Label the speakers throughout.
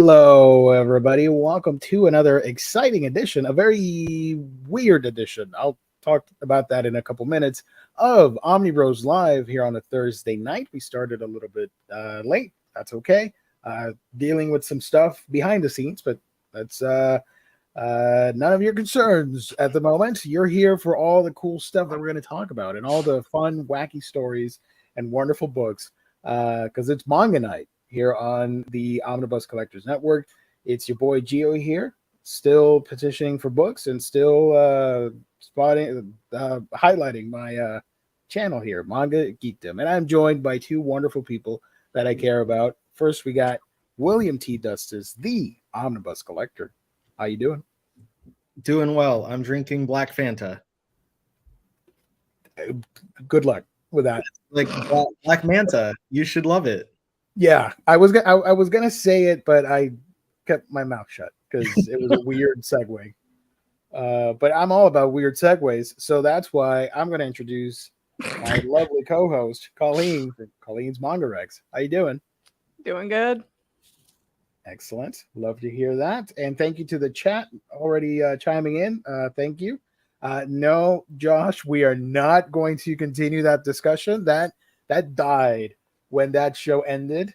Speaker 1: Hello, everybody. Welcome to another exciting edition, a very weird edition. I'll talk about that in a couple minutes of OMNIBROS Live here on a Thursday night. We started a little bit late. That's okay. Dealing with some stuff behind the scenes, but that's none of your concerns at the moment. You're here for all the cool stuff that we're going to talk about and all the fun, wacky stories and wonderful books because it's manga night here on the Omnibus Collectors Network. It's your boy Gio here, still petitioning for books and still highlighting my channel here, Manga Geekdom. And I'm joined by two wonderful people that I care about. First, we got William T. Dustis, the Omnibus Collector. How you doing?
Speaker 2: Doing well. I'm drinking Black Fanta.
Speaker 1: Good luck with that.
Speaker 2: Like Black Manta. You should love it.
Speaker 1: Yeah, I was gonna say it, but I kept my mouth shut because it was a weird segue. But I'm all about weird segues, so that's why I'm gonna introduce my lovely co-host, Colleen from Colleen's Manga Rex. How you doing?
Speaker 3: Doing good.
Speaker 1: Excellent. Love to hear that. And thank you to the chat already chiming in. Thank you. No, Josh, we are not going to continue that discussion. That died when that show ended.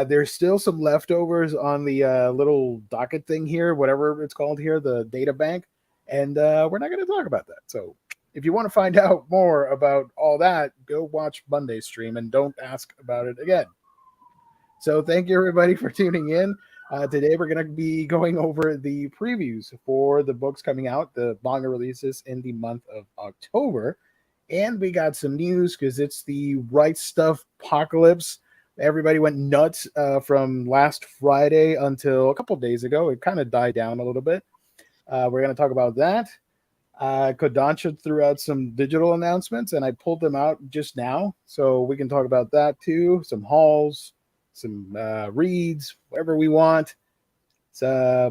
Speaker 1: There's still some leftovers on the little docket thing here, whatever it's called here, the data bank. And we're not going to talk about that. So if you want to find out more about all that, go watch Monday's stream and don't ask about it again. So thank you, everybody, for tuning in. Today, we're going to be going over the previews for the books coming out, the manga releases in the month of October. And we got some news because it's the Rightstufpocalypse. Everybody went nuts from last Friday until a couple of days ago. It kind of died down a little bit. We're going to talk about that. Kodansha threw out some digital announcements, and I pulled them out just now. So we can talk about that too. Some hauls, some reads, whatever we want. It's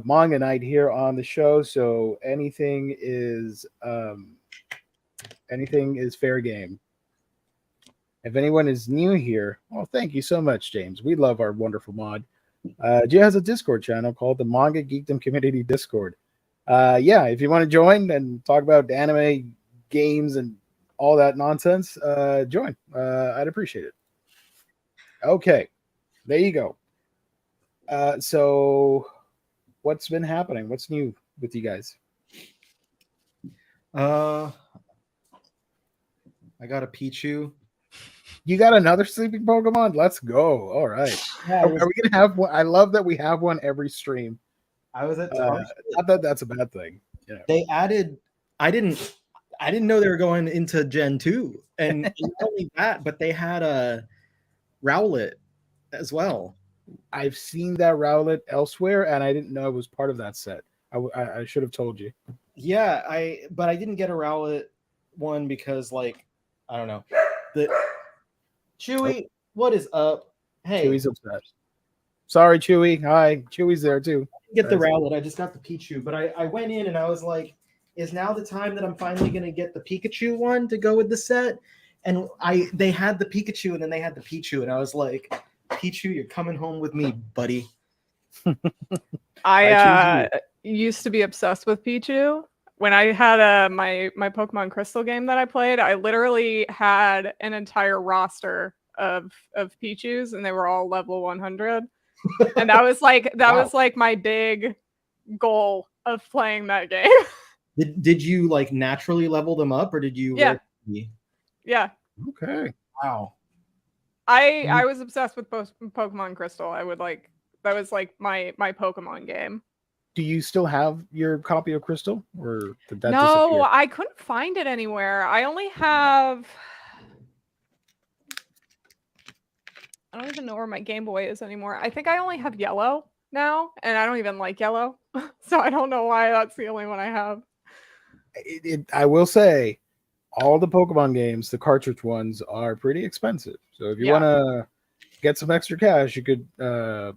Speaker 1: manga night here on the show, so anything is fair game. If anyone is new here, well, thank you so much, James. We love our wonderful mod. Jay has a Discord channel called the Manga Geekdom Community Discord. Yeah, if you want to join and talk about anime, games, and all that nonsense, join. I'd appreciate it. Okay, there you go. So what's been happening? What's new with you guys?
Speaker 2: I got a Pichu.
Speaker 1: You got another sleeping Pokemon? Let's go. All right.
Speaker 2: Yeah,
Speaker 1: Are we gonna have one? I love that we have one every stream.
Speaker 2: I was at
Speaker 1: Not that that's a bad thing. You know.
Speaker 2: They added. I didn't know they were going into Gen 2, and not only that, but they had a Rowlet as well.
Speaker 1: I've seen that Rowlet elsewhere, and I didn't know it was part of that set. I should have told you.
Speaker 2: Yeah, but I didn't get a Rowlet one because, like, I don't know. The Chewy, what is up? Hey,
Speaker 1: Chewy's upset. Sorry, Chewy. Hi, Chewy's there too.
Speaker 2: I didn't get the Rowlet. I just got the Pichu, but I went in and I was like, is now the time that I'm finally gonna get the Pikachu one to go with the set? And they had the Pikachu and then they had the Pichu, and I was like, Pichu, you're coming home with me, buddy.
Speaker 3: I used to be obsessed with Pichu. When I had my Pokemon Crystal game that I played, I literally had an entire roster of Pichus, and they were all level 100. And that was like was like my big goal of playing that game.
Speaker 2: Did you like naturally level them up, or did you?
Speaker 3: Yeah. Yeah.
Speaker 1: Okay.
Speaker 2: Wow.
Speaker 3: I was obsessed with Pokemon Crystal. I would that was like my Pokemon game.
Speaker 1: Do you still have your copy of Crystal, or did that
Speaker 3: No,
Speaker 1: disappear?
Speaker 3: I couldn't find it anywhere. I only have. I don't even know where my Game Boy is anymore. I think I only have yellow now, and I don't even like yellow, so I don't know why that's the only one I have.
Speaker 1: I will say, all the Pokemon games, the cartridge ones, are pretty expensive. So if you want to get some extra cash, you could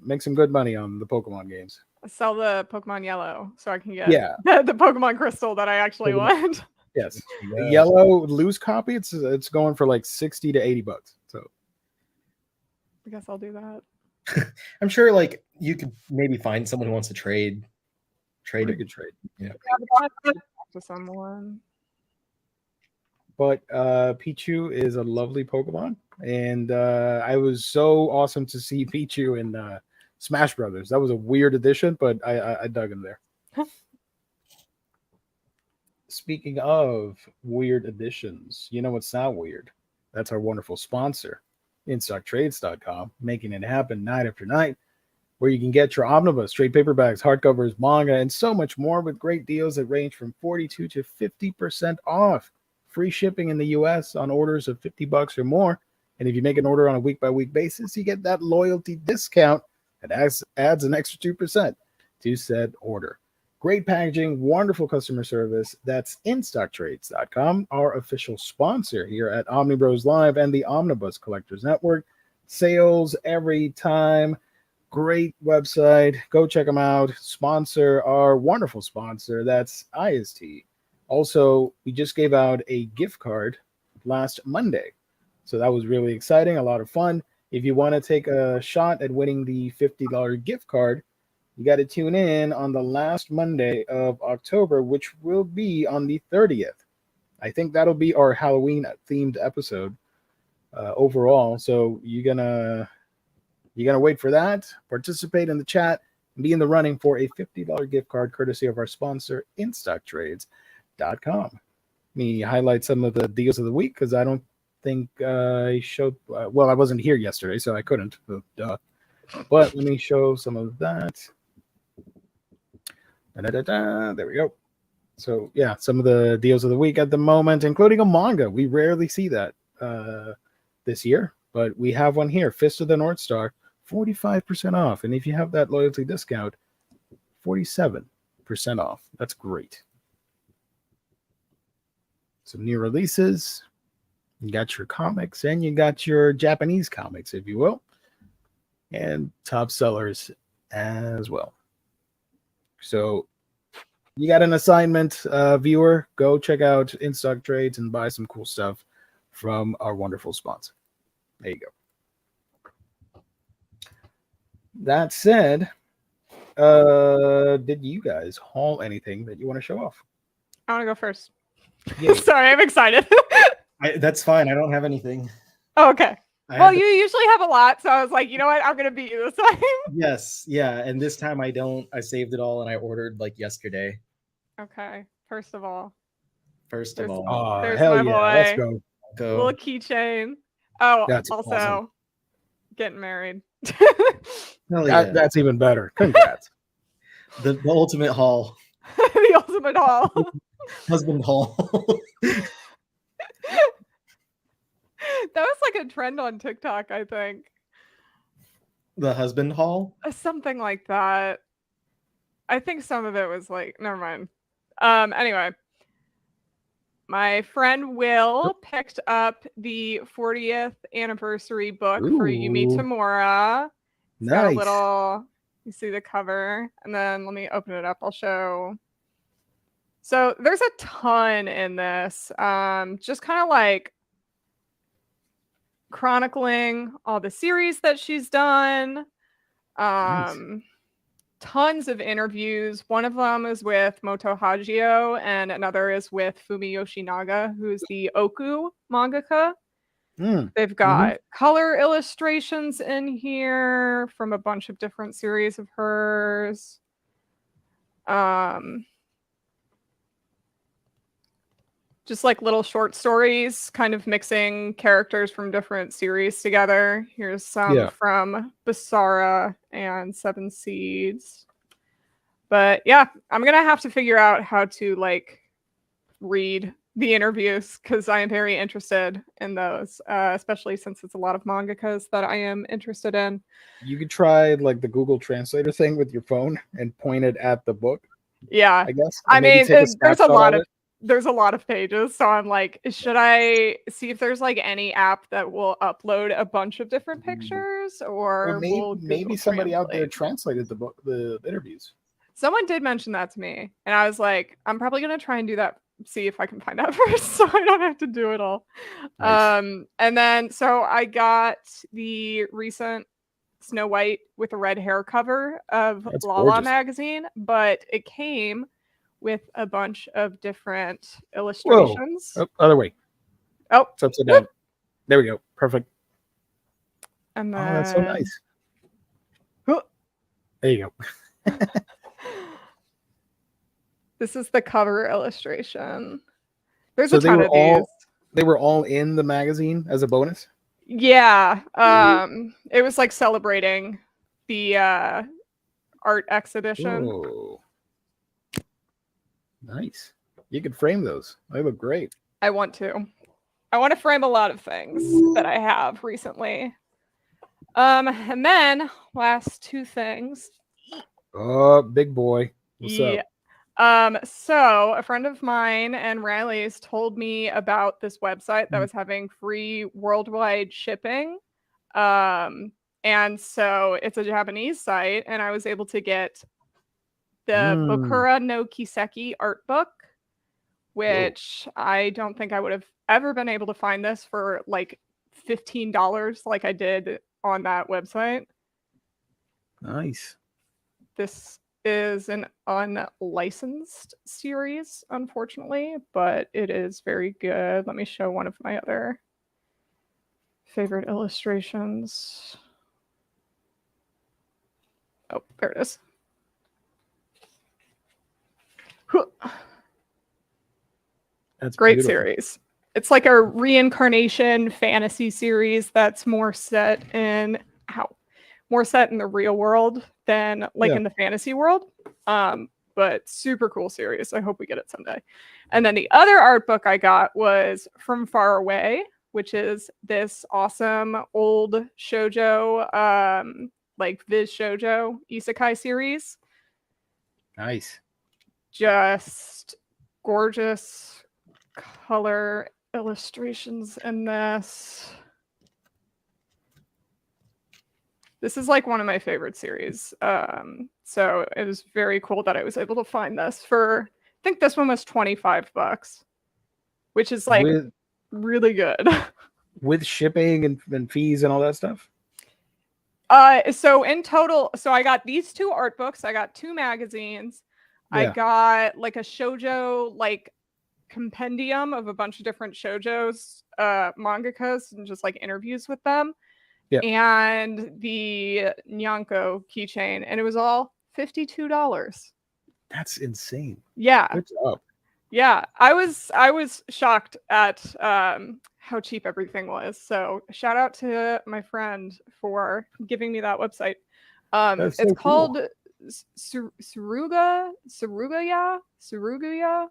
Speaker 1: make some good money on the Pokemon games.
Speaker 3: Sell the Pokemon Yellow so I can get the Pokemon Crystal that I actually want.
Speaker 1: Yes, the yellow loose copy, it's going for like $60 to $80. So
Speaker 3: I guess I'll do that.
Speaker 2: I'm sure like you could maybe find someone who wants to trade.
Speaker 1: Pretty good trade. Yeah.
Speaker 3: To someone.
Speaker 1: But Pichu is a lovely Pokemon, and I was so awesome to see Pichu in Smash Brothers. That was a weird addition, but I dug him there. Speaking of weird additions, you know what's not weird? That's our wonderful sponsor, InStockTrades.com, making it happen night after night, where you can get your Omnibus, trade paperbacks, hardcovers, manga, and so much more with great deals that range from 42 to 50% off. Free shipping in the US on orders of $50 or more. And if you make an order on a week-by-week basis, you get that loyalty discount that adds an extra 2% to said order. Great packaging, wonderful customer service. That's InStockTrades.com, our official sponsor here at OmniBros Live and the Omnibus Collectors Network. Sales every time. Great website. Go check them out. Sponsor our wonderful sponsor. That's IST. Also, we just gave out a gift card last Monday. So that was really exciting, a lot of fun. If you want to take a shot at winning the $50 gift card, you got to tune in on the last Monday of October, which will be on the 30th. I think that'll be our Halloween-themed episode overall. So you're gonna wait for that, participate in the chat, and be in the running for a $50 gift card courtesy of our sponsor, InStockTrades.com. Let me highlight some of the deals of the week because I don't think I showed. Well, I wasn't here yesterday, so I couldn't. But let me show some of that. There we go. So yeah, some of the deals of the week at the moment, including a manga. We rarely see that this year, but we have one here. Fist of the North Star, 45% off. And if you have that loyalty discount, 47% off. That's great. Some new releases. You got your comics and you got your Japanese comics, if you will. And top sellers as well. So you got an assignment, viewer. Go check out In Stock Trades and buy some cool stuff from our wonderful sponsor. There you go. That said, did you guys haul anything that you want to show off?
Speaker 3: I want to go first.
Speaker 1: Yeah.
Speaker 3: Sorry, I'm excited.
Speaker 2: That's fine. I don't have anything.
Speaker 3: Oh, okay. Well, you usually have a lot, so I was like, you know what? I'm gonna beat you this time.
Speaker 2: Yes, yeah, and this time I don't. I saved it all and I ordered like yesterday.
Speaker 3: Okay. First of all,
Speaker 2: First of all,
Speaker 1: Oh,
Speaker 3: there's
Speaker 1: hell
Speaker 3: my
Speaker 1: yeah.
Speaker 3: boy.
Speaker 1: Let's go.
Speaker 3: Little keychain. Oh,
Speaker 1: That's
Speaker 3: also
Speaker 1: awesome.
Speaker 3: getting married.
Speaker 2: Hell yeah.
Speaker 1: That's even better. Congrats.
Speaker 2: the ultimate haul,
Speaker 3: The ultimate haul.
Speaker 2: husband haul.
Speaker 3: That was like a trend on TikTok, I think.
Speaker 2: The husband haul.
Speaker 3: Something like that. I think some of it was like, never mind. Anyway, my friend Will picked up the 40th anniversary book for Yumi
Speaker 1: Ooh.
Speaker 3: Tamura. It's got
Speaker 1: Nice.
Speaker 3: a little, you see the cover, and then let me open it up. I'll show. So there's a ton in this. Just kind of like chronicling all the series that she's done.
Speaker 1: Nice.
Speaker 3: Tons of interviews. One of them is with Moto Hagio, and another is with Fumi Yoshinaga, who's the Oku mangaka. They've got color illustrations in here from a bunch of different series of hers. Just like little short stories, kind of mixing characters from different series together. Here's some from Basara and Seven Seeds. But yeah, I'm going to have to figure out how to like read the interviews because I am very interested in those, especially since it's a lot of mangakas that I am interested in.
Speaker 1: You could try like the Google Translator thing with your phone and point it at the book.
Speaker 3: Yeah.
Speaker 1: I guess.
Speaker 3: I mean, there's a lot of pages, so I'm like, should I see if there's like any app that will upload a bunch of different pictures, or
Speaker 1: maybe somebody out there translated the book, the interviews.
Speaker 3: Someone did mention that to me, and I was like, I'm probably gonna try and do that, see if I can find out first, so I don't have to do it all. Nice. And then so I got the recent Snow White with a red hair cover of
Speaker 1: That's
Speaker 3: Lala
Speaker 1: gorgeous.
Speaker 3: magazine, but it came with a bunch of different
Speaker 1: Whoa.
Speaker 3: illustrations.
Speaker 1: Oh, other way.
Speaker 3: Oh,
Speaker 1: It's upside down. There we go. Perfect.
Speaker 3: and then
Speaker 1: Oh, that's so nice. There you go.
Speaker 3: This is the cover illustration. There's
Speaker 1: So
Speaker 3: a ton of these.
Speaker 1: they were all in the magazine as a bonus?
Speaker 3: Yeah. It was like celebrating the art exhibition.
Speaker 1: Whoa. Nice. You could frame those. They look great.
Speaker 3: I want to frame a lot of things that I have recently. And then last two things.
Speaker 1: Oh, big boy. What's up?
Speaker 3: So a friend of mine and Riley's told me about this website that was having free worldwide shipping. And so it's a Japanese site, and I was able to get the Bokura no Kiseki art book, which I don't think I would have ever been able to find this for like $15 like I did on that website.
Speaker 1: Nice.
Speaker 3: This is an unlicensed series, unfortunately, but it is very good. Let me show one of my other favorite illustrations. Oh, there it is.
Speaker 1: That's
Speaker 3: great
Speaker 1: beautiful.
Speaker 3: series. It's like a reincarnation fantasy series that's more set in the real world than like in the fantasy world. But super cool series. I hope we get it someday. And then the other art book I got was From Far Away, which is this awesome old shoujo, like Viz Shoujo isekai series.
Speaker 1: Nice.
Speaker 3: Just gorgeous color illustrations in this. This is like one of my favorite series. So it was very cool that I was able to find this for, I think this one was $25, which is like really good.
Speaker 1: With shipping and fees and all that stuff?
Speaker 3: So in total, so I got these two art books. I got two magazines. Yeah. I got like a shoujo like compendium of a bunch of different shoujos, mangakas, and just like interviews with them. Yeah. And the Nyanko keychain, and it was all $52.
Speaker 1: That's insane.
Speaker 3: Yeah.
Speaker 1: Good job.
Speaker 3: Yeah, I was shocked at how cheap everything was. So shout out to my friend for giving me that website. It's called Surugaya,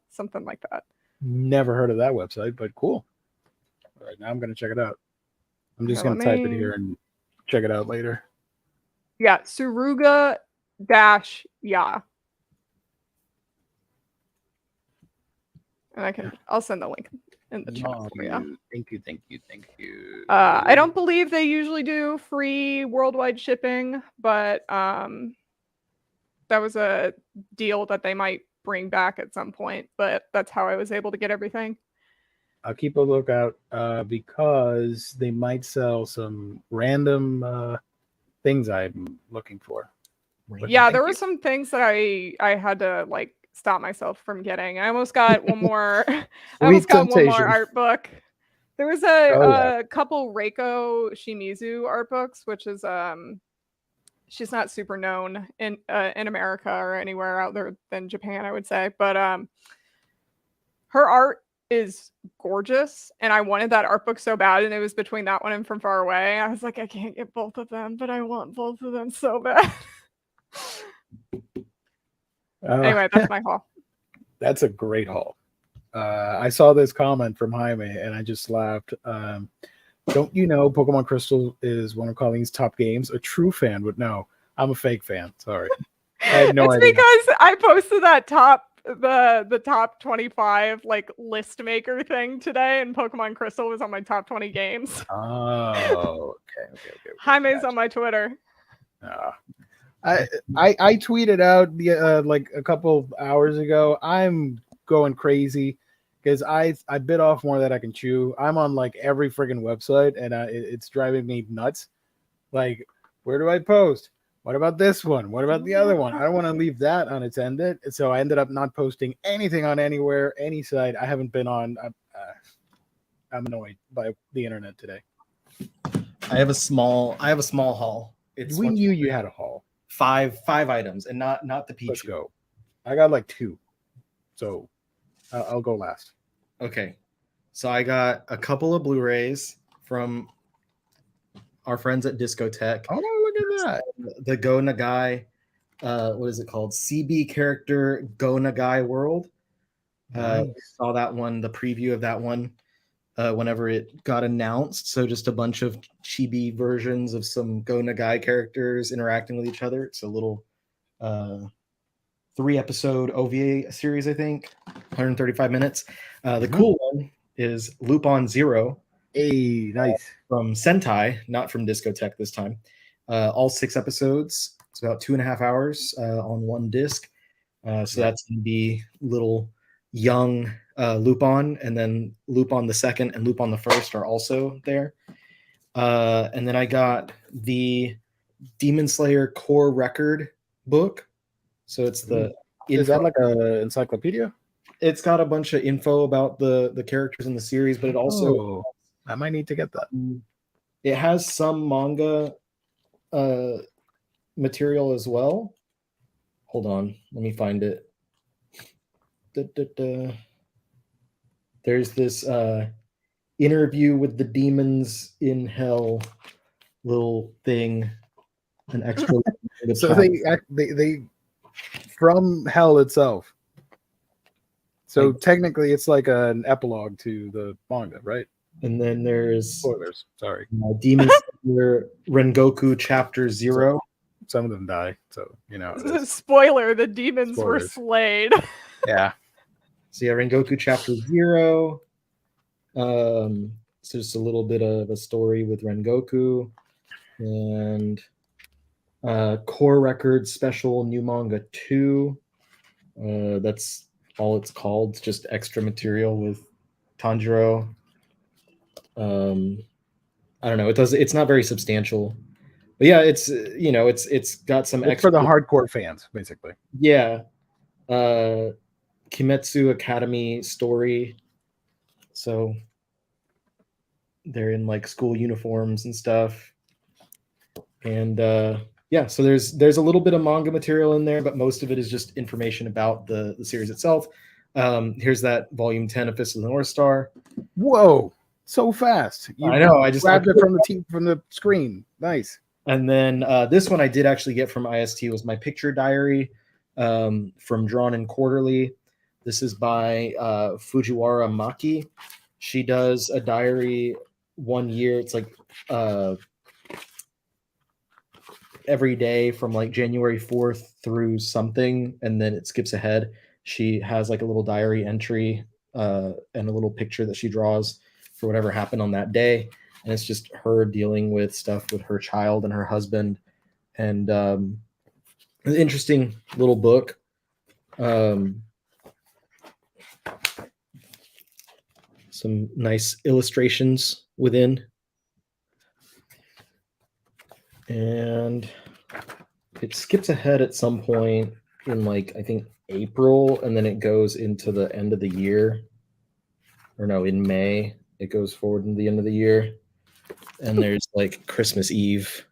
Speaker 3: something like that.
Speaker 1: Never heard of that website, but cool. All right, now I'm gonna check it out. I'm just gonna type it here and check it out later.
Speaker 3: Yeah, Suruga-ya. And I'll send the link in the chat for you.
Speaker 1: Thank you.
Speaker 3: I don't believe they usually do free worldwide shipping, but that was a deal that they might bring back at some point. But that's how I was able to get everything.
Speaker 1: I'll keep a lookout because they might sell some random things I'm looking for.
Speaker 3: Yeah, there were some things that I had to like stop myself from getting. I almost got one more. I almost got one more art book. There was a couple Reiko Shimizu art books, which is she's not super known in America or anywhere out there than Japan, I would say. But her art is gorgeous, and I wanted that art book so bad, and it was between that one and From Far Away. I was like, I can't get both of them, but I want both of them so bad. Anyway, that's my haul.
Speaker 1: That's a great haul. I saw this comment from Jaime and I just laughed. Don't you know Pokemon Crystal is one of Colleen's top games? A true fan would know. I'm a fake fan. Sorry. I had no idea.
Speaker 3: It's because I posted that the top 25 like list maker thing today, and Pokemon Crystal was on my top 20 games.
Speaker 1: Oh, okay.
Speaker 3: Jaime's on my Twitter.
Speaker 1: I tweeted out the like a couple hours ago. I'm going crazy because I bit off more than I can chew. I'm on like every friggin' website, and it's driving me nuts. Like Where do I post? What about this one? What about the other one? I don't want to leave that unattended. So I ended up not posting anything on anywhere, any site. I haven't been on. I'm annoyed by the internet today.
Speaker 2: I have a small haul.
Speaker 1: We knew you had a haul.
Speaker 2: Five items, and not the Pichu.
Speaker 1: Let's go. I got like 2, so I'll go last.
Speaker 2: Okay, so I got a couple of Blu-rays from our friends at Discotech.
Speaker 1: Oh, look at that!
Speaker 2: The Go Nagai, what is it called? CB character Go Nagai World.
Speaker 1: Nice.
Speaker 2: Saw that one, the preview of that one, whenever it got announced. So just a bunch of chibi versions of some Go Nagai characters interacting with each other. It's a little 3-episode OVA series, I think, 135 minutes. The cool one is Lupin Zero.
Speaker 1: Hey, nice.
Speaker 2: From Sentai, not from Discotech this time. All 6 episodes. It's about 2.5 hours on one disc. So that's going to be little young Lupin, and then Lupin the second and Lupin the first are also there. And then I got the Demon Slayer core record book. So it's the
Speaker 1: Is that like a encyclopedia?
Speaker 2: It's got a bunch of info about the characters in the series, but it also
Speaker 1: I might need to get that.
Speaker 2: It has some manga material as well. Hold on, let me find it. There's this interview with the demons in hell little thing, an extra.
Speaker 1: So they from hell itself. So technically, it's like an epilogue to the manga, right?
Speaker 2: And then there's
Speaker 1: spoilers. Sorry,
Speaker 2: Demon Slayer Rengoku Chapter 0.
Speaker 1: Some of them die, so you know.
Speaker 3: Spoiler: the demons were slayed.
Speaker 1: Yeah.
Speaker 2: So yeah, Rengoku Chapter 0. So just a little bit of a story with Rengoku, and Core Records Special New Manga 2. That's all it's called. It's just extra material with Tanjiro. I don't know. It's not very substantial, but yeah, it's it's got some
Speaker 1: extra for the hardcore fans, basically.
Speaker 2: Yeah. Kimetsu Academy story. So they're in like school uniforms and stuff. And yeah, so there's a little bit of manga material in there, but most of it is just information about the series itself. Here's that volume 10 of Fist of the North Star.
Speaker 1: Whoa, so fast.
Speaker 2: I know. I just
Speaker 1: grabbed it from the screen. Nice.
Speaker 2: And then this one I did actually get from IST was my picture diary from Drawn and Quarterly. This is by Fujiwara Maki. She does a diary 1 year. It's like every day from like January 4th through something, and then it skips ahead. She has like a little diary entry and a little picture that she draws for whatever happened on that day. And it's just her dealing with stuff with her child and her husband. And an interesting little book. Some nice illustrations within. And it skips ahead at some point in like, I think April, and then it goes into the end of the year. Or no, in May, it goes forward into the end of the year. And there's like Christmas Eve.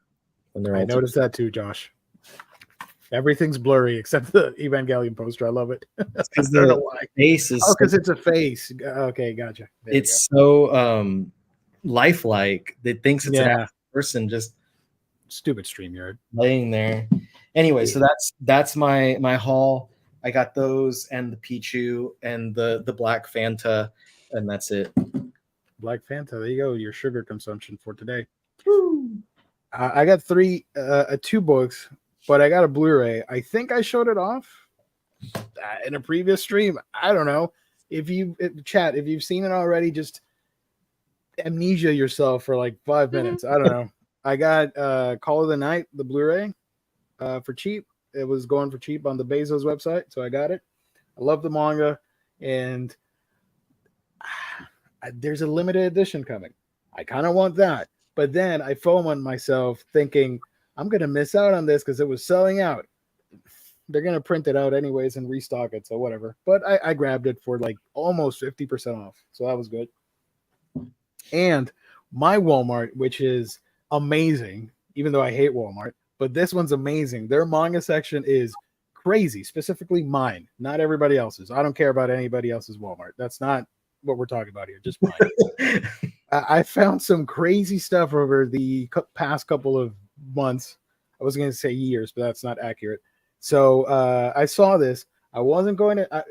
Speaker 2: When they're all
Speaker 1: noticed that too, Josh. Everything's blurry except the Evangelion poster. I love it.
Speaker 2: Because the face is
Speaker 1: because it's a face. Okay, gotcha.
Speaker 2: It's so lifelike. It thinks it's an actual person just
Speaker 1: stupid StreamYard
Speaker 2: laying there. Anyway, so that's my haul. I got those and the Pichu and the Black Fanta, and that's it.
Speaker 1: Black Fanta. There you go. Your sugar consumption for today. I got 2 books, but I got a Blu-ray. I think I showed it off in a previous stream. I don't know. If you've seen it already, just amnesia yourself for like 5 minutes. I don't know. I got Call of the Night, the Blu-ray, for cheap. It was going for cheap on the Bezos website, so I got it. I love the manga, and there's a limited edition coming. I kind of want that. But then I FOMO'd myself thinking I'm gonna miss out on this because it was selling out. They're gonna print it out anyways and restock it, so whatever. But I grabbed it for like almost 50% off, so that was good. And my Walmart, which is amazing, even though I hate Walmart, but this one's amazing. Their manga section is crazy, specifically mine, not everybody else's. I don't care about anybody else's Walmart. That's not what we're talking about here, just mine. I found some crazy stuff over the past couple of months. I was going to say years, but that's not accurate. So I saw this. I wasn't going to.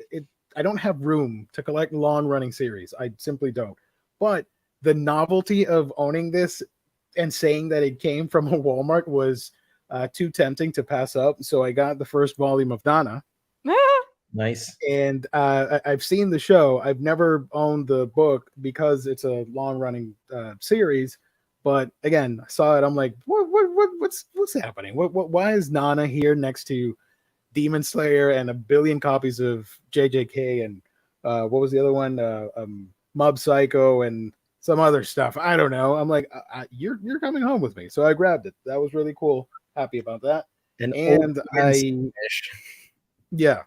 Speaker 1: I don't have room to collect long-running series. I simply don't. But the novelty of owning this and saying that it came from a Walmart was too tempting to pass up. So I got the first volume of Dana.
Speaker 4: Nice.
Speaker 1: And I've seen the show. I've never owned the book because it's a long-running series. But again, I saw it. I'm like, what's happening? Why is Nana here next to Demon Slayer and a billion copies of JJK and what was the other one? Mob Psycho and some other stuff. I don't know. I'm like, you're coming home with me. So I grabbed it. That was really cool. Happy about that. And yeah.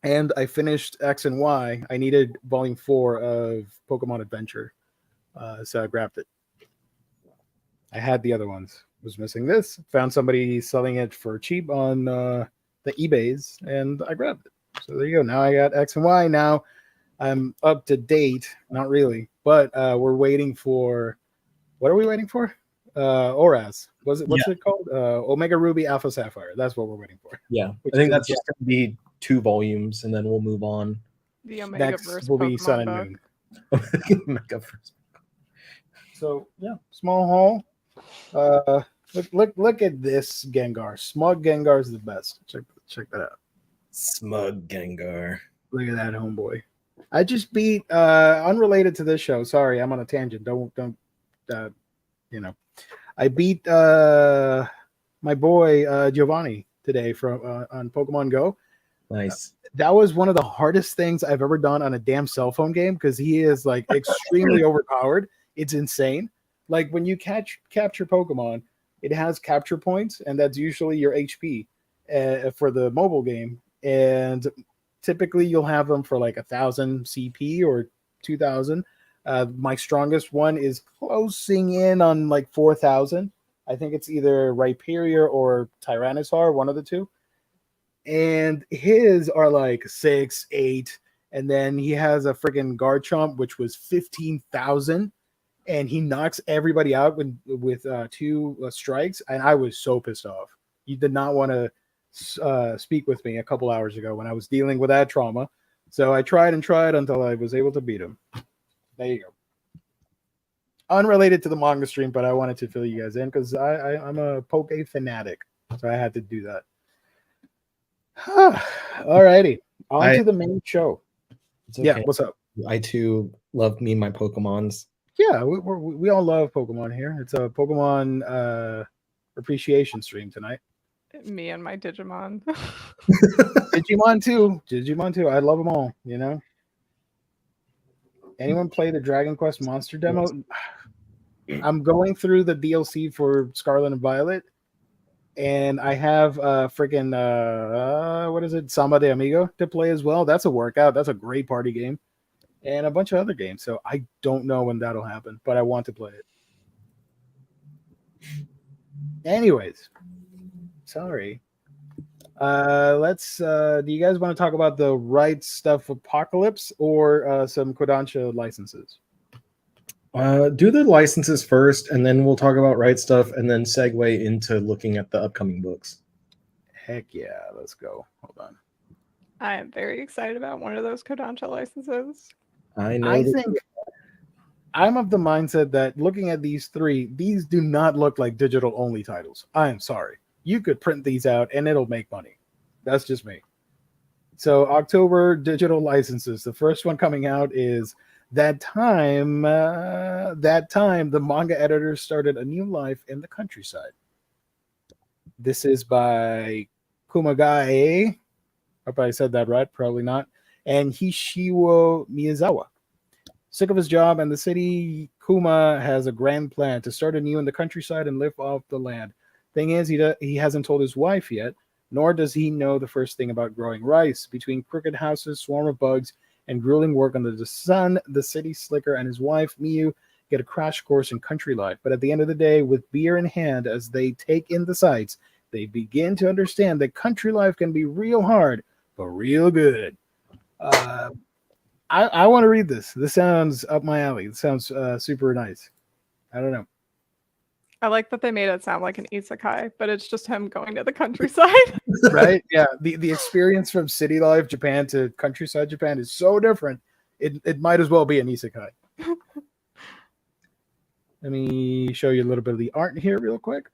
Speaker 1: And I finished X and Y. I needed volume 4 of Pokemon Adventure. So I grabbed it. I had the other ones. Was missing this. Found somebody selling it for cheap on the eBays, and I grabbed it. So there you go. Now I got X and Y. Now I'm up to date. Not really, but we're waiting for. What are we waiting for? Oraz. What's it called? Omega Ruby Alpha Sapphire. That's what we're waiting for.
Speaker 4: Yeah, I think that's just going to be 2 volumes, and then we'll move on.
Speaker 3: The
Speaker 1: Next
Speaker 3: Omniverse
Speaker 1: will be
Speaker 3: Pokemon
Speaker 1: Sun and
Speaker 3: book.
Speaker 1: Moon.
Speaker 4: Mega first.
Speaker 1: So yeah, small haul. Look at this Gengar. Smug Gengar is the best. Check that out.
Speaker 4: Smug Gengar.
Speaker 1: Look at that homeboy. I just beat unrelated to this show. Sorry, I'm on a tangent. Don't I beat my boy Giovanni today from on Pokemon Go.
Speaker 4: Nice.
Speaker 1: That was one of the hardest things I've ever done on a damn cell phone game because he is like extremely overpowered. It's insane. Like when you capture Pokemon, it has capture points, and that's usually your HP for the mobile game. And typically you'll have them for like 1,000 CP or 2,000. My strongest one is closing in on like 4,000. I think it's either Rhyperior or Tyrannosaur, one of the two. And his are like 6, 8. And then he has a freaking Garchomp, which was 15,000. And he knocks everybody out with 2 strikes. And I was so pissed off. He did not want to speak with me a couple hours ago when I was dealing with that trauma. So I tried until I was able to beat him. There you go. Unrelated to the manga stream, but I wanted to fill you guys in because I'm a Poke fanatic. So I had to do that. All righty. On to the main show.
Speaker 4: Okay.
Speaker 1: Yeah, what's up?
Speaker 4: I too love me my Pokemons.
Speaker 1: Yeah, we all love Pokemon here. It's a Pokemon appreciation stream tonight.
Speaker 3: Me and my Digimon.
Speaker 1: Digimon too. I love them all, you know. Anyone play the Dragon Quest Monster demo? I'm going through the DLC for Scarlet and Violet, and I have freaking what is it, Samba de Amigo to play as well. That's a workout. That's a great party game, and a bunch of other games. So I don't know when that'll happen, but I want to play it. Anyways, sorry. Let's do you guys want to talk about the Rightstufpocalypse or some Kodansha licenses?
Speaker 4: Do the licenses first, and then we'll talk about Right Stuff, and then segue into looking at the upcoming books.
Speaker 1: Heck yeah, let's go. Hold on.
Speaker 3: I am very excited about one of those Kodansha licenses.
Speaker 4: I know.
Speaker 1: I think I'm of the mindset that looking at these 3, these do not look like digital only titles. I am sorry. You could print these out and it'll make money. That's just me. So October digital licenses. The first one coming out is That Time the Manga Editors Started a New Life in the Countryside. This is by Kumagae. Hope I said that right. Probably not. And Hishiwo Miyazawa. Sick of his job and the city, Kuma has a grand plan to start anew in the countryside and live off the land. Thing is, he hasn't told his wife yet, nor does he know the first thing about growing rice. Between crooked houses, swarm of bugs, and grueling work under the sun, the city slicker and his wife, Miyu, get a crash course in country life. But at the end of the day, with beer in hand as they take in the sights, they begin to understand that country life can be real hard, but real good. I want to read this. This sounds up my alley. It sounds super nice. I don't know.
Speaker 3: I like that they made it sound like an isekai, but it's just him going to the countryside.
Speaker 1: Right? Yeah. The experience from city life Japan to countryside Japan is so different. It might as well be an isekai. Let me show you a little bit of the art here real quick.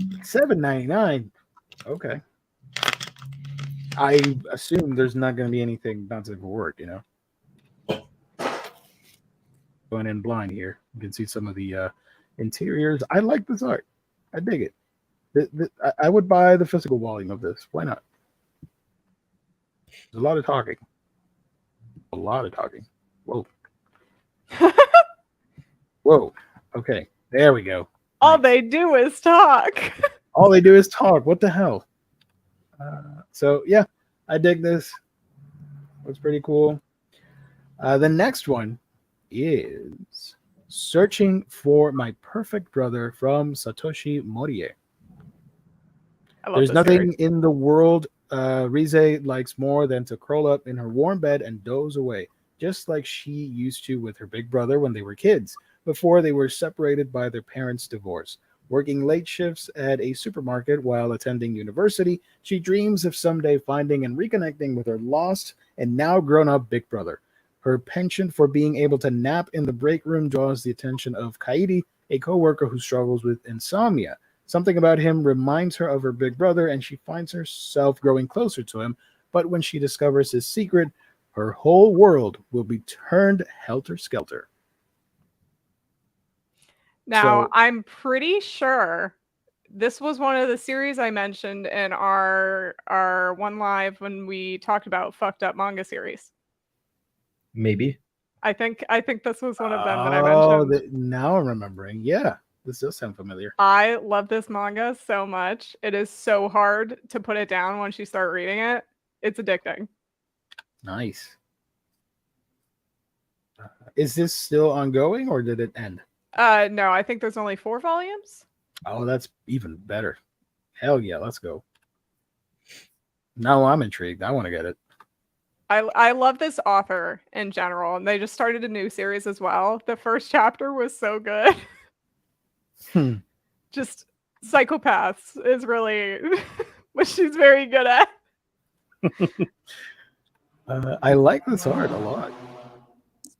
Speaker 1: $7.99. Okay. I assume there's not going to be anything bouncing forward, you know. Going in blind here. You can see some of the interiors. I like this art. I dig it. I would buy the physical volume of this. Why not? There's a lot of talking. A lot of talking. Whoa. Whoa. Okay. There we go.
Speaker 3: All they do is talk.
Speaker 1: All they do is talk. What the hell? So, yeah, I dig this. Looks pretty cool. The next one is Searching for My Perfect Brother from Satoshi Morie. There's nothing in the world Rize likes more than to curl up in her warm bed and doze away, just like she used to with her big brother when they were kids, before they were separated by their parents' divorce. Working late shifts at a supermarket while attending university, she dreams of someday finding and reconnecting with her lost and now grown-up big brother. Her penchant for being able to nap in the break room draws the attention of Kairi, a co-worker who struggles with insomnia. Something about him reminds her of her big brother, and she finds herself growing closer to him. But when she discovers his secret, her whole world will be turned helter-skelter.
Speaker 3: Now,
Speaker 1: So-
Speaker 3: I'm pretty sure this was one of the series I mentioned in our one live when we talked about fucked up manga series.
Speaker 4: Maybe.
Speaker 3: I think this was one of them that I mentioned.
Speaker 1: Now I'm remembering. Yeah, this does sound familiar.
Speaker 3: I love this manga so much. It is so hard to put it down once you start reading it. It's addicting.
Speaker 1: Nice. Is this still ongoing or did it end?
Speaker 3: No, I think there's only 4 volumes.
Speaker 1: Oh, that's even better. Hell yeah, let's go. Now I'm intrigued. I want to get it.
Speaker 3: I love this author in general, and they just started a new series as well. The first chapter was so good. Just psychopaths is really what she's very good at.
Speaker 1: I like this art a lot.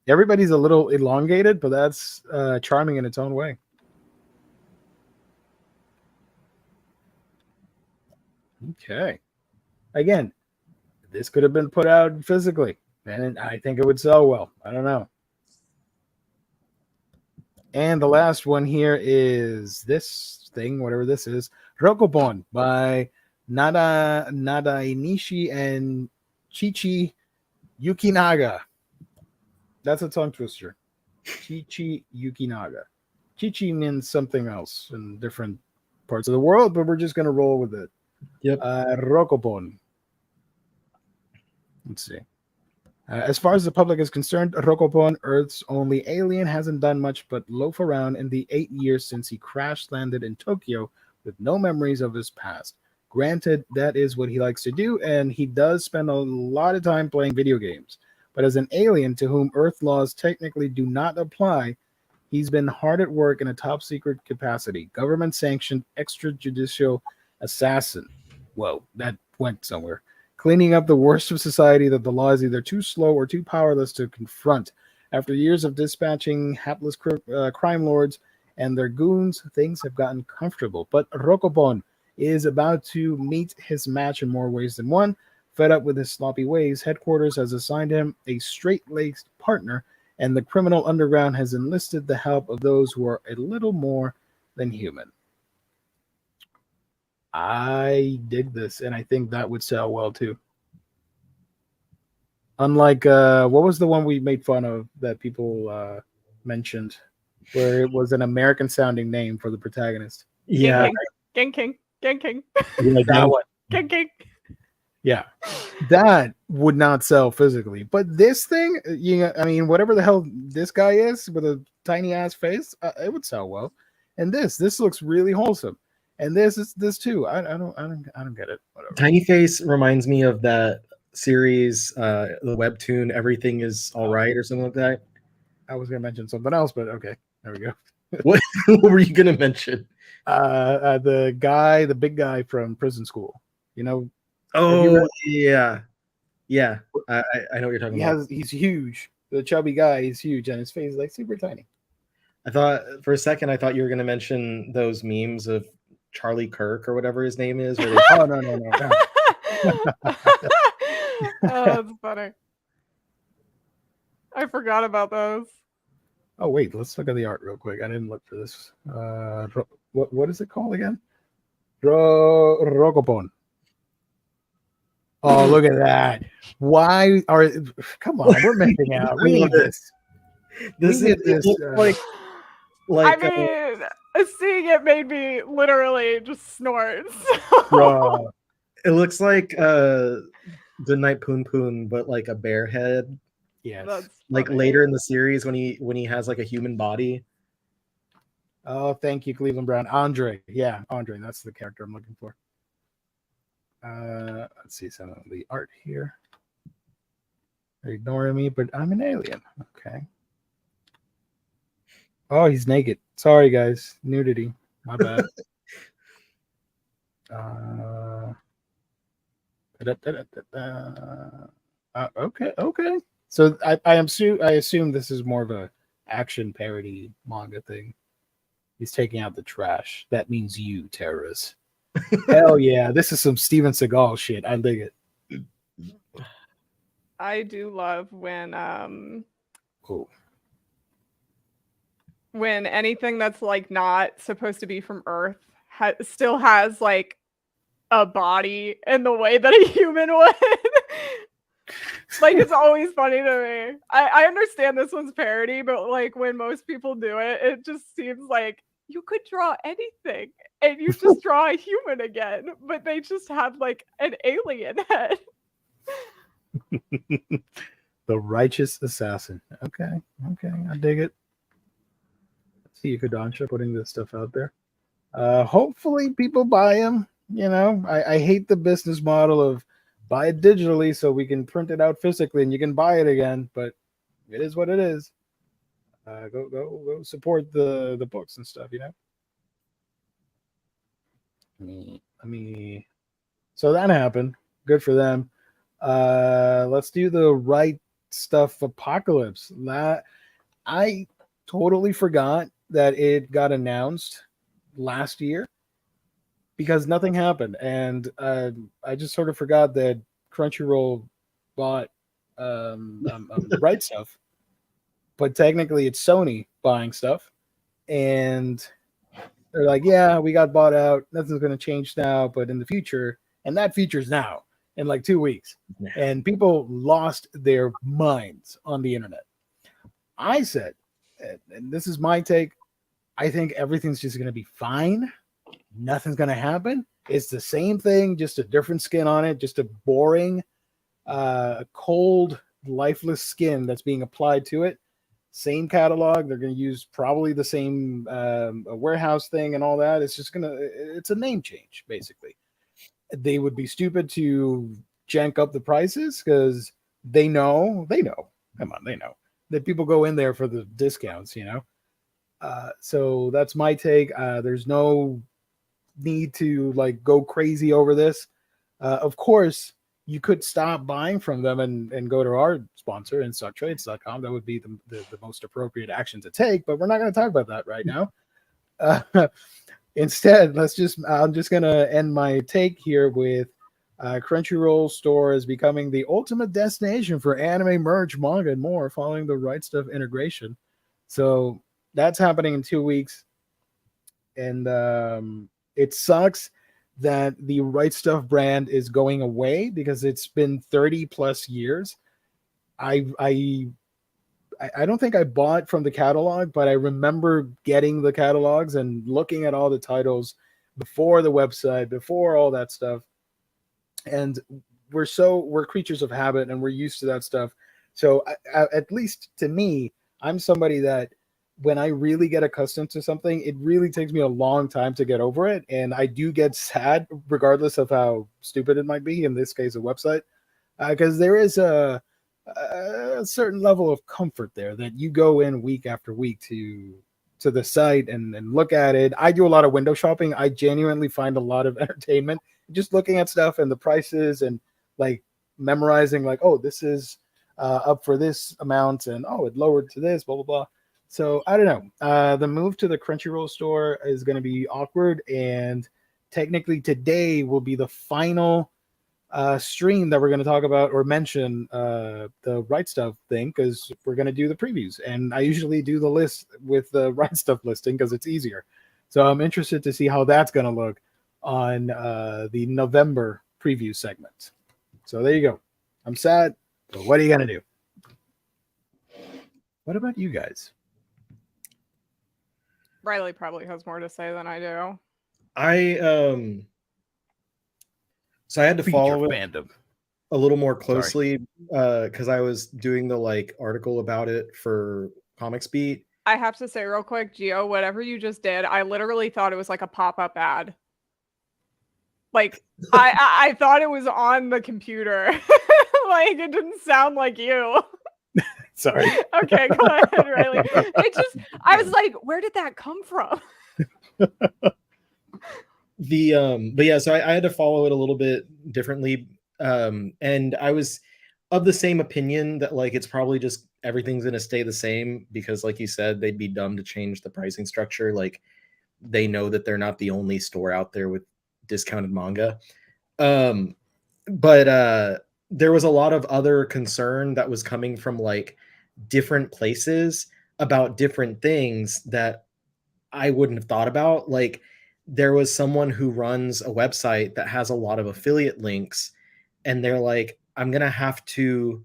Speaker 1: Everybody's a little elongated, but that's charming in its own way. Okay. Again, this could have been put out physically, and I think it would sell well. I don't know. And the last one here is this thing, whatever this is, Rokobon by Nadainishi and Chichi Yukinaga. That's a tongue twister. Chichi Yukinaga. Chichi means something else in different parts of the world, but we're just going to roll with it.
Speaker 4: Yep.
Speaker 1: Rokobon. Let's see. As far as the public is concerned, Rokobon, Earth's only alien, hasn't done much but loaf around in the 8 years since he crash landed in Tokyo with no memories of his past. Granted, that is what he likes to do, and he does spend a lot of time playing video games. But as an alien to whom Earth laws technically do not apply, he's been hard at work in a top-secret capacity. Government-sanctioned extrajudicial assassin. Whoa, that went somewhere. Cleaning up the worst of society that the law is either too slow or too powerless to confront. After years of dispatching hapless crime lords and their goons, things have gotten comfortable. But Rokobon is about to meet his match in more ways than one. Fed up with his sloppy ways, headquarters has assigned him a straight-laced partner, and the criminal underground has enlisted the help of those who are a little more than human. I dig this, and I think that would sell well too. Unlike what was the one we made fun of that people mentioned? where it was an American sounding name for the protagonist.
Speaker 4: Yeah,
Speaker 3: Genking.
Speaker 4: like
Speaker 1: That one.
Speaker 3: Genking.
Speaker 1: Yeah, that would not sell physically. But this thing, I mean, whatever the hell this guy is with a tiny ass face, it would sell well. And this looks really wholesome. And this too. I don't get it. Whatever.
Speaker 4: Tiny Face reminds me of that series, the webtoon "Everything Is All Right" or something like that.
Speaker 1: I was gonna mention something else, but okay, there we go.
Speaker 4: What were you gonna mention?
Speaker 1: The big guy from Prison School. You know,
Speaker 4: Oh yeah, yeah. I know what you're talking about.
Speaker 1: he's huge. The chubby guy, he's huge, and his face is like super tiny.
Speaker 4: I thought for a second I thought you were gonna mention those memes of Charlie Kirk or whatever his name is. Where they,
Speaker 1: Oh no.
Speaker 3: Oh, that's funny. I forgot about those.
Speaker 1: Oh wait, let's look at the art real quick. I didn't look for this. What is it called again? Rokopon. Oh, look at that! Why are? Come on, we're missing out. We need this.
Speaker 4: this
Speaker 1: We
Speaker 4: is
Speaker 1: need this,
Speaker 4: it looks like
Speaker 3: I mean, seeing it made me literally just snort.
Speaker 1: Bro.
Speaker 4: it looks like Good Night Poon Poon, but like a bear head.
Speaker 1: Yes.
Speaker 3: That's
Speaker 4: Like
Speaker 3: funny.
Speaker 4: later in the series when he has like a human body.
Speaker 1: Oh, thank you, Cleveland Brown. Andre. Yeah, Andre. That's the character I'm looking for. Let's see some of the art here. They're ignoring me, but I'm an alien. Okay. Oh, he's naked. Sorry, guys. Nudity. My bad. Okay. So I assume this is more of a action parody manga thing. He's taking out the trash. That means you, terrorists. Hell yeah. This is some Steven Seagal shit. I dig it.
Speaker 3: I do love when
Speaker 1: Oh.
Speaker 3: when anything that's like not supposed to be from Earth still has like a body in the way that a human would. Like, it's always funny to me. I understand this one's parody, but like when most people do it, it just seems like you could draw anything and you just draw a human again, but they just have like an alien head.
Speaker 1: The Righteous Assassin. Okay. I dig it. Let's see you, Kodansha, putting this stuff out there. Hopefully people buy them. You know, I hate the business model of buy it digitally so we can print it out physically and you can buy it again, but it is what it is. Go support the books and stuff, you know. Let me so that happened. Good for them. Let's do the Right Stuff Apocalypse. I totally forgot that it got announced last year because nothing happened, and I just sort of forgot that Crunchyroll bought Right Stuff, but technically it's Sony buying stuff, and they're like, yeah, we got bought out. Nothing's going to change now, but in the future, and that future's now in like 2 weeks, and people lost their minds on the internet. I said, and this is my take, I think everything's just going to be fine. Nothing's going to happen. It's the same thing, just a different skin on it, just a boring, cold, lifeless skin that's being applied to it. Same catalog. They're going to use probably the same warehouse thing and all that. It's just it's a name change, basically. They would be stupid to jank up the prices because they know. Come on, they know that people go in there for the discounts, you know. So that's my take. There's no need to like go crazy over this. Of course, you could stop buying from them and go to our sponsor, InStockTrades.com. That would be the most appropriate action to take, but we're not going to talk about that right now. Instead, I'm just going to end my take here with Crunchyroll store is becoming the ultimate destination for anime merch, manga, and more following the Right Stuff integration. So that's happening in 2 weeks. And it sucks that the Right Stuff brand is going away because it's been 30 plus years. I I don't think I bought from the catalog, but I remember getting the catalogs and looking at all the titles before the website, before all that stuff. And we're creatures of habit, and we're used to that stuff. So at least to me, I'm somebody that when I really get accustomed to something, it really takes me a long time to get over it, and I do get sad regardless of how stupid it might be. In this case, a website, because there is a certain level of comfort there that you go in week after week to the site and look at it. I do a lot of window shopping. I genuinely find a lot of entertainment just looking at stuff and the prices and like memorizing like, oh, this is up for this amount, and oh, it lowered to this, blah blah blah. So I don't know. The move to the Crunchyroll store is going to be awkward, and technically today will be the final stream that we're going to talk about or mention the Right Stuff thing, because we're going to do the previews, and I usually do the list with the Right Stuff listing because it's easier. So I'm interested to see how that's going to look on the November preview segment. So there you go. I'm sad, but what are you going to do? What about you guys?
Speaker 3: Riley probably has more to say than I do.
Speaker 4: So I had to follow it
Speaker 1: fandom
Speaker 4: a little more closely because I was doing the like article about it for Comics Beat.
Speaker 3: I have to say real quick, Gio, whatever you just did, I literally thought it was like a pop-up ad. Like I thought it was on the computer. Like it didn't sound like you.
Speaker 1: Sorry.
Speaker 3: Okay, go ahead, Riley. I was like, where did that come from?
Speaker 4: But yeah, so I had to follow it a little bit differently. And I was of the same opinion that like it's probably just everything's gonna stay the same because like you said, they'd be dumb to change the pricing structure. Like they know that they're not the only store out there with discounted manga. But there was a lot of other concern that was coming from like different places about different things that I wouldn't have thought about. Like there was someone who runs a website that has a lot of affiliate links, and they're like, I'm going to have to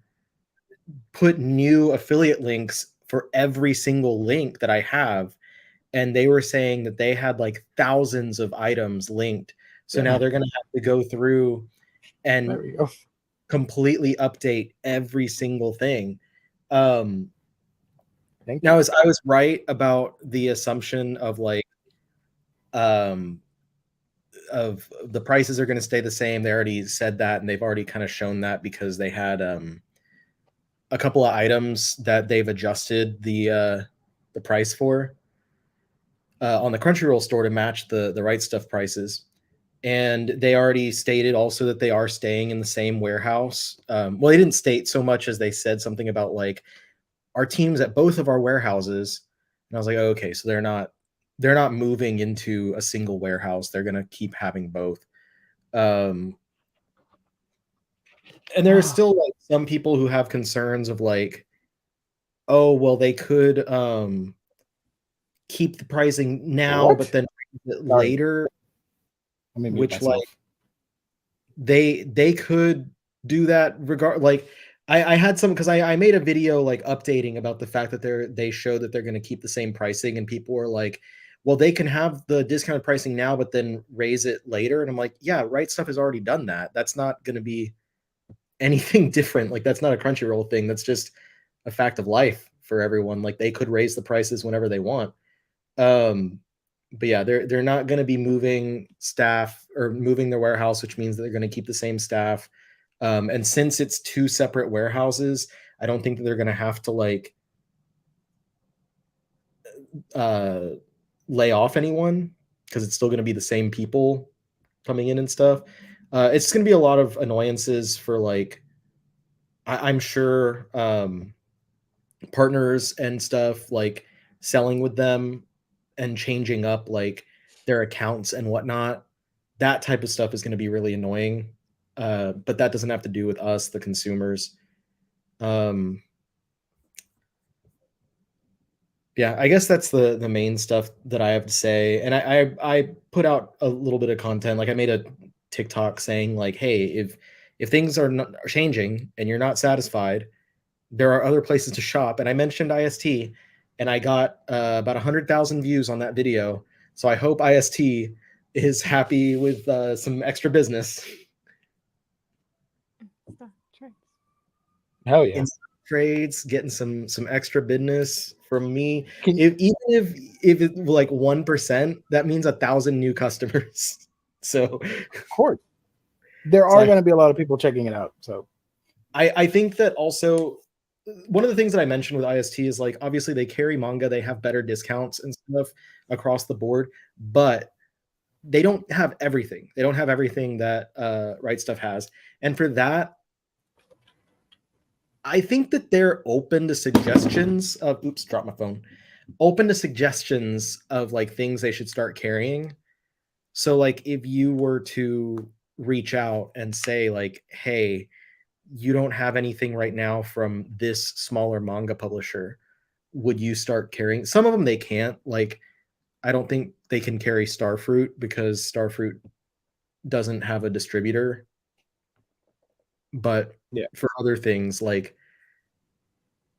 Speaker 4: put new affiliate links for every single link that I have. And they were saying that they had like thousands of items linked. So now they're going to have to go through and completely update every single thing. Now, as I was right about the assumption of like, of the prices are going to stay the same. They already said that, and they've already kind of shown that because they had a couple of items that they've adjusted the price for on the Crunchyroll store to match the Right Stuff prices. And they already stated also that they are staying in the same warehouse. Well, they didn't state so much as they said something about like our teams at both of our warehouses. And I was like, oh, okay, so they're not moving into a single warehouse. They're going to keep having both. And there are still like some people who have concerns of like, oh, well, they could keep the pricing now, but then later. Which like they could do that regard. Like I had some, because I made a video like updating about the fact that they show that they're going to keep the same pricing, and people were like, well, they can have the discounted pricing now but then raise it later. And I'm like, yeah, Right Stuff has already done that. That's not going to be anything different. Like that's not a Crunchyroll thing. That's just a fact of life for everyone. Like they could raise the prices whenever they want. But yeah, they're not going to be moving staff or moving their warehouse, which means that they're going to keep the same staff. And since it's two separate warehouses, I don't think that they're going to have to like lay off anyone, because it's still going to be the same people coming in and stuff. It's going to be a lot of annoyances for like, I'm sure partners and stuff like selling with them and changing up like their accounts and whatnot. That type of stuff is going to be really annoying. But that doesn't have to do with us, the consumers. Yeah, I guess that's the main stuff that I have to say. And I put out a little bit of content. Like I made a TikTok saying like, hey, if things are not changing and you're not satisfied, there are other places to shop. And I mentioned IST, and I got about 100,000 views on that video. So I hope IST is happy with some extra business.
Speaker 1: Hell yeah.
Speaker 4: In trades, getting some extra business from me.
Speaker 1: Can-
Speaker 4: Even if it's like 1%, that means 1,000 new customers. So
Speaker 1: Of course. There are going to be a lot of people checking it out. So
Speaker 4: I think that also one of the things that I mentioned with IST is like obviously they carry manga, they have better discounts and stuff across the board, but they don't have everything. They don't have everything that Right Stuff has. And for that, I think that they're open to suggestions of dropped my phone. Open to suggestions of like things they should start carrying. So like if you were to reach out and say like, hey, you don't have anything right now from this smaller manga publisher, would you start carrying? Some of them they can't. Like I don't think they can carry Starfruit because Starfruit doesn't have a distributor. But
Speaker 1: yeah,
Speaker 4: for other things, like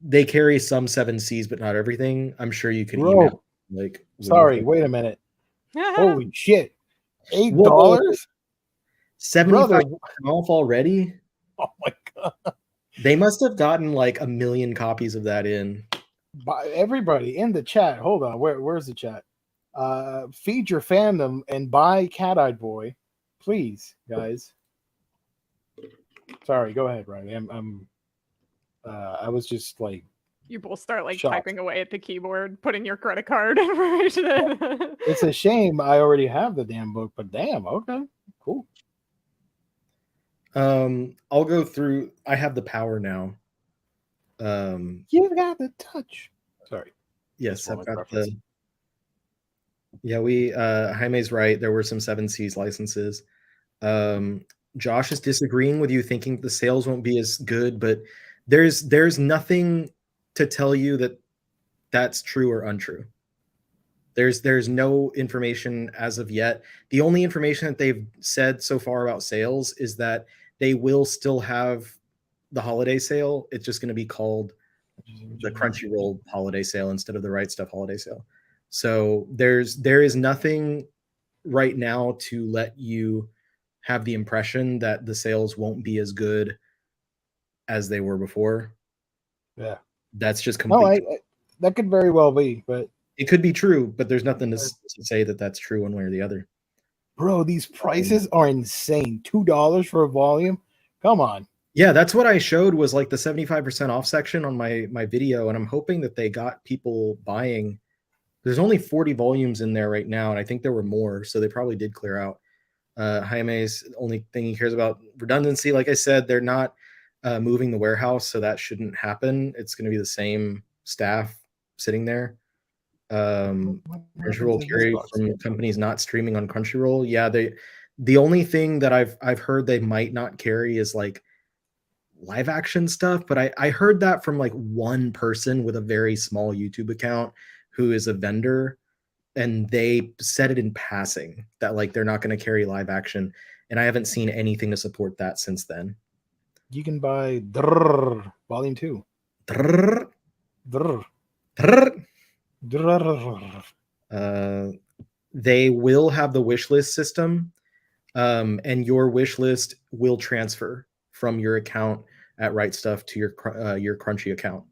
Speaker 4: they carry some 7Cs, but not everything. I'm sure you can email. Like,
Speaker 1: sorry, wait a minute. Holy shit. $8?
Speaker 4: Whoa. 75% off already?
Speaker 1: Oh my god.
Speaker 4: They must have gotten like 1 million copies of that in.
Speaker 1: Everybody in the chat. Hold on. Where's the chat? Feed your fandom and buy Cat-Eyed Boy. Please, guys. Sorry, go ahead, Riley. I was just like
Speaker 3: you both start like
Speaker 1: shocked.
Speaker 3: typing away at the keyboard, putting your credit card information in.
Speaker 1: It's a shame I already have the damn book, but damn, okay, cool.
Speaker 4: I'll go through. I have the power now.
Speaker 1: You got the touch. Sorry.
Speaker 4: Yes, I've got the. Yeah, we Jaime's right. There were some 7Cs licenses. Josh is disagreeing with you, thinking the sales won't be as good, but there's nothing to tell you that that's true or untrue. There's no information as of yet. The only information that they've said so far about sales is that they will still have the holiday sale. It's just going to be called the Crunchyroll holiday sale instead of the Right Stuff holiday sale. So there is nothing right now to let you have the impression that the sales won't be as good as they were before.
Speaker 1: Yeah,
Speaker 4: that's just complete.
Speaker 1: No, that could very well be, but
Speaker 4: it could be true. But there's nothing to say that that's true one way or the other.
Speaker 1: Bro, these prices are insane. $2 for a volume. Come on.
Speaker 4: Yeah, that's what I showed was like the 75% off section on my video, and I'm hoping that they got people buying. There's only 40 volumes in there right now, and I think there were more, so they probably did clear out. Jaime's only thing he cares about redundancy. Like I said, they're not moving the warehouse, so that shouldn't happen. It's going to be the same staff sitting there. Crunchyroll carry from companies not streaming on Crunchyroll. Yeah, the only thing that I've heard they might not carry is like live action stuff, but I heard that from like one person with a very small YouTube account who is a vendor, and they said it in passing that like they're not going to carry live action, and I haven't seen anything to support that since then.
Speaker 1: You can buy Volume 2.
Speaker 4: They will have the wish list system, and your wish list will transfer from your account at Right Stuff to your Crunchy account.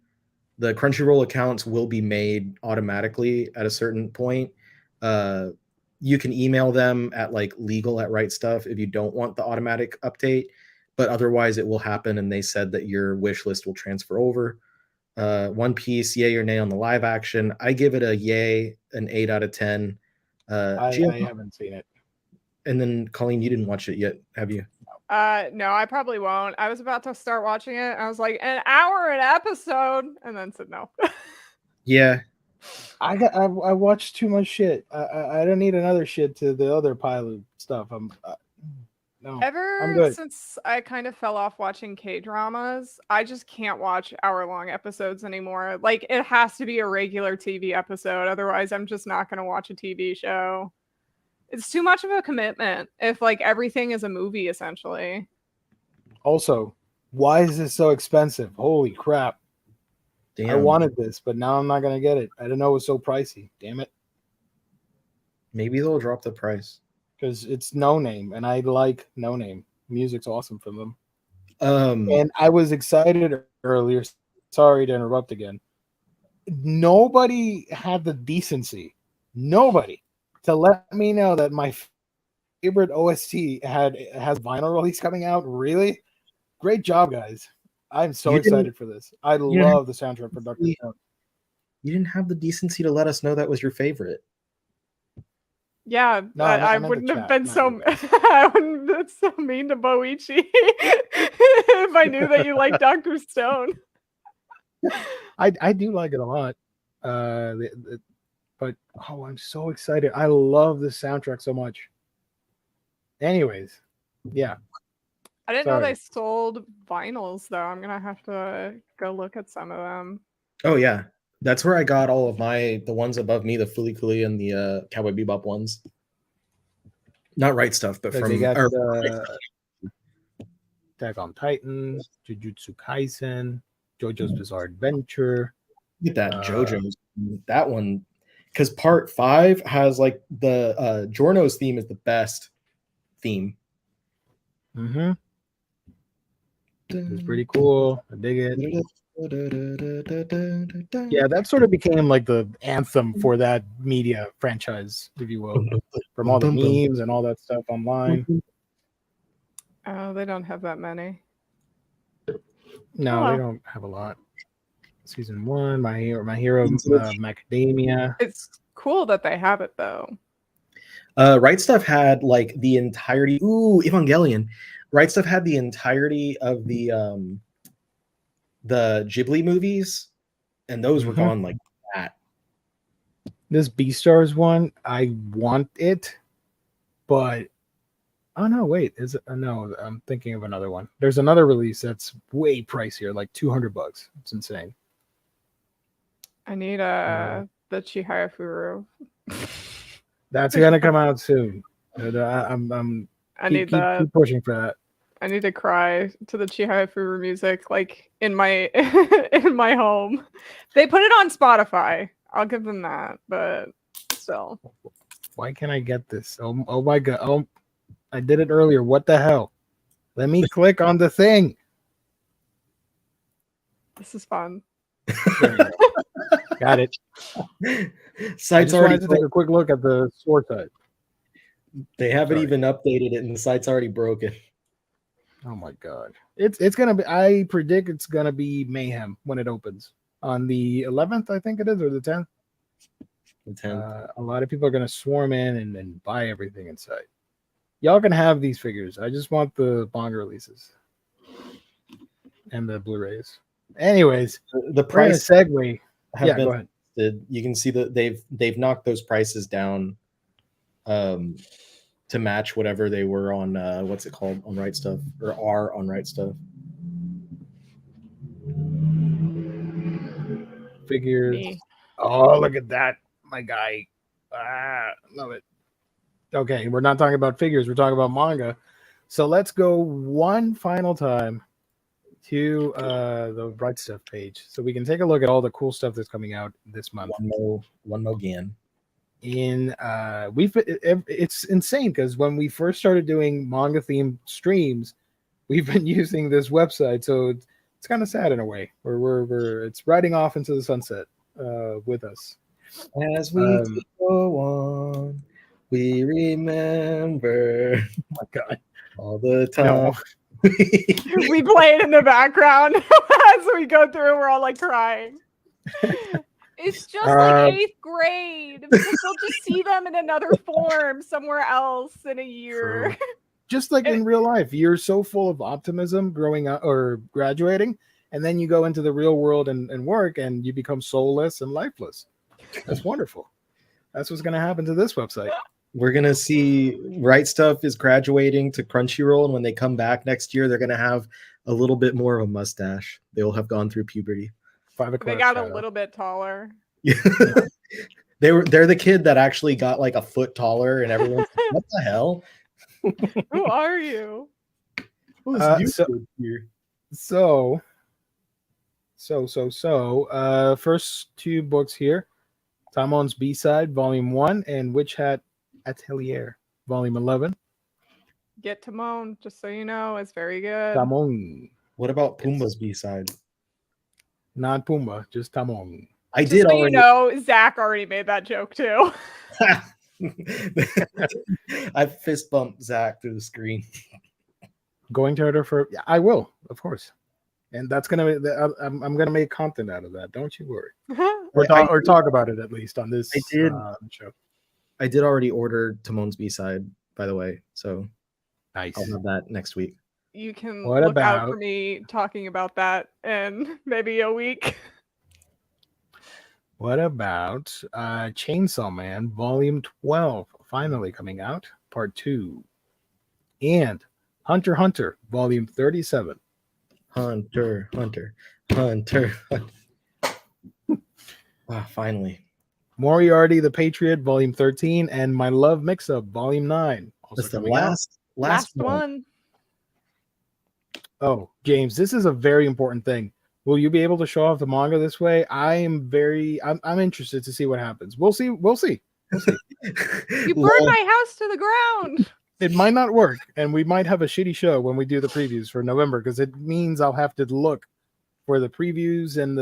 Speaker 4: The Crunchyroll accounts will be made automatically at a certain point. You can email them at like legal@Right Stuff if you don't want the automatic update, but otherwise it will happen. And they said that your wish list will transfer over. One Piece, yay or nay on the live action. I give it a yay, an 8 out of 10.
Speaker 1: I haven't seen it.
Speaker 4: And then Colleen, you didn't watch it yet, have you?
Speaker 3: No, I probably won't. I was about to start watching it. I was like, an hour an episode, and then said no.
Speaker 4: Yeah.
Speaker 1: I watched too much shit. I don't need another shit to the other pile of stuff. No.
Speaker 3: Ever since I kind of fell off watching K-dramas, I just can't watch hour-long episodes anymore. Like, it has to be a regular TV episode. Otherwise, I'm just not going to watch a TV show. It's too much of a commitment if like everything is a movie, essentially.
Speaker 1: Also, why is this so expensive? Holy crap.
Speaker 4: Damn.
Speaker 1: I wanted this, but now I'm not gonna get it. I didn't know it was so pricey. Damn it.
Speaker 4: Maybe they'll drop the price.
Speaker 1: Because it's No Name, and I like No Name. Music's awesome from them.
Speaker 4: Um,
Speaker 1: And I was excited earlier. Sorry to interrupt again. Nobody had the decency, nobody, to let me know that my favorite OST has vinyl release coming out. Really, great job, guys! I'm so
Speaker 4: You didn't-
Speaker 1: excited for this. I
Speaker 4: didn't
Speaker 1: love the soundtrack for Dr. Stone.
Speaker 4: you didn't have the decency to let us know that was your favorite.
Speaker 3: Yeah,
Speaker 1: No,
Speaker 3: I
Speaker 1: I meant the
Speaker 3: wouldn't have
Speaker 1: chat,
Speaker 3: been
Speaker 1: not
Speaker 3: so
Speaker 1: you guys.
Speaker 3: I wouldn't have been so mean to Boichi if I knew that you liked Dr. Stone.
Speaker 1: I do like it a lot. But oh, I'm so excited. I love the soundtrack so much. Anyways, yeah.
Speaker 3: I didn't know
Speaker 1: Sorry.
Speaker 3: they sold vinyls though. I'm gonna have to go look at some of them.
Speaker 4: Oh yeah, that's where I got all of the ones above me, the Fooly Cooly and the Cowboy Bebop ones. Not Right Stuff, but
Speaker 1: Like
Speaker 4: from
Speaker 1: they got
Speaker 4: or-
Speaker 1: Attack on Titan, Jujutsu Kaisen, JoJo's Bizarre Adventure.
Speaker 4: Get that
Speaker 1: Uh,
Speaker 4: JoJo's that one, because part 5 has like the Giorno's theme is the best theme.
Speaker 1: Mm-hmm. It's pretty cool. I dig it. Yeah, that sort of became like the anthem for that media franchise, if you will, from all the memes and all that stuff online.
Speaker 3: Oh, they don't have that many.
Speaker 1: No,
Speaker 3: Oh.
Speaker 1: they don't have a lot. Season 1, My Hero Macadamia.
Speaker 3: It's cool that they have it though.
Speaker 4: Right Stuff had like the entirety. Ooh, Evangelion. Right Stuff had the entirety of the Ghibli movies, and those were
Speaker 1: Mhm.
Speaker 4: gone like that.
Speaker 1: This Beastars one, I want it, but oh no, wait, is it? No, I'm thinking of another one. There's another release that's way pricier, like $200. It's insane.
Speaker 3: I need the Chihayafuru.
Speaker 1: That's gonna come out soon. And, I'm
Speaker 3: I need
Speaker 1: keep pushing for that.
Speaker 3: I need to cry to the Chihayafuru music like in my in my home. They put it on Spotify. I'll give them that, but still.
Speaker 1: Why can't I get this? Oh my god! Oh, I did it earlier. What the hell? Let me click on the thing.
Speaker 3: This is fun.
Speaker 1: There you go. Got it. I
Speaker 4: Site's
Speaker 1: just
Speaker 4: already
Speaker 1: wanted to take a quick look at the sword side.
Speaker 4: they haven't
Speaker 1: Sorry.
Speaker 4: even updated it, and the site's already broken.
Speaker 1: Oh my god! It's gonna be. I predict it's gonna be mayhem when it opens on the 11th. I think it is, or the 10th.
Speaker 4: The 10th.
Speaker 1: A lot of people are gonna swarm in and buy everything in sight. Y'all can have these figures. I just want the manga releases and the Blu-rays. Anyways,
Speaker 4: The
Speaker 1: we're gonna
Speaker 4: price
Speaker 1: segue.
Speaker 4: have
Speaker 1: Yeah,
Speaker 4: been
Speaker 1: go ahead.
Speaker 4: you can see that they've knocked those prices down to match whatever they were on what's it called on Right Stuff, or are on Right Stuff.
Speaker 1: Figures.
Speaker 3: Me.
Speaker 1: Oh, look at that, my guy. Love it. Okay, we're not talking about figures. We're talking about manga. So let's go one final time to the Right Stuff page, so we can take a look at all the cool stuff that's coming out this month.
Speaker 4: One more again.
Speaker 1: It's insane because when we first started doing manga themed streams, we've been using this website, so it's kind of sad in a way. It's riding off into the sunset with us.
Speaker 4: As we go on, we remember
Speaker 1: Oh my god.
Speaker 4: all the time.
Speaker 1: No.
Speaker 3: We play it in the background as we go through. We're all like crying. It's just like 8th grade because we'll just see them in another form somewhere else in a year.
Speaker 1: True. Just like in real life, you're so full of optimism growing up or graduating, and then you go into the real world and work, and you become soulless and lifeless. That's wonderful. That's what's going to happen to this website.
Speaker 4: We're gonna see Right Stuff is graduating to Crunchyroll, and when they come back next year, they're gonna have a little bit more of a mustache. They will have gone through puberty.
Speaker 1: 5 o'clock.
Speaker 3: They got a
Speaker 1: shadow.
Speaker 3: little bit taller.
Speaker 4: They're the kid that actually got like a foot taller, and everyone's like, what the hell?
Speaker 3: Who are you?
Speaker 4: Who's
Speaker 1: Uh,
Speaker 4: you
Speaker 1: so-
Speaker 4: here?
Speaker 1: So First two books here: Tamon's B-side, Volume 1, and Witch Hat Atelier, Volume 11.
Speaker 3: Get Timon, just so you know, it's very good.
Speaker 1: Tamon,
Speaker 4: What about Pumbaa's B-side?
Speaker 1: not Pumbaa, just Tamon.
Speaker 4: I
Speaker 3: Just
Speaker 4: did
Speaker 3: so you
Speaker 4: already.
Speaker 3: know, Zach already made that joke too.
Speaker 4: I fist bumped Zach through the screen.
Speaker 1: Going to order for? Yeah, I will, of course. And that's gonna be. I'm gonna make content out of that. Don't you worry. Or talk about it at least on this show.
Speaker 4: I did already order Timon's B-side, by the way, so
Speaker 1: Nice.
Speaker 4: I'll have that next week.
Speaker 3: You can
Speaker 1: What
Speaker 3: look out
Speaker 1: about-
Speaker 3: for me talking about that in maybe a week.
Speaker 1: What about Chainsaw Man Volume 12, finally coming out, Part 2, and Hunter x Hunter Volume 37.
Speaker 4: Hunter. Finally.
Speaker 1: Moriarty the Patriot Volume 13, and My Love Mix-Up Volume 9. Also
Speaker 4: That's the
Speaker 1: coming out.
Speaker 4: last
Speaker 3: one.
Speaker 1: Oh, James, this is a very important thing. Will you be able to show off the manga this way? I'm interested to see what happens. We'll see.
Speaker 3: You burned my house to the ground.
Speaker 1: It might not work, and we might have a shitty show when we do the previews for November, because it means I'll have to look for the previews and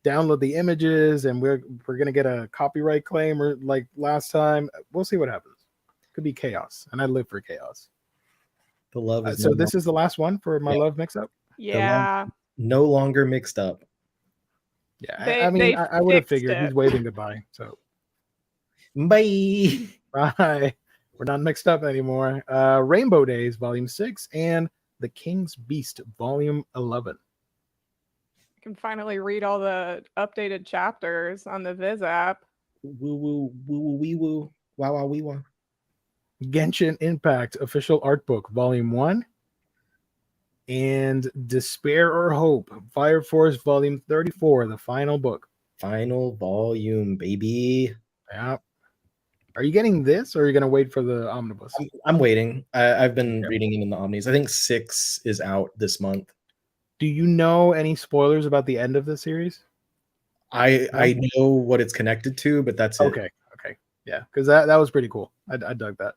Speaker 1: download the images, and we're gonna get a copyright claim or like last time. We'll see what happens. Could be chaos, and I live for chaos.
Speaker 4: The love is
Speaker 1: So this is the last one for My Love Mix-Up.
Speaker 3: Yeah.
Speaker 4: no longer mixed up.
Speaker 1: Yeah, I would have figured he's waving goodbye. So
Speaker 4: Bye.
Speaker 1: bye. We're not mixed up anymore. Rainbow Days Volume 6 and The King's Beast Volume 11.
Speaker 3: You can finally read all the updated chapters on the Viz app.
Speaker 4: Woo woo woo woo wee woo. Wow wow wee wow.
Speaker 1: Genshin Impact Official Art Book Volume 1 and Despair or Hope Fire Force Volume 34, the final book.
Speaker 4: Final volume, baby.
Speaker 1: Yeah. Are you getting this, or are you going to wait for the omnibus?
Speaker 4: I'm waiting. I've been reading it in the omnis. I think 6 is out this month.
Speaker 1: Do you know any spoilers about the end of the series?
Speaker 4: I know what it's connected to, but that's it.
Speaker 1: Okay. Yeah, because that was pretty cool. I dug that.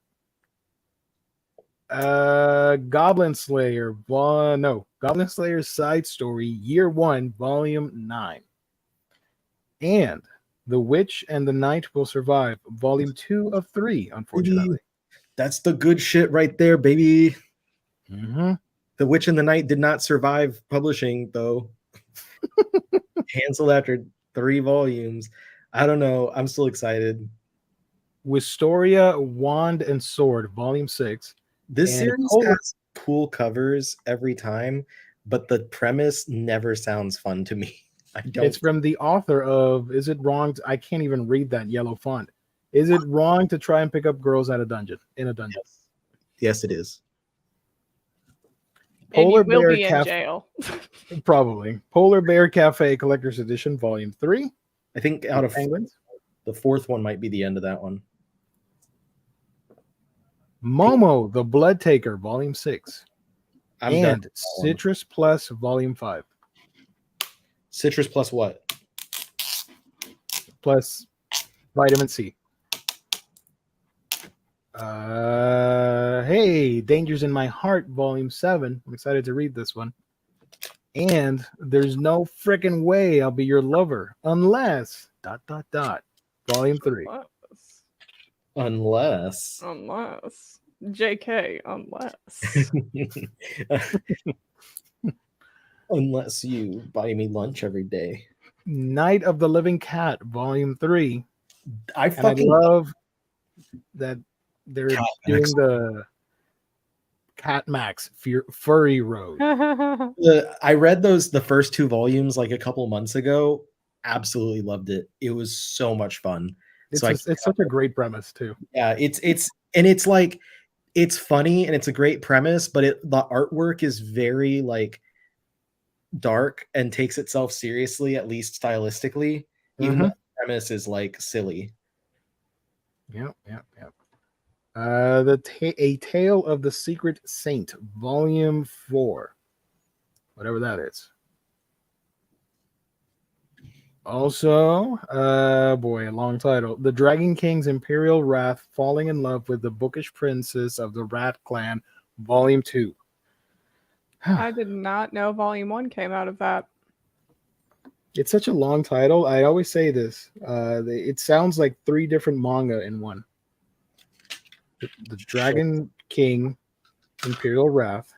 Speaker 1: Goblin Slayer Side Story Year 1 Volume 9, and The Witch and the Knight Will Survive Volume 2 of 3, unfortunately.
Speaker 4: That's the good shit right there, baby.
Speaker 1: Mm-hmm.
Speaker 4: The Witch and the Knight did not survive publishing, though. Canceled after 3 volumes. I don't know. I'm still excited.
Speaker 1: Wistoria Wand and Sword Volume 6.
Speaker 4: This
Speaker 1: And
Speaker 4: series has cool covers every time, but the premise never sounds fun to me. I don't.
Speaker 1: It's from the author of Is It Wrong I can't even read that yellow font. Is it wrong to try and pick up girls in a dungeon?
Speaker 4: Yes, it is.
Speaker 1: Polar
Speaker 3: and you will
Speaker 1: Bear
Speaker 3: be in jail.
Speaker 1: Probably. Polar Bear Cafe Collector's Edition Volume 3.
Speaker 4: I think out of
Speaker 1: Penguins.
Speaker 4: the 4th one might be the end of that one.
Speaker 1: Momo the Blood Taker Volume 6.
Speaker 4: I'm done
Speaker 1: and
Speaker 4: with that one.
Speaker 1: Citrus Plus Volume 5.
Speaker 4: Citrus plus what?
Speaker 1: Plus vitamin C. Hey, Dangers in My Heart Volume 7. I'm excited to read this one. And There's No Frickin' Way I'll Be Your Lover Unless ... Volume 3.
Speaker 4: Unless.
Speaker 3: JK, unless.
Speaker 4: Unless you buy me lunch every day.
Speaker 1: Night of the Living Cat Volume 3.
Speaker 4: I
Speaker 1: And I love that they're
Speaker 4: Cat
Speaker 1: doing
Speaker 4: Max.
Speaker 1: the Cat Max Furry Road.
Speaker 4: I read the first 2 volumes like a couple months ago. Absolutely loved it. It was so much fun.
Speaker 1: It's
Speaker 4: So
Speaker 1: it's such a great premise too.
Speaker 4: yeah, it's like it's funny and it's a great premise, but the artwork is very like dark and takes itself seriously, at least stylistically, even though the premise is like silly.
Speaker 1: Yep. A Tale of the Secret Saint, Volume 4. Whatever that is. Also, boy, a long title. The Dragon King's Imperial Wrath falling in love with the bookish princess of the Rat Clan, Volume 2.
Speaker 3: I did not know Volume 1 came out of that.
Speaker 1: It's such a long title. I always say this. It sounds like 3 different manga in one. The Dragon King, Imperial Wrath,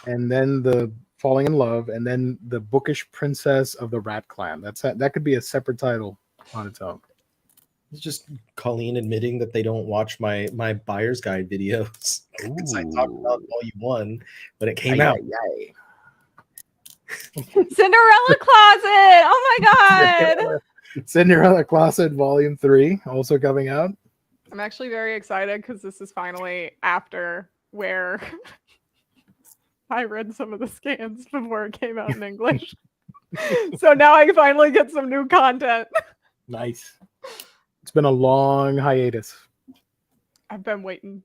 Speaker 1: and then the Falling in Love, and then the Bookish Princess of the Rat Clan. That could be a separate title on its own.
Speaker 4: It's just Colleen admitting that they don't watch my buyer's guide videos because I talked about Volume 1 when it came out.
Speaker 3: Cinderella Closet! Oh my god!
Speaker 1: Cinderella Closet Volume 3 also coming out.
Speaker 3: I'm actually very excited because this is finally after where I read some of the scans before it came out in English. So now I finally get some new content.
Speaker 1: Nice. It's been a long hiatus.
Speaker 3: I've been waiting.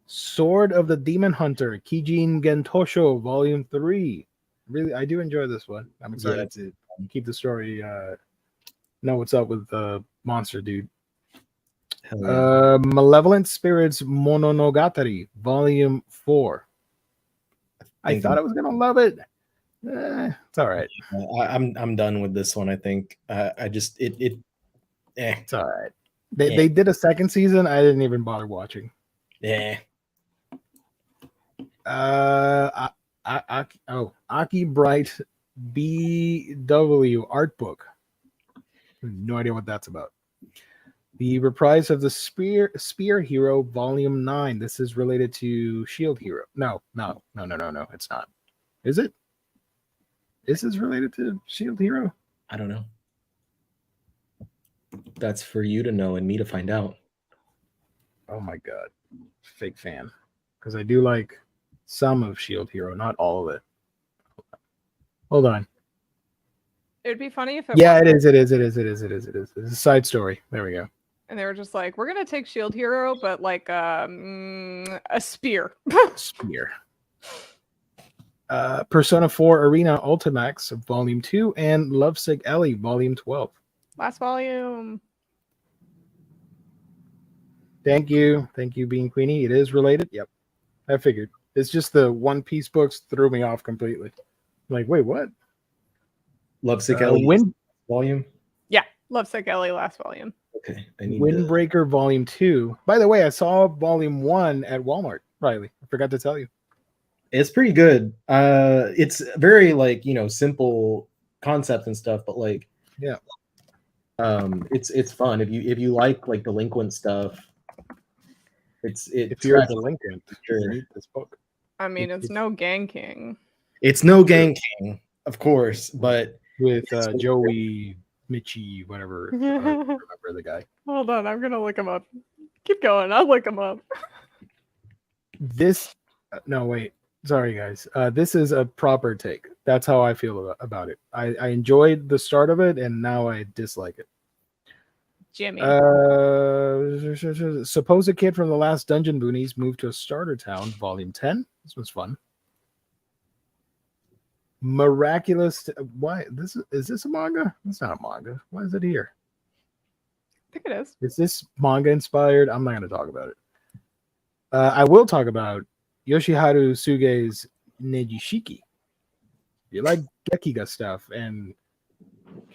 Speaker 1: Sword of the Demon Hunter, Kijin Gentosho, Volume 3. Really, I do enjoy this one. I'm excited to keep the story, know what's up with the monster dude.
Speaker 4: Yeah.
Speaker 1: Malevolent Spirits Mononogatari, Volume 4. I thought I was gonna love it. It's all right.
Speaker 4: I'm done with this one. I think
Speaker 1: It's all right. They did a second season. I didn't even bother watching.
Speaker 4: Yeah.
Speaker 1: Aki Bright BW art book. No idea what that's about. The reprise of the Spear Hero Volume 9. This is related to Shield Hero. No, it's not. Is it? Is this related to Shield Hero?
Speaker 4: I don't know. That's for you to know and me to find out.
Speaker 1: Oh my god. Fake fan. Because I do like some of Shield Hero, not all of it. Hold on.
Speaker 3: It'd be funny if it
Speaker 1: It is. It's a side story. There we go.
Speaker 3: And they were just like, we're gonna take Shield Hero, but like a spear.
Speaker 1: Spear. Persona 4 Arena Ultimax Volume 2 and Lovesick Ellie Volume 12.
Speaker 3: Last volume.
Speaker 1: Thank you, Bean Queenie. It is related. Yep, I figured. It's just the One Piece books threw me off completely. Like, wait, what?
Speaker 4: Lovesick Ellie volume.
Speaker 3: Yeah, Lovesick Ellie last volume.
Speaker 4: Okay,
Speaker 1: Windbreaker Volume 2. By the way, I saw Volume 1 at Walmart, Riley. I forgot to tell you.
Speaker 4: It's pretty good. It's very simple concept and stuff, but it's fun if you like delinquent stuff.
Speaker 1: If you're a delinquent, sure. Read this book.
Speaker 3: I mean, it's no Gang King.
Speaker 4: It's no Gang King, of course, but
Speaker 1: with Joey Michi, whatever. I don't remember the guy.
Speaker 3: Hold on, I'm gonna look him up. Keep going. I'll look him up.
Speaker 1: No, wait. Sorry, guys. This is a proper take. That's how I feel about it. I enjoyed the start of it, and now I dislike it.
Speaker 3: Jimmy.
Speaker 1: Suppose a kid from the last Dungeon Boonies moved to a starter town, Volume 10. This was fun. Miraculous. Why? Is this a manga? It's not a manga. Why is it here?
Speaker 3: I think it is.
Speaker 1: Is this manga inspired? I'm not going to talk about it. I will talk about Yoshiharu Suge's Nejishiki. If you like Gekiga stuff and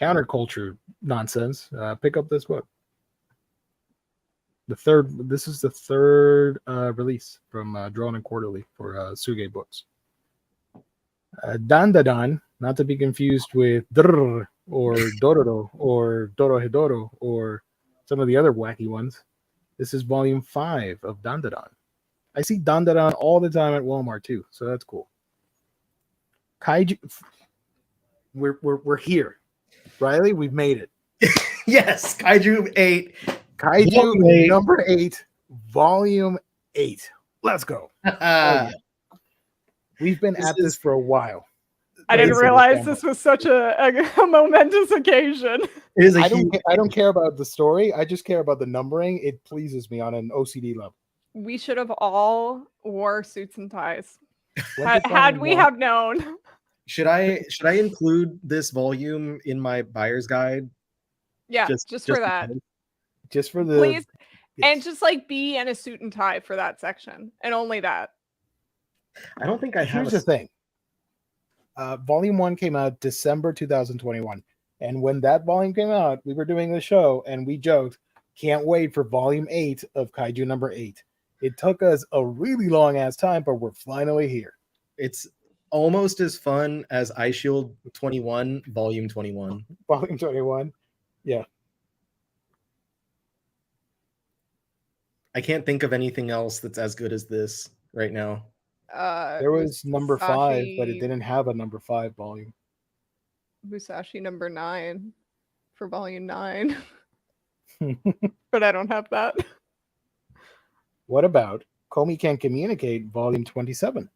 Speaker 1: counterculture nonsense, pick up this book. This is the third release from Drawn and Quarterly for Suge Books. Dandadan, not to be confused with Drrr or Dororo or Dorohedoro or some of the other wacky ones. This is Volume 5 of Dandadan. I see Dandadan all the time at Walmart too, so that's cool. Kaiju, we're here, Riley. We've made it.
Speaker 4: Yes, Kaiju 8.
Speaker 1: Kaiju number 8, Volume 8. Let's go. Yeah. We've been at this for a while.
Speaker 3: I didn't realize this was such a momentous occasion.
Speaker 4: It is.
Speaker 1: I don't care about the story. I just care about the numbering. It pleases me on an OCD level.
Speaker 3: We should have all wore suits and ties. Had we have known.
Speaker 4: Should I include this volume in my buyer's guide?
Speaker 3: Yeah, just for that.
Speaker 4: because?
Speaker 1: Just for the
Speaker 3: Please. And
Speaker 1: yes.
Speaker 3: just like be in a suit and tie for that section. And only that.
Speaker 4: I don't think I have.
Speaker 1: Here's the thing. Volume 1 came out December 2021. And when that volume came out, we were doing the show and we joked, can't wait for volume 8 of Kaiju number 8. It took us a really long ass time, but we're finally here.
Speaker 4: It's almost as fun as Ice Shield 21, volume 21.
Speaker 1: Volume 21. Yeah.
Speaker 4: I can't think of anything else that's as good as this right now.
Speaker 1: There was number 5, but it
Speaker 3: Musashi-
Speaker 1: didn't have a number 5 volume.
Speaker 3: Musashi number 9 for volume 9. But I don't have that.
Speaker 1: What about Komi Can Communicate, volume 27?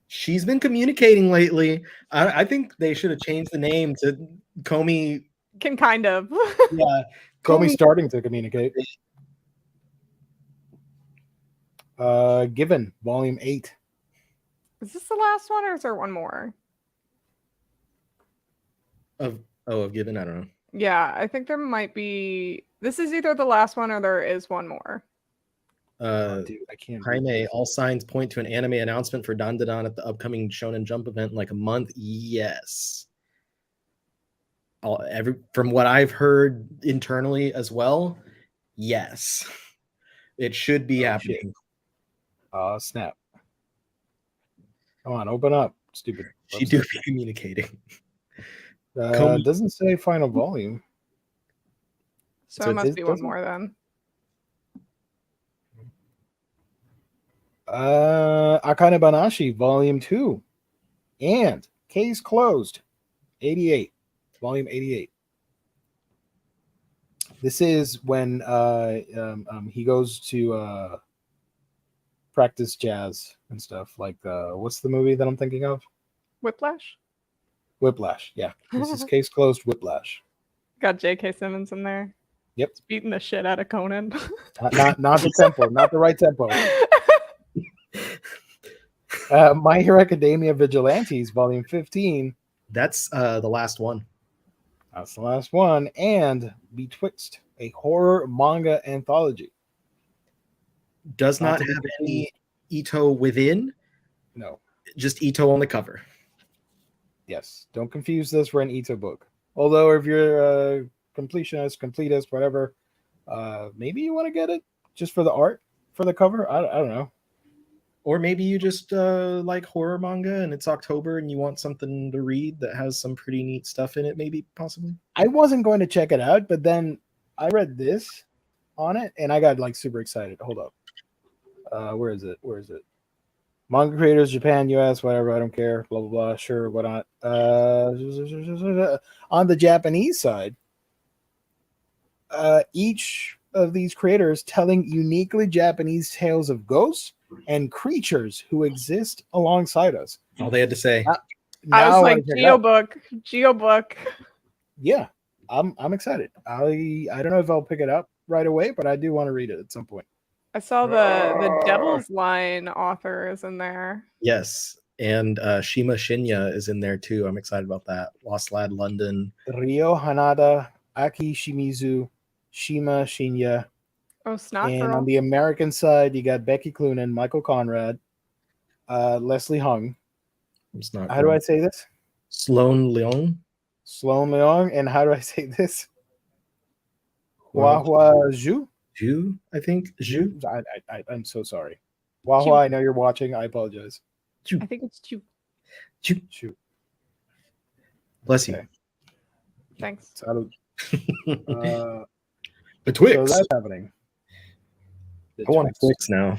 Speaker 4: She's been communicating lately. I think they should have changed the name to Komi.
Speaker 3: Can kind of.
Speaker 4: Yeah,
Speaker 1: Komi starting to communicate. Given, volume 8.
Speaker 3: Is this the last one or is there one more?
Speaker 4: of Given. I don't know.
Speaker 3: Yeah, I think there might be. This is either the last one or there is one more.
Speaker 1: Dude, I can't. read
Speaker 4: Jaime,
Speaker 1: this.
Speaker 4: all signs point to an anime announcement for Dandadan at the upcoming Shonen Jump event in like a month. Yes. From what I've heard internally as well, yes. It should be
Speaker 1: Oh,
Speaker 4: happening.
Speaker 1: Snap. Come on, open up, stupid.
Speaker 4: She do be communicating.
Speaker 1: Doesn't say final volume.
Speaker 3: So,
Speaker 1: So
Speaker 3: it
Speaker 1: it
Speaker 3: must be one
Speaker 1: doesn't-
Speaker 3: more then.
Speaker 1: Akane Banashi, volume 2. And Case Closed, 88. Volume 88. This is when he goes to practice jazz and stuff. Like, what's the movie that I'm thinking of?
Speaker 3: Whiplash?
Speaker 1: Whiplash. Yeah. This is Case Closed, Whiplash.
Speaker 3: Got J.K. Simmons in there.
Speaker 1: Yep.
Speaker 3: He's beating the shit out of Conan.
Speaker 1: Not the tempo, not the right tempo. My Hero Academia Vigilantes, volume 15.
Speaker 4: That's the last one.
Speaker 1: That's the last one. And Betwixt, a horror manga anthology.
Speaker 4: Does
Speaker 1: Not
Speaker 4: not
Speaker 1: to be
Speaker 4: have any Ito within,
Speaker 1: No.
Speaker 4: just Ito on the cover.
Speaker 1: Yes. Don't confuse this for an Ito book. Although if you're a completist, whatever, maybe you want to get it just for the art, for the cover. I don't know.
Speaker 4: Or maybe you just like horror manga and it's October and you want something to read that has some pretty neat stuff in it, maybe, possibly.
Speaker 1: I wasn't going to check it out, but then I read this on it and I got like super excited. Hold up. Where is it? Manga creators, Japan, US, whatever, I don't care, blah, blah, blah, sure, what not. On the Japanese side, each of these creators telling uniquely Japanese tales of ghosts and creatures who exist alongside us.
Speaker 4: All they had to say.
Speaker 3: I
Speaker 1: Now
Speaker 3: was like,
Speaker 1: check it out.
Speaker 3: Geobook.
Speaker 1: Yeah, I'm excited. I don't know if I'll pick it up right away, but I do want to read it at some point.
Speaker 3: I saw the Devil's Line author is in there.
Speaker 4: Yes. And Shima Shinya is in there too. I'm excited about that. Lost Lad London.
Speaker 1: Ryo Hanada, Aki Shimizu, Shima Shinya.
Speaker 3: Oh, Snot
Speaker 1: And
Speaker 3: Girl.
Speaker 1: on the American side, you got Becky Cloonan, Michael Conrad, Leslie Hung.
Speaker 4: It's not.
Speaker 1: How do I say this?
Speaker 4: Sloan Leong.
Speaker 1: Sloan Leong. And how do I say this? Hua Hua Zhu.
Speaker 4: Ju, I think. Ju.
Speaker 1: I'm so sorry. Hua Hua, I know you're watching. I apologize.
Speaker 3: I think it's Chu.
Speaker 4: Ju.
Speaker 1: Shoot.
Speaker 4: Bless you.
Speaker 1: Okay.
Speaker 3: Thanks.
Speaker 1: Salud.
Speaker 4: The
Speaker 1: So
Speaker 4: Twix.
Speaker 1: that's happening.
Speaker 4: I want a Twix now.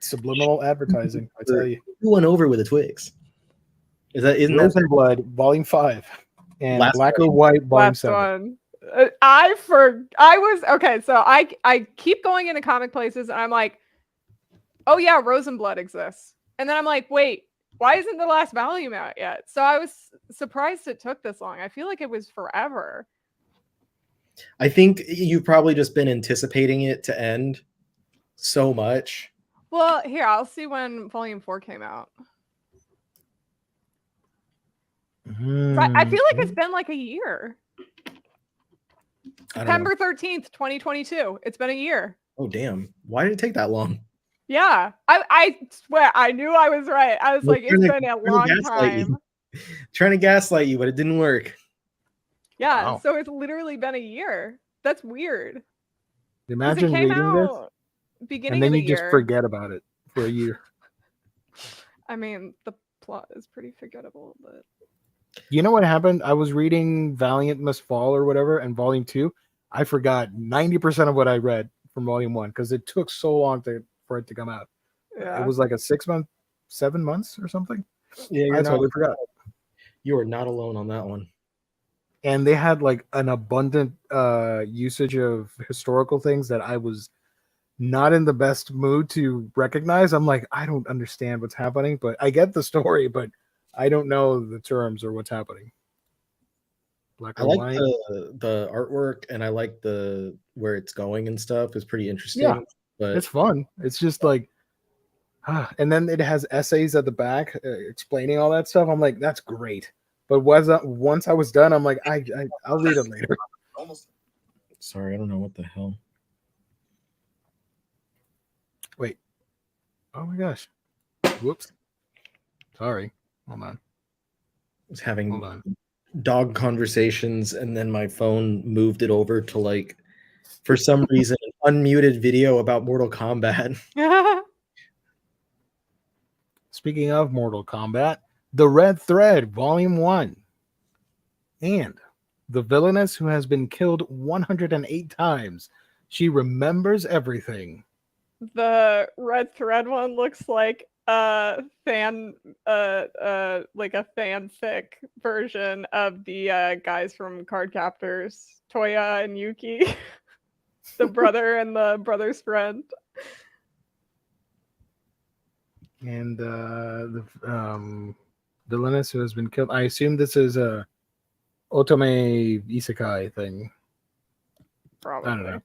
Speaker 1: Subliminal advertising, I tell you.
Speaker 4: Who went over with a Twix? Isn't
Speaker 1: Rose
Speaker 4: that
Speaker 1: and Blood, Volume 5. And
Speaker 4: Last
Speaker 1: Black or White, Volume
Speaker 3: Last
Speaker 1: 7.
Speaker 3: one. I was okay. So I keep going into comic places and I'm like, oh yeah, Rosenblood exists. And then I'm like, wait, why isn't the last volume out yet? So I was surprised it took this long. I feel like it was forever.
Speaker 4: I think you've probably just been anticipating it to end so much.
Speaker 3: Well, here, I'll see when volume 4 came out. I feel like it's been like a year.
Speaker 4: I don't know.
Speaker 3: September 13th, 2022. It's been a year.
Speaker 4: Oh damn! Why did it take that long?
Speaker 3: Yeah, I swear I knew I was right. I was
Speaker 4: Well,
Speaker 3: like, it's been a long time.
Speaker 4: Trying to gaslight you, but it didn't work.
Speaker 3: Yeah,
Speaker 1: Wow.
Speaker 3: so it's literally been a year. That's weird. 'Cause
Speaker 1: Imagine
Speaker 3: it came
Speaker 1: reading this
Speaker 3: out beginning
Speaker 1: and then
Speaker 3: of the
Speaker 1: you just
Speaker 3: year.
Speaker 1: forget about it for a year.
Speaker 3: I mean, the plot is pretty forgettable, but
Speaker 1: You know what happened? I was reading Valiant Must Fall or whatever, and Volume 2. I forgot 90% of what I read from Volume 1 because it took so long for it to come out.
Speaker 3: yeah.
Speaker 1: It was like a 7 months or something.
Speaker 4: Yeah,
Speaker 1: I totally forgot.
Speaker 4: You are not alone on that one.
Speaker 1: And they had like an abundant usage of historical things that I was not in the best mood to recognize. I'm like, I don't understand what's happening, but I get the story, but I don't know the terms or what's happening. Black
Speaker 4: I
Speaker 1: or
Speaker 4: like
Speaker 1: white.
Speaker 4: the artwork, and I like the where it's going and stuff. It's pretty interesting.
Speaker 1: Yeah,
Speaker 4: but
Speaker 1: It's fun. It's just like, and then it has essays at the back explaining all that stuff. I'm like, that's great. But once I was done, I'm like, I'll read it later.
Speaker 4: sorry, I don't know what the hell.
Speaker 1: Wait. Oh my gosh. Whoops. Sorry. Hold on.
Speaker 4: I was having
Speaker 1: Hold on.
Speaker 4: dog conversations, and then my phone moved it over to like, for some reason, an unmuted video about Mortal Kombat.
Speaker 1: Speaking of Mortal Kombat, The Red Thread, Volume 1. And the villainess who has been killed 108 times. She remembers everything.
Speaker 3: The red thread one looks like a fan like a fanfic version of the guys from Card Captors, Toya and Yuki. The brother and the brother's friend.
Speaker 1: And the villainess who has been killed. I assume this is a Otome Isekai thing.
Speaker 3: Probably.
Speaker 1: I don't know.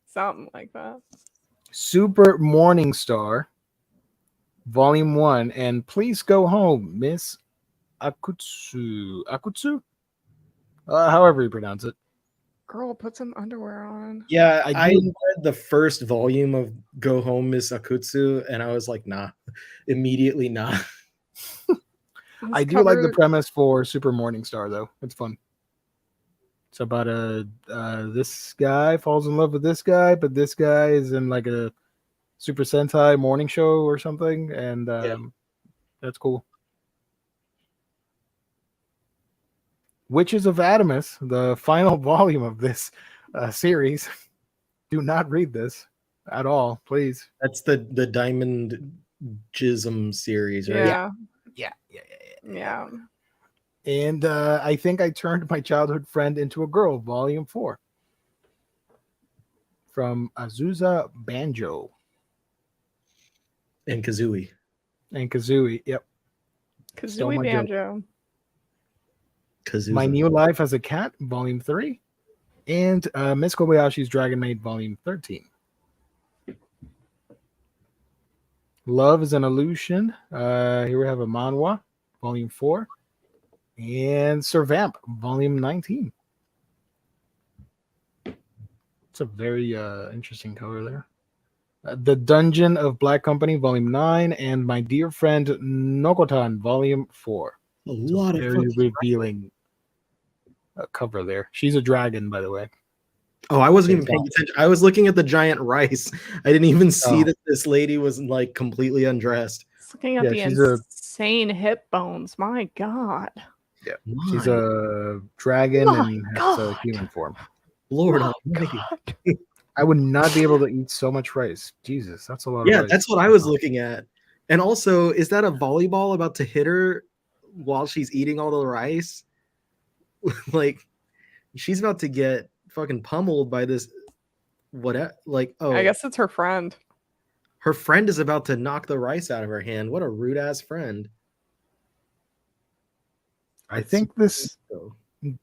Speaker 3: Something like that.
Speaker 1: Super Morning Star, Volume 1, and Please Go Home, Miss Akutsu. Akutsu? However you pronounce it.
Speaker 3: Girl, put some underwear on.
Speaker 4: Yeah,
Speaker 1: I
Speaker 4: I
Speaker 1: do-
Speaker 4: read the first volume of Go Home Miss Akutsu, and I was like, nah, immediately nah.
Speaker 1: I do like the premise for Super Morning Star, though. It's fun. It's about this guy falls in love with this guy, but this guy is in like a Super Sentai morning show or something, and that's cool. Witches of Adamus, the final volume of this series. Do not read this at all, please.
Speaker 4: That's the Diamond Jism series, right?
Speaker 3: Yeah.
Speaker 1: And I think I turned my childhood friend into a girl, Volume 4. From Azusa Banjo.
Speaker 4: And Kazooie.
Speaker 1: And Kazooie, yep. Stole
Speaker 3: Kazooie
Speaker 1: my joke.
Speaker 3: Banjo.
Speaker 4: Kazooie.
Speaker 1: My New Life as a Cat, Volume 3. And Miss Kobayashi's Dragon Maid, Volume 13. Love is an Illusion. Here we have a manhwa, Volume 4. And Sir Vamp, Volume 19. It's a very interesting cover there. The Dungeon of Black Company, Volume 9. And My Dear Friend Nokotan, Volume 4.
Speaker 4: A lot of
Speaker 1: Very revealing cover there. She's a dragon, by the way.
Speaker 4: Oh, I wasn't even paying attention. I was looking at the giant rice. I didn't even see that this lady was like completely undressed.
Speaker 3: Just looking at the insane hip bones. My God.
Speaker 1: Yeah, she's a dragon and has a human form.
Speaker 4: Lord,
Speaker 1: I would not be able to eat so much rice. Jesus, that's a lot of rice.
Speaker 4: Yeah, that's what I was looking at. And also, is that a volleyball about to hit her while she's eating all the rice? Like, she's about to get fucking pummeled by this. What? Like, oh,
Speaker 3: I guess it's her friend.
Speaker 4: Her friend is about to knock the rice out of her hand. What a rude ass friend.
Speaker 1: I think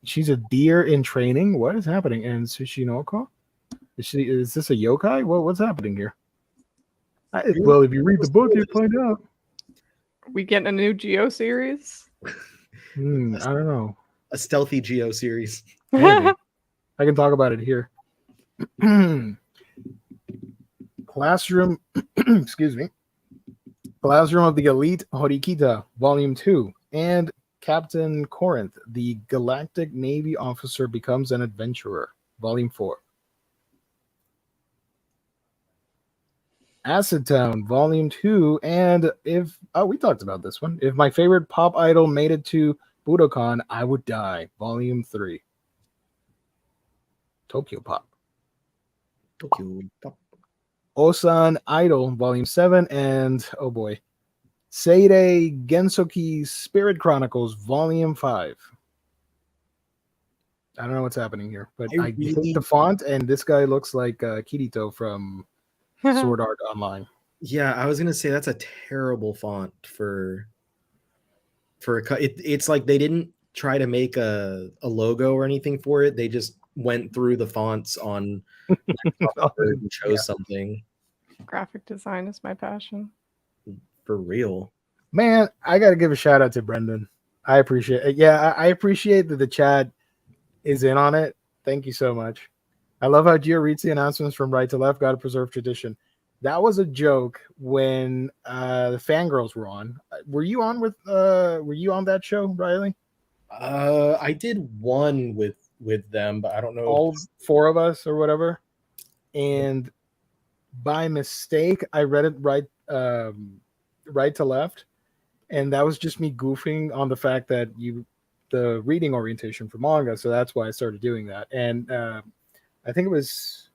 Speaker 1: she's a deer in training. What is happening? And Tsushinoko? Is this a yokai? What's happening here? Well, if you read the book, you find out.
Speaker 3: We getting a new Geo series?
Speaker 1: I don't know.
Speaker 4: A stealthy Geo series.
Speaker 1: Maybe. I can talk about it here. Classroom, excuse me. Classroom of the Elite Horikita, Volume 2, and Captain Corinth, the Galactic Navy Officer Becomes an Adventurer, Volume 4. Acid Town, Volume 2, and we talked about this one. If my favorite pop idol made it to Budokan, I would die, Volume 3. Tokyo Pop.
Speaker 4: Tokyo Pop.
Speaker 1: Osan Idol, Volume 7, and oh boy, Seirei Gensoki Spirit Chronicles, Volume 5. I don't know what's happening here, but I hate the font, and this guy looks like Kirito from Sword Art Online.
Speaker 4: Yeah, I was gonna say that's a terrible font for it's like they didn't try to make a logo or anything for it. They just went through the fonts on and chose something.
Speaker 3: Graphic design is my passion.
Speaker 4: For real.
Speaker 1: Man, I gotta give a shout out to Brendan. I appreciate it. Yeah, I appreciate that the chat is in on it. Thank you so much. I love how Gio reads the announcements from right to left. Gotta preserve tradition. That was a joke when the fangirls were on. Were you on that show, Riley?
Speaker 4: I did one with them, but I don't know.
Speaker 1: All four of us or whatever. And by mistake, I read it right to left. And that was just me goofing on the fact that the reading orientation for manga. So that's why I started doing that. And I think it was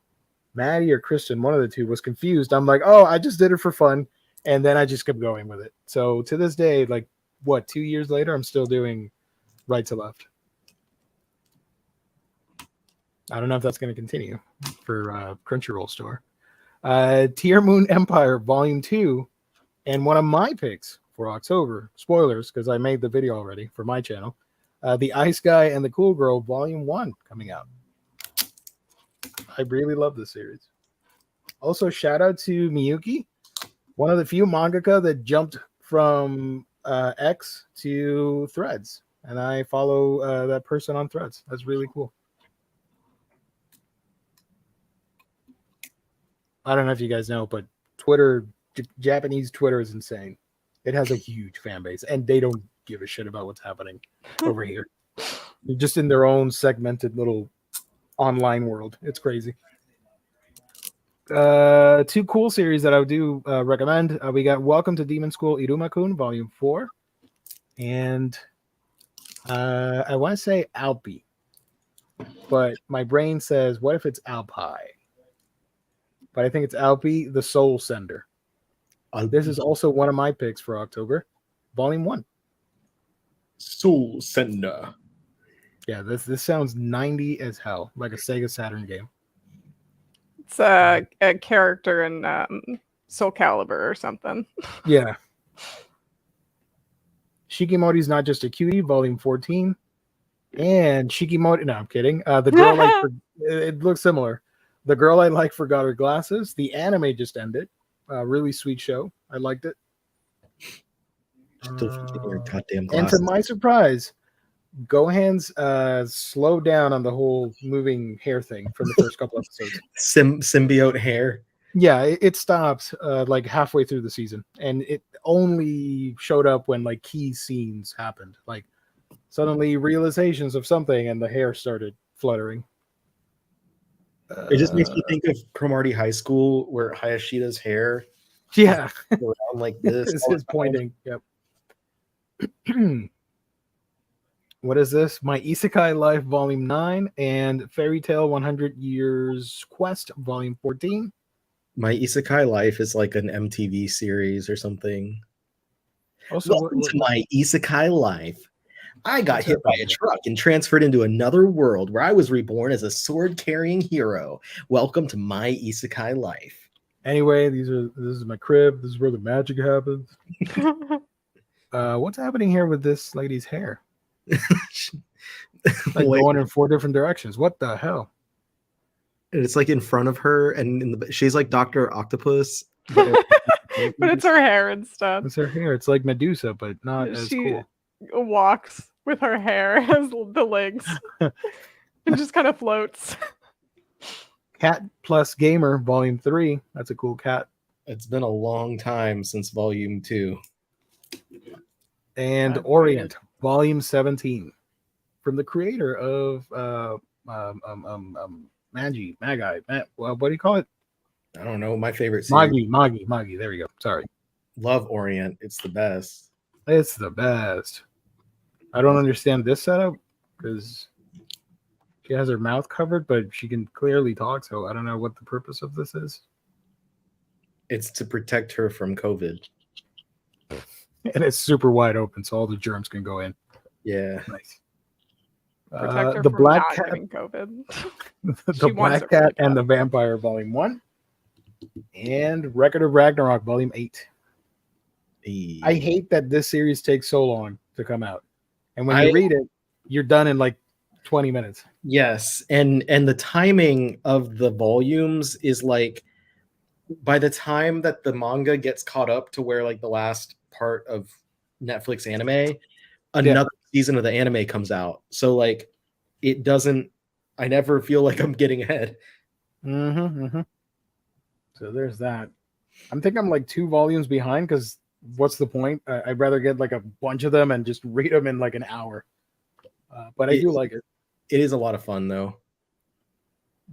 Speaker 1: Maddie or Kristen, one of the two, was confused. I'm like, oh, I just did it for fun. And then I just kept going with it. So to this day, like, 2 years later, I'm still doing right to left. I don't know if that's going to continue for Crunchyroll store. Tier Moon Empire Volume 2, and one of my picks for October, spoilers, because I made the video already for my channel, The Ice Guy and the Cool Girl Volume 1 coming out. I really love this series. Also, shout out to Miyuki, one of the few mangaka that jumped from X to Threads, and I follow that person on Threads. That's really cool. I don't know if you guys know, but Japanese Twitter is insane. It has a huge fan base, and they don't give a shit about what's happening over here. They're just in their own segmented little online world. It's crazy. Two cool series that I would do recommend. We got Welcome to Demon School Iruma-kun Volume 4, and I want to say Alpi, but my brain says, what if it's Alpi? But I think it's Alpi, the Soul Sender. This is also one of my picks for October, Volume 1.
Speaker 4: Soul Sender.
Speaker 1: Yeah, this sounds 90 as hell, like a Sega Saturn game.
Speaker 3: It's a character in Soul Calibur or something.
Speaker 1: Yeah. Shikimori's Not Just a Cutie, Volume 14. And Shikimori, no, I'm kidding. The girl it looks similar. The Girl I Like Forgot Her Glasses. The anime just ended. Really sweet show. I liked it.
Speaker 4: Still forgetting your goddamn
Speaker 1: And
Speaker 4: glasses.
Speaker 1: to my surprise, Gohan's slowed down on the whole moving hair thing from the first couple episodes.
Speaker 4: Symbiote hair.
Speaker 1: Yeah, it stopped like halfway through the season, and it only showed up when like key scenes happened, like suddenly realizations of something, and the hair started fluttering.
Speaker 4: It just makes me think of Cromartie High School, where Hayashida's hair,
Speaker 1: Yeah,
Speaker 4: around like this.
Speaker 1: this is pointing. Yep. What is this? My Isekai Life Volume 9 and Fairy Tale 100 Years Quest Volume 14.
Speaker 4: My Isekai Life is like an MTV series or something.
Speaker 1: Also,
Speaker 4: Welcome to my Isekai Life. I got hit by a truck and transferred into another world where I was reborn as a sword-carrying hero. Welcome to my Isekai Life.
Speaker 1: Anyway, this is my crib. This is where the magic happens. What's happening here with this lady's hair? Like
Speaker 4: Wait.
Speaker 1: going in 4 different directions. What the hell?
Speaker 4: And it's like in front of her, and she's like Dr. Octopus.
Speaker 3: But it's her hair instead.
Speaker 1: It's her hair. It's like Medusa, but not as
Speaker 3: She
Speaker 1: cool.
Speaker 3: walks with her hair as the legs. And just kind of floats.
Speaker 1: Cat Plus Gamer Volume 3. That's a cool cat.
Speaker 4: It's been a long time since Volume 2.
Speaker 1: And
Speaker 3: I've
Speaker 1: Orient Volume 17 from the creator of Magi. What do you call it?
Speaker 4: I don't know. My favorite series.
Speaker 1: Magi. There we go. Sorry.
Speaker 4: Love Orient. It's the best.
Speaker 1: It's the best. I don't understand this setup because she has her mouth covered, but she can clearly talk. So I don't know what the purpose of this is.
Speaker 4: It's to protect her from COVID.
Speaker 1: And it's super wide open, so all the germs can go in.
Speaker 4: Yeah.
Speaker 1: Nice.
Speaker 3: Protect her
Speaker 1: The
Speaker 3: from
Speaker 1: Black
Speaker 3: not
Speaker 1: Cat,
Speaker 3: getting COVID.
Speaker 1: the
Speaker 3: She wants
Speaker 1: Black
Speaker 3: it
Speaker 1: Cat
Speaker 3: really
Speaker 1: and
Speaker 3: bad.
Speaker 1: the Vampire Volume 1, and Record of Ragnarok Volume 8. I hate that this series takes so long to come out, and when you read it, you're done in like 20 minutes.
Speaker 4: Yes, and the timing of the volumes is like by the time that the manga gets caught up to where like the last part of Netflix anime, another season of the anime comes out. So like it doesn't. I never feel like I'm getting ahead.
Speaker 1: So there's that. I'm thinking I'm like 2 volumes behind because what's the point? I'd rather get like a bunch of them and just read them in like an hour. But I do like it.
Speaker 4: It is a lot of fun though.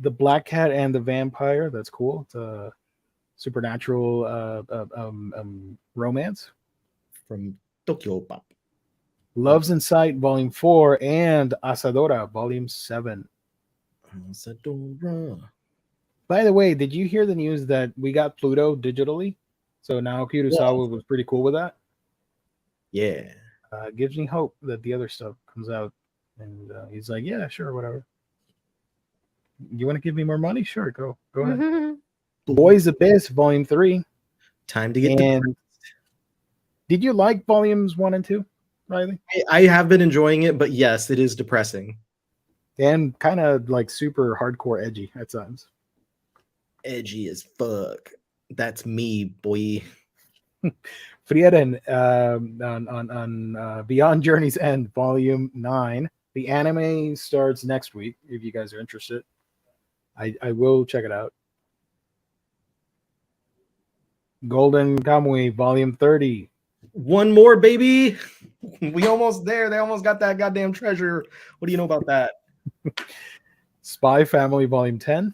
Speaker 1: The Black Cat and the Vampire. That's cool. It's a supernatural romance.
Speaker 4: From Tokyo Pop.
Speaker 1: Love's in Sight Volume 4 and Asadora Volume 7.
Speaker 4: Asadora.
Speaker 1: By the way, did you hear the news that we got Pluto digitally? So now Kurosawa was pretty cool with that.
Speaker 4: Yeah.
Speaker 1: Gives me hope that the other stuff comes out. And he's like, yeah, sure, whatever. You want to give me more money? Sure, go ahead. Boys Abyss Volume 3.
Speaker 4: Time to get
Speaker 1: and did you like Volumes 1 and 2, Riley?
Speaker 4: I have been enjoying it, but yes, it is depressing. And
Speaker 1: kind of like super hardcore edgy at times.
Speaker 4: Edgy as fuck. That's me, boy.
Speaker 1: Frieren on Beyond Journey's End, Volume 9. The anime starts next week, if you guys are interested. I will check it out. Golden Kamui, Volume 30.
Speaker 4: One more, baby. We almost there. They almost got that goddamn treasure. What do you know about that?
Speaker 1: Spy Family, Volume 10.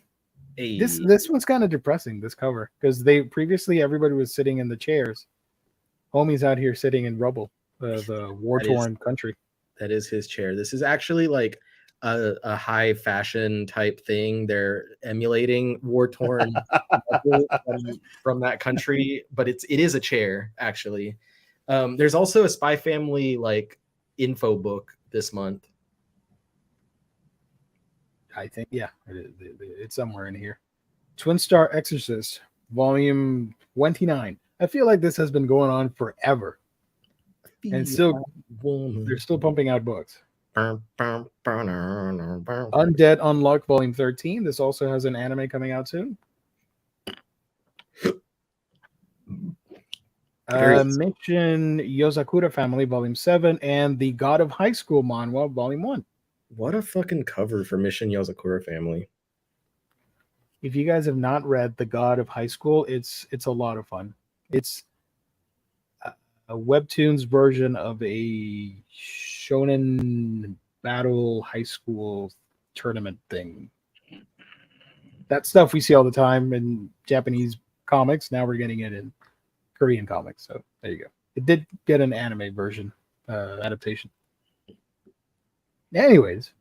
Speaker 4: Hey.
Speaker 1: This one's kind of depressing, this cover, because everybody was sitting in the chairs. Homie's out here sitting in rubble, the war-torn country.
Speaker 4: That is his chair. This is actually like a high fashion type thing. They're emulating war-torn from that country, but it is a chair, actually. There's also a Spy Family like info book this month.
Speaker 1: I think, yeah, it's somewhere in here. Twin Star Exorcist, Volume 29. I feel like this has been going on forever. And they're still pumping out books. Undead Unluck, Volume 13. This also has an anime coming out soon. Mission Yozakura Family, Volume 7, and The God of High School Manhwa, Volume 1.
Speaker 4: What a fucking cover for Mission Yozakura Family.
Speaker 1: If you guys have not read The God of High School, it's a lot of fun. It's a webtoons version of a shonen battle high school tournament thing. That stuff we see all the time in Japanese comics. Now we're getting it in Korean comics. So there you go. It did get an anime version adaptation. Anyways,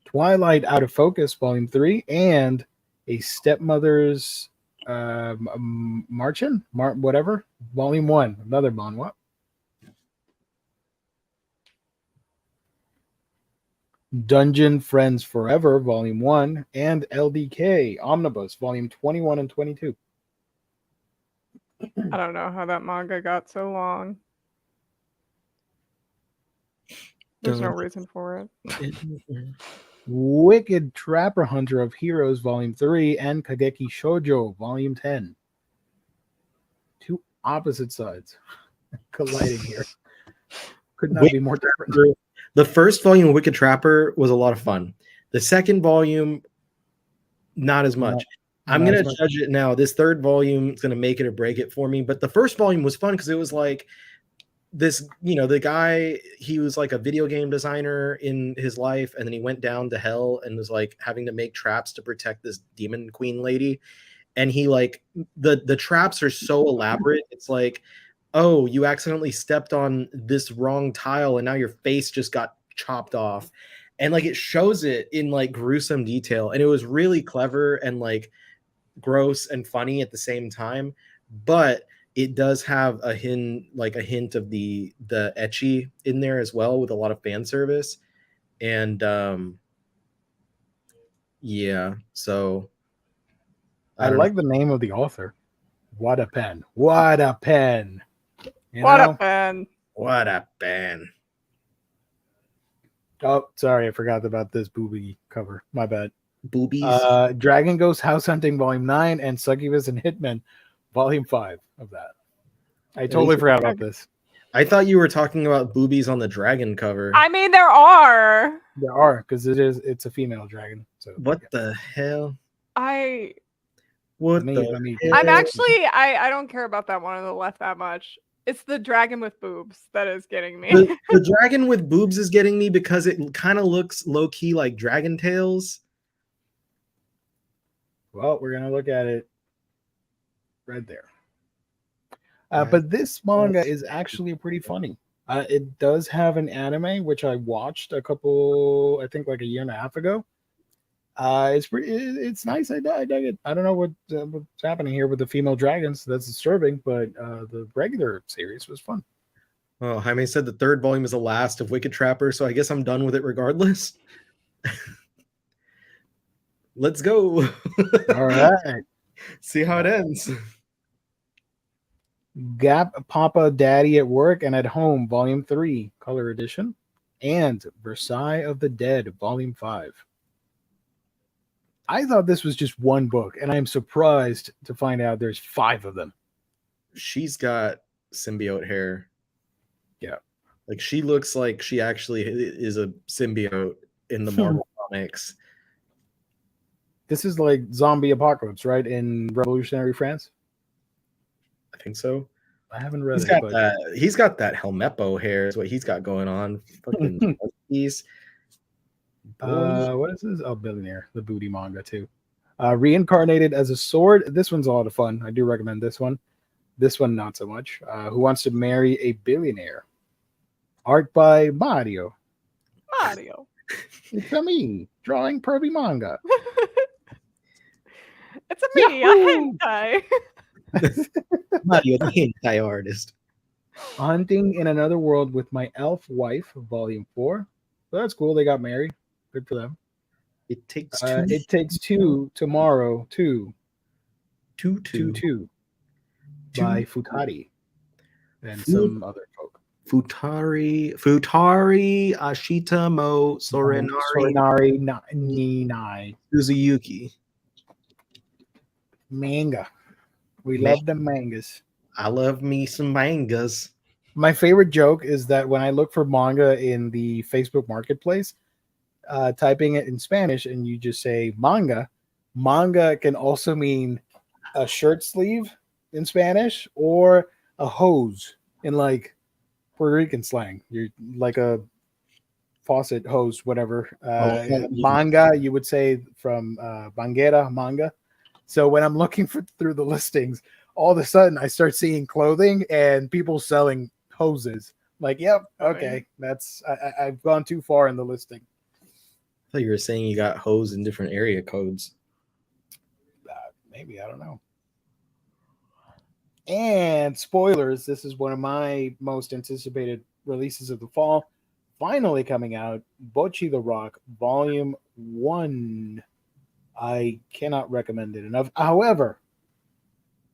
Speaker 1: Twilight Out of Focus, Volume 3, and A Stepmother's whatever, Volume 1, another manhwa. Dungeon Friends Forever, Volume 1, and LDK Omnibus, Volume 21 and 22.
Speaker 3: I don't know how that manga got so long. There's no reason for it.
Speaker 1: Wicked Trapper Hunter of Heroes, Volume 3, and Kageki Shoujo, Volume 10. Two opposite sides colliding here. Could not be more different.
Speaker 4: The first volume of Wicked Trapper was a lot of fun. The second volume, not as much. I'm
Speaker 1: not
Speaker 4: going
Speaker 1: as
Speaker 4: to
Speaker 1: much.
Speaker 4: judge it now. This third volume is going to make it or break it for me. But the first volume was fun because it was like this, the guy, he was like a video game designer in his life. And then he went down to hell and was like having to make traps to protect this demon queen lady. And he like, the traps are so elaborate. It's like, oh, you accidentally stepped on this wrong tile and now your face just got chopped off. And like it shows it in like gruesome detail. And it was really clever and like gross and funny at the same time. But it does have a hint of the ecchi in there as well, with a lot of fan service. And yeah, so
Speaker 1: I
Speaker 4: don't
Speaker 1: like
Speaker 4: know.
Speaker 1: the name of the author. What a pen. What a pen.
Speaker 3: What a pen.
Speaker 4: What a band.
Speaker 1: Oh, sorry, I forgot about this booby cover. My bad.
Speaker 4: Boobies.
Speaker 1: Dragon Ghost House Hunting Volume 9 and Succubus and Hitman Volume 5 of that. I totally forgot about this.
Speaker 4: I thought you were talking about boobies on the dragon cover.
Speaker 3: I mean, there are.
Speaker 1: There are, because it's a female dragon. So
Speaker 4: What
Speaker 1: yeah.
Speaker 4: the hell?
Speaker 1: Let me
Speaker 3: I'm actually I don't care about that one on the left that much. It's the dragon with boobs that is getting me.
Speaker 4: The dragon with boobs is getting me because it kind of looks low-key like Dragon Tales.
Speaker 1: Well, we're gonna look at it right there. But this manga is actually pretty funny. It does have an anime which I watched I think like a year and a half ago. It's nice. I dug it. I don't know what's happening here with the female dragons. That's disturbing, but the regular series was fun.
Speaker 4: Well, Jaime said the third volume is the last of Wicked Trapper, so I guess I'm done with it regardless. Let's go.
Speaker 1: All right.
Speaker 4: See how it ends.
Speaker 1: Gap Papa Daddy at Work and at Home, Volume 3, Color Edition, and Versailles of the Dead, Volume 5. I thought this was just one book, and I'm surprised to find out there's 5 of them.
Speaker 4: She's got symbiote hair.
Speaker 1: Yeah.
Speaker 4: Like she looks like she actually is a symbiote in the Marvel comics.
Speaker 1: This is like zombie apocalypse, right? In revolutionary France?
Speaker 4: I think so.
Speaker 1: I haven't read
Speaker 4: He's
Speaker 1: it.
Speaker 4: got
Speaker 1: But...
Speaker 4: he's got that Helmeppo hair is what he's got going on. Fucking monkeys.
Speaker 1: What is this? Oh, Billionaire, the booty manga too. Reincarnated as a sword. This one's a lot of fun. I do recommend this one. This one, not so much. Who Wants to Marry a Billionaire? Art by Mario.
Speaker 3: Mario.
Speaker 1: It's a me drawing pervy manga.
Speaker 3: It's a me, a hentai.
Speaker 4: Mario, the hentai artist.
Speaker 1: Hunting in Another World with My Elf Wife, Volume 4. So that's cool. They got married. Good for them.
Speaker 4: It takes
Speaker 1: It Takes Two Tomorrow 2. 2 by Futari and some other folk.
Speaker 4: Futari Ashitamo
Speaker 1: Sorinari Ninai
Speaker 4: Suzuyuki.
Speaker 1: Manga. We love the mangas.
Speaker 4: I love me some mangas.
Speaker 1: My favorite joke is that when I look for manga in the Facebook Marketplace, typing it in Spanish and you just say manga can also mean a shirt sleeve in Spanish or a hose in like Puerto Rican slang. You're like a faucet hose, whatever. Manga, you would say from Banguera manga. So when I'm looking through the listings, all of a sudden I start seeing clothing and people selling hoses. Like, yep, okay, that's I've gone too far in the listing.
Speaker 4: I thought you were saying you got hose in different area codes.
Speaker 1: Maybe, I don't know. And spoilers, this is one of my most anticipated releases of the fall. Finally coming out, Bocchi the Rock, Volume 1. I cannot recommend it enough. However,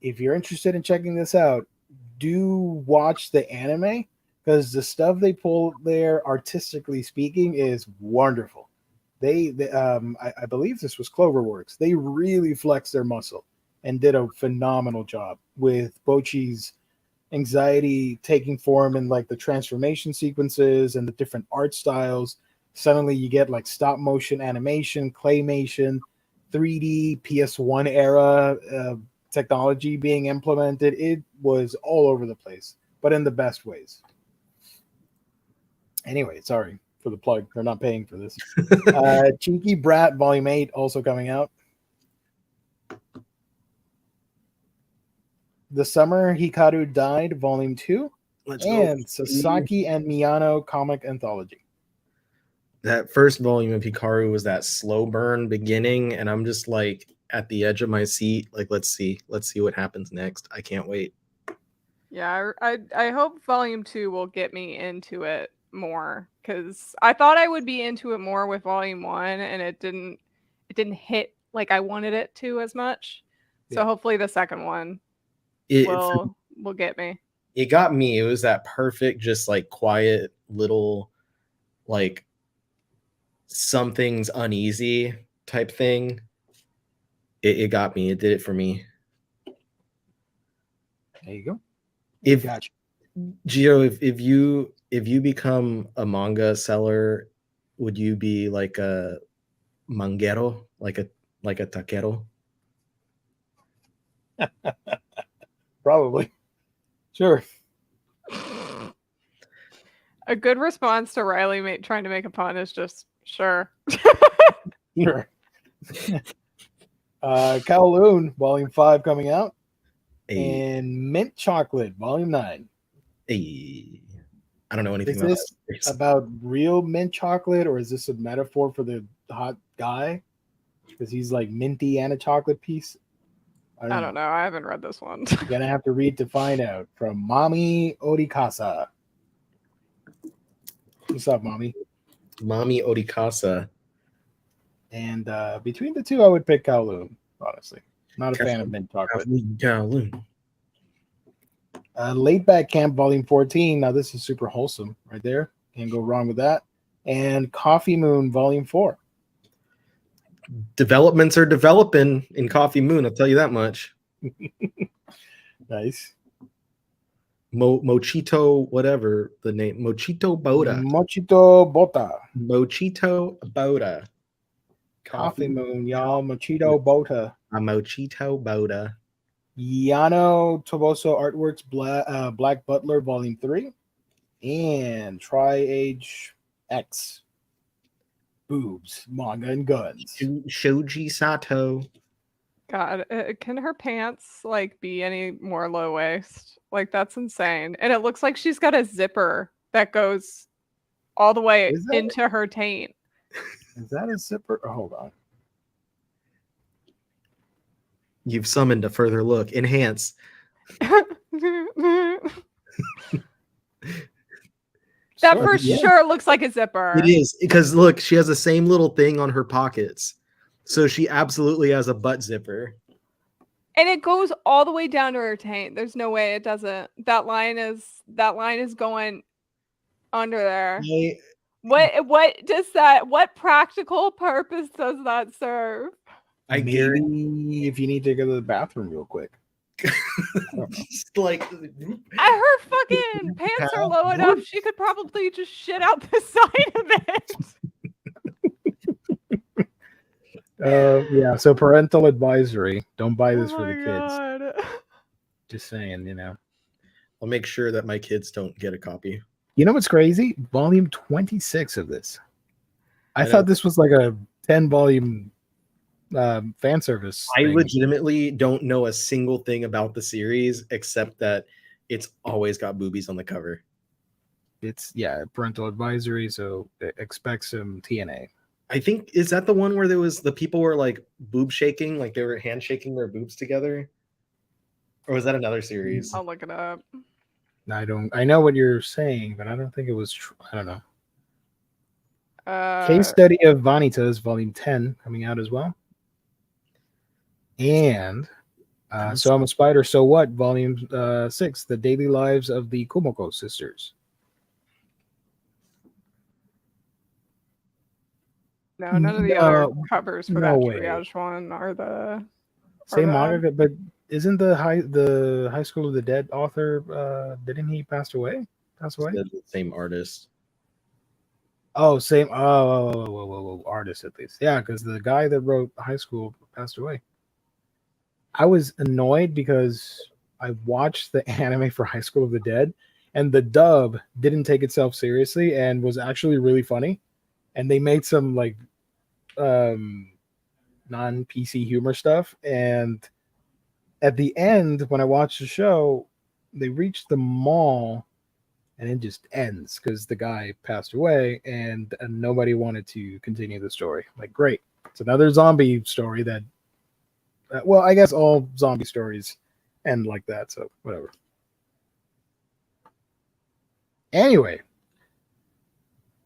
Speaker 1: if you're interested in checking this out, do watch the anime because the stuff they pull there, artistically speaking, is wonderful. I believe this was Cloverworks. They really flexed their muscle and did a phenomenal job with Bocchi's anxiety taking form in like the transformation sequences and the different art styles. Suddenly you get like stop motion animation, claymation, 3D, PS1 era technology being implemented. It was all over the place, but in the best ways. Anyway, sorry for the plug. They're not paying for this. Cheeky Brat Volume 8 also coming out. The Summer Hikaru Died Volume 2.
Speaker 4: Let's go.
Speaker 1: And Sasaki and Miyano Comic Anthology.
Speaker 4: That first volume of Hikaru was that slow burn beginning, and I'm just like at the edge of my seat. Like, let's see what happens next. I can't wait.
Speaker 3: Yeah, I hope Volume 2 will get me into it more, because I thought I would be into it more with Volume 1, and it didn't hit like I wanted it to as much. So hopefully the second one will get me.
Speaker 4: It got me. It was that perfect, just like quiet little, like something's uneasy type thing. It got me. It did it for me.
Speaker 1: There you go.
Speaker 4: If
Speaker 1: Gotcha.
Speaker 4: Gio, if you become a manga seller, would you be like a mangero, like a taquero?
Speaker 1: Probably. Sure.
Speaker 3: A good response to Riley trying to make a pun is just sure.
Speaker 1: Sure. Kowloon Volume 5 coming out. And Mint Chocolate Volume 9.
Speaker 4: I don't know anything
Speaker 1: Is
Speaker 4: about
Speaker 1: this
Speaker 4: that.
Speaker 1: about real mint chocolate, or is this a metaphor for the hot guy? Because he's like minty and a chocolate piece.
Speaker 3: I don't know. I haven't read this one.
Speaker 1: You're gonna have to read to find out. From Mommy Orikasa. What's up, Mommy?
Speaker 4: Mommy Orikasa.
Speaker 1: And between the two, I would pick Kowloon, honestly. Not a fan of mint chocolate.
Speaker 4: Kowloon.
Speaker 1: Laid Back Camp Volume 14. Now, this is super wholesome right there. Can't go wrong with that. And Coffee Moon Volume 4.
Speaker 4: Developments are developing in Coffee Moon, I'll tell you that much.
Speaker 1: Nice.
Speaker 4: Mochito, whatever the name. Mochito Boda.
Speaker 1: Mochito Bota.
Speaker 4: Mochito Boda.
Speaker 1: Coffee Moon, y'all. Mochito Bota.
Speaker 4: A Mochito Boda.
Speaker 1: Yano Toboso Artworks Black Butler Volume 3. And Tri-Age X. Boobs, manga, and guns.
Speaker 4: Shoji Sato.
Speaker 3: God, can her pants like be any more low waist? Like, that's insane. And it looks like she's got a zipper that goes all the way into her taint.
Speaker 1: Is that a zipper? Oh, hold on.
Speaker 4: You've summoned a further look. Enhance.
Speaker 3: That for sure looks like a zipper.
Speaker 4: It is, because look, she has the same little thing on her pockets. So she absolutely has a butt zipper.
Speaker 3: And it goes all the way down to her taint. There's no way it doesn't. That line is going under there. What practical purpose does that serve?
Speaker 1: Maybe if you need to go to the bathroom real quick.
Speaker 4: Just like
Speaker 3: Her fucking pants are low enough. She could probably just shit out the side of it.
Speaker 1: Yeah, so parental advisory. Don't buy this for the
Speaker 3: God.
Speaker 1: kids. Just saying,
Speaker 4: I'll make sure that my kids don't get a copy.
Speaker 1: You know what's crazy? Volume 26 of this. I thought this was like a 10-volume fan service.
Speaker 4: I legitimately don't know a single thing about the series except that it's always got boobies on the cover.
Speaker 1: It's parental advisory, so expect some TNA.
Speaker 4: I think, is that the one where the people were like boob shaking, like they were handshaking their boobs together? Or was that another series?
Speaker 3: I'll look it up.
Speaker 1: I know what you're saying, but I don't think it was I don't know.
Speaker 3: Uh,
Speaker 1: Case Study of Vanitas, Volume 10, coming out as well. And So I'm a Spider, So What, Volume 6, The Daily Lives of the Kumoko Sisters.
Speaker 3: No, none of the other covers for that triage one are the...
Speaker 1: Same manga, but isn't the High School of the Dead author? Didn't he pass away?
Speaker 4: The same artist.
Speaker 1: Oh, same. Artist at least. Yeah, because the guy that wrote High School passed away. I was annoyed because I watched the anime for High School of the Dead, and the dub didn't take itself seriously and was actually really funny. And they made some like non-PC humor stuff. And at the end, when I watched the show, they reached the mall and it just ends because the guy passed away and nobody wanted to continue the story. Like, great. It's another zombie story that, well, I guess all zombie stories end like that. So whatever. Anyway,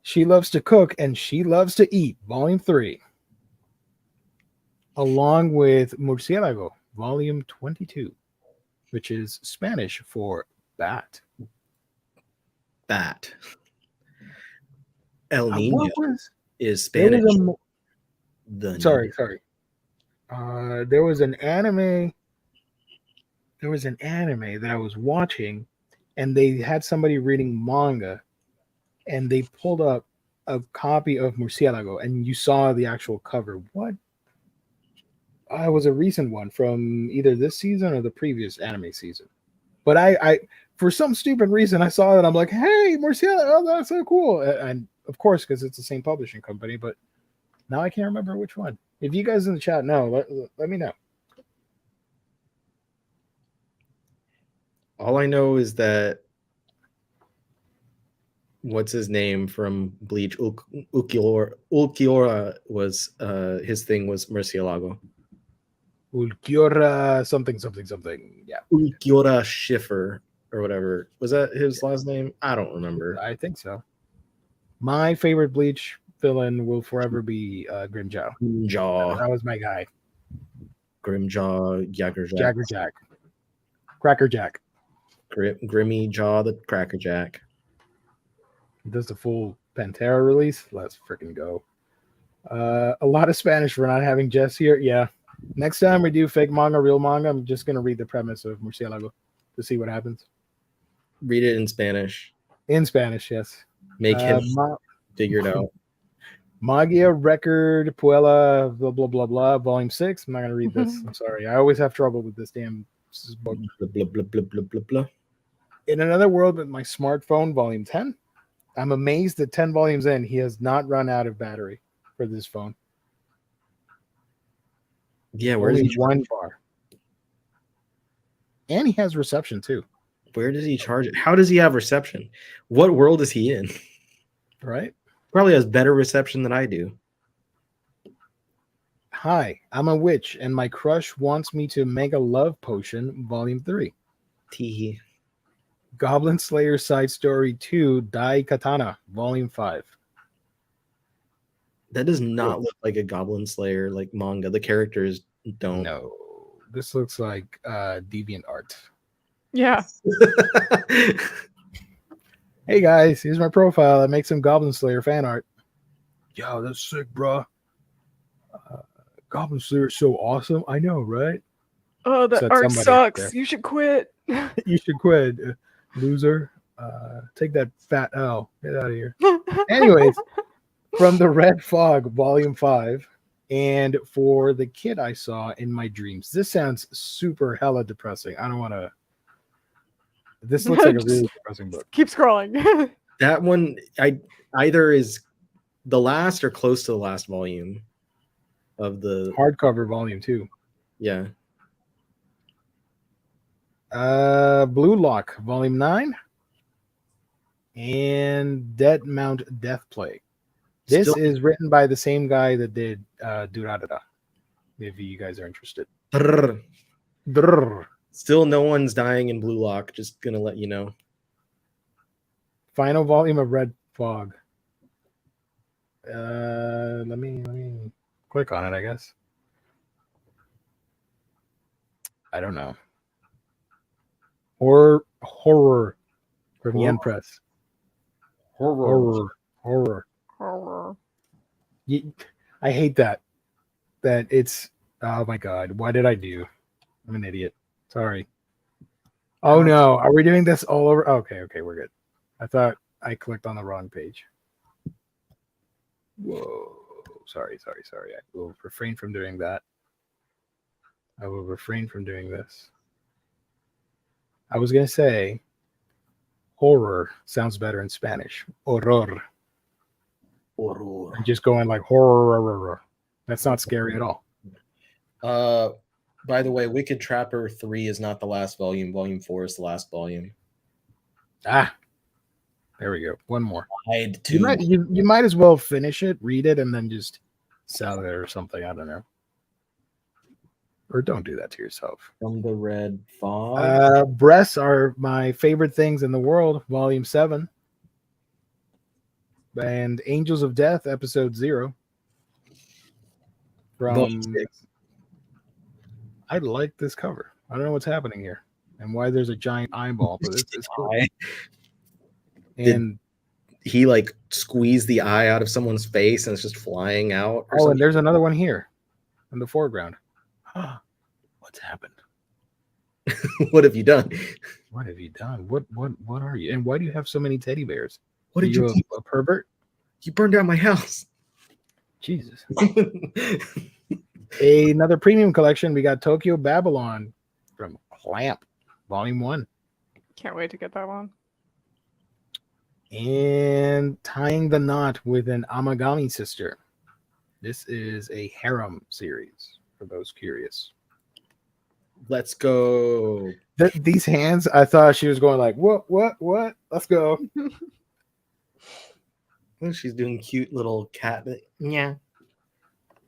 Speaker 1: She Loves to Cook and She Loves to Eat, Volume 3, along with Murciélago, Volume 22, which is Spanish for bat.
Speaker 4: Bat. El
Speaker 1: What
Speaker 4: Niño
Speaker 1: was
Speaker 4: is
Speaker 1: there
Speaker 4: Spanish.
Speaker 1: was
Speaker 4: The
Speaker 1: sorry.
Speaker 4: Niño.
Speaker 1: There was an anime. There was an anime that I was watching, and they had somebody reading manga, and they pulled up a copy of Murciélago, and you saw the actual cover. What? It was a recent one from either this season or the previous anime season. But I for some stupid reason, I saw it. I'm like, hey, Murciélago, oh, that's so cool. And of course, because it's the same publishing company, but now I can't remember which one. If you guys in the chat know, let me know.
Speaker 4: All I know is that what's his name from Bleach, Ulquiorra was his thing was Murciélago.
Speaker 1: Ulquiorra something. Yeah.
Speaker 4: Ulquiorra Schiffer or whatever. Was that his last name? I don't remember.
Speaker 1: I think so. My favorite Bleach villain will forever be Grimjaw.
Speaker 4: Grimjaw.
Speaker 1: That was my guy.
Speaker 4: Grimjaw, Jaggerjack.
Speaker 1: Jaggerjack. Crackerjack.
Speaker 4: Grimmy Jaw, the Crackerjack.
Speaker 1: He does the full Pantera release. Let's freaking go. A lot of Spanish for not having Jess here. Yeah. Next time we do fake manga, real manga, I'm just going to read the premise of Murciélago to see what happens.
Speaker 4: Read it in Spanish.
Speaker 1: In Spanish, yes.
Speaker 4: Make him figure it out.
Speaker 1: Magia Record Puella, blah, blah, blah, blah, Volume 6. I'm not going to read this. I'm sorry. I always have trouble with this damn book.
Speaker 4: Blah, blah, blah, blah, blah, blah, blah.
Speaker 1: In Another World with My Smartphone, Volume 10. I'm amazed that 10 volumes in, he has not run out of battery for this phone.
Speaker 4: Yeah, where's
Speaker 1: Only
Speaker 4: he?
Speaker 1: one bar. And he has reception too.
Speaker 4: Where does he charge it? How does he have reception? What world is he in?
Speaker 1: Right?
Speaker 4: Probably has better reception than I do.
Speaker 1: Hi, I'm a witch, and my crush wants me to make a love potion, Volume 3.
Speaker 4: Teehee.
Speaker 1: Goblin Slayer Side Story 2, Dai Katana, Volume 5.
Speaker 4: That does not look like a Goblin Slayer like manga. The characters don't.
Speaker 1: No, this looks like Deviant Art.
Speaker 3: Yeah.
Speaker 1: Hey guys, here's my profile. I make some Goblin Slayer fan art. Yo, that's sick, bro. Goblin Slayer is so awesome. I know, right?
Speaker 3: Oh, the
Speaker 1: Said
Speaker 3: art
Speaker 1: somebody
Speaker 3: sucks.
Speaker 1: there.
Speaker 3: You should quit.
Speaker 1: You should quit, loser. Take that fat L. Get out of here. Anyways, from the Red Fog, Volume 5, and for The Kid I Saw in My Dreams. This sounds super hella depressing. I don't want to. This looks like a really depressing book.
Speaker 3: Keep scrolling.
Speaker 4: That one, I either is the last or close to the last volume of the
Speaker 1: Hardcover, Volume 2.
Speaker 4: yeah.
Speaker 1: Blue Lock, Volume 9, and Dead Mount Death Plague. This
Speaker 4: Still-
Speaker 1: is written by the same guy that did Durarara, if you guys are interested.
Speaker 4: Brrr.
Speaker 1: Brrr.
Speaker 4: Still, no one's dying in Blue Lock. Just gonna let you know.
Speaker 1: Final volume of Red Fog. Let me click on it, I guess. I don't know. Horror from Yen Press. Horror. I hate that. That it's, oh my god, what did I do? I'm an idiot. Sorry. Oh no, are we doing this all over? Okay, we're good. I thought I clicked on the wrong page. Whoa. Sorry. I will refrain from doing that. I will refrain from doing this. I was going to say horror sounds better in Spanish. Horror. I'm just going like horror. That's not scary at all.
Speaker 4: By the way, Wicked Trapper 3 is not the last volume. Volume 4 is the last volume.
Speaker 1: Ah, there we go. One more.
Speaker 4: You
Speaker 1: You might as well finish it, read it, and then just sell it or something. I don't know. Or don't do that to yourself.
Speaker 4: From the Red Fog.
Speaker 1: Breasts are my favorite things in the world, volume 7. And Angels of Death, episode 0. From I like this cover. I don't know what's happening here and why there's a giant eyeball, but it's cool. And
Speaker 4: he like squeezed the eye out of someone's face and it's just flying out.
Speaker 1: Oh, and there's another one here in the foreground. What's happened?
Speaker 4: What have you done?
Speaker 1: What have you done? What are you? And why do you have so many teddy bears?
Speaker 4: What did you do?
Speaker 1: A pervert?
Speaker 4: You burned down my house.
Speaker 1: Jesus. Another premium collection. We got Tokyo Babylon from Clamp, volume 1.
Speaker 3: Can't wait to get that one.
Speaker 1: And Tying the Knot with an Amagami Sister. This is a harem series for those curious.
Speaker 4: Let's go.
Speaker 1: These hands, I thought she was going like, what? Let's go.
Speaker 4: She's doing cute little cat. Yeah.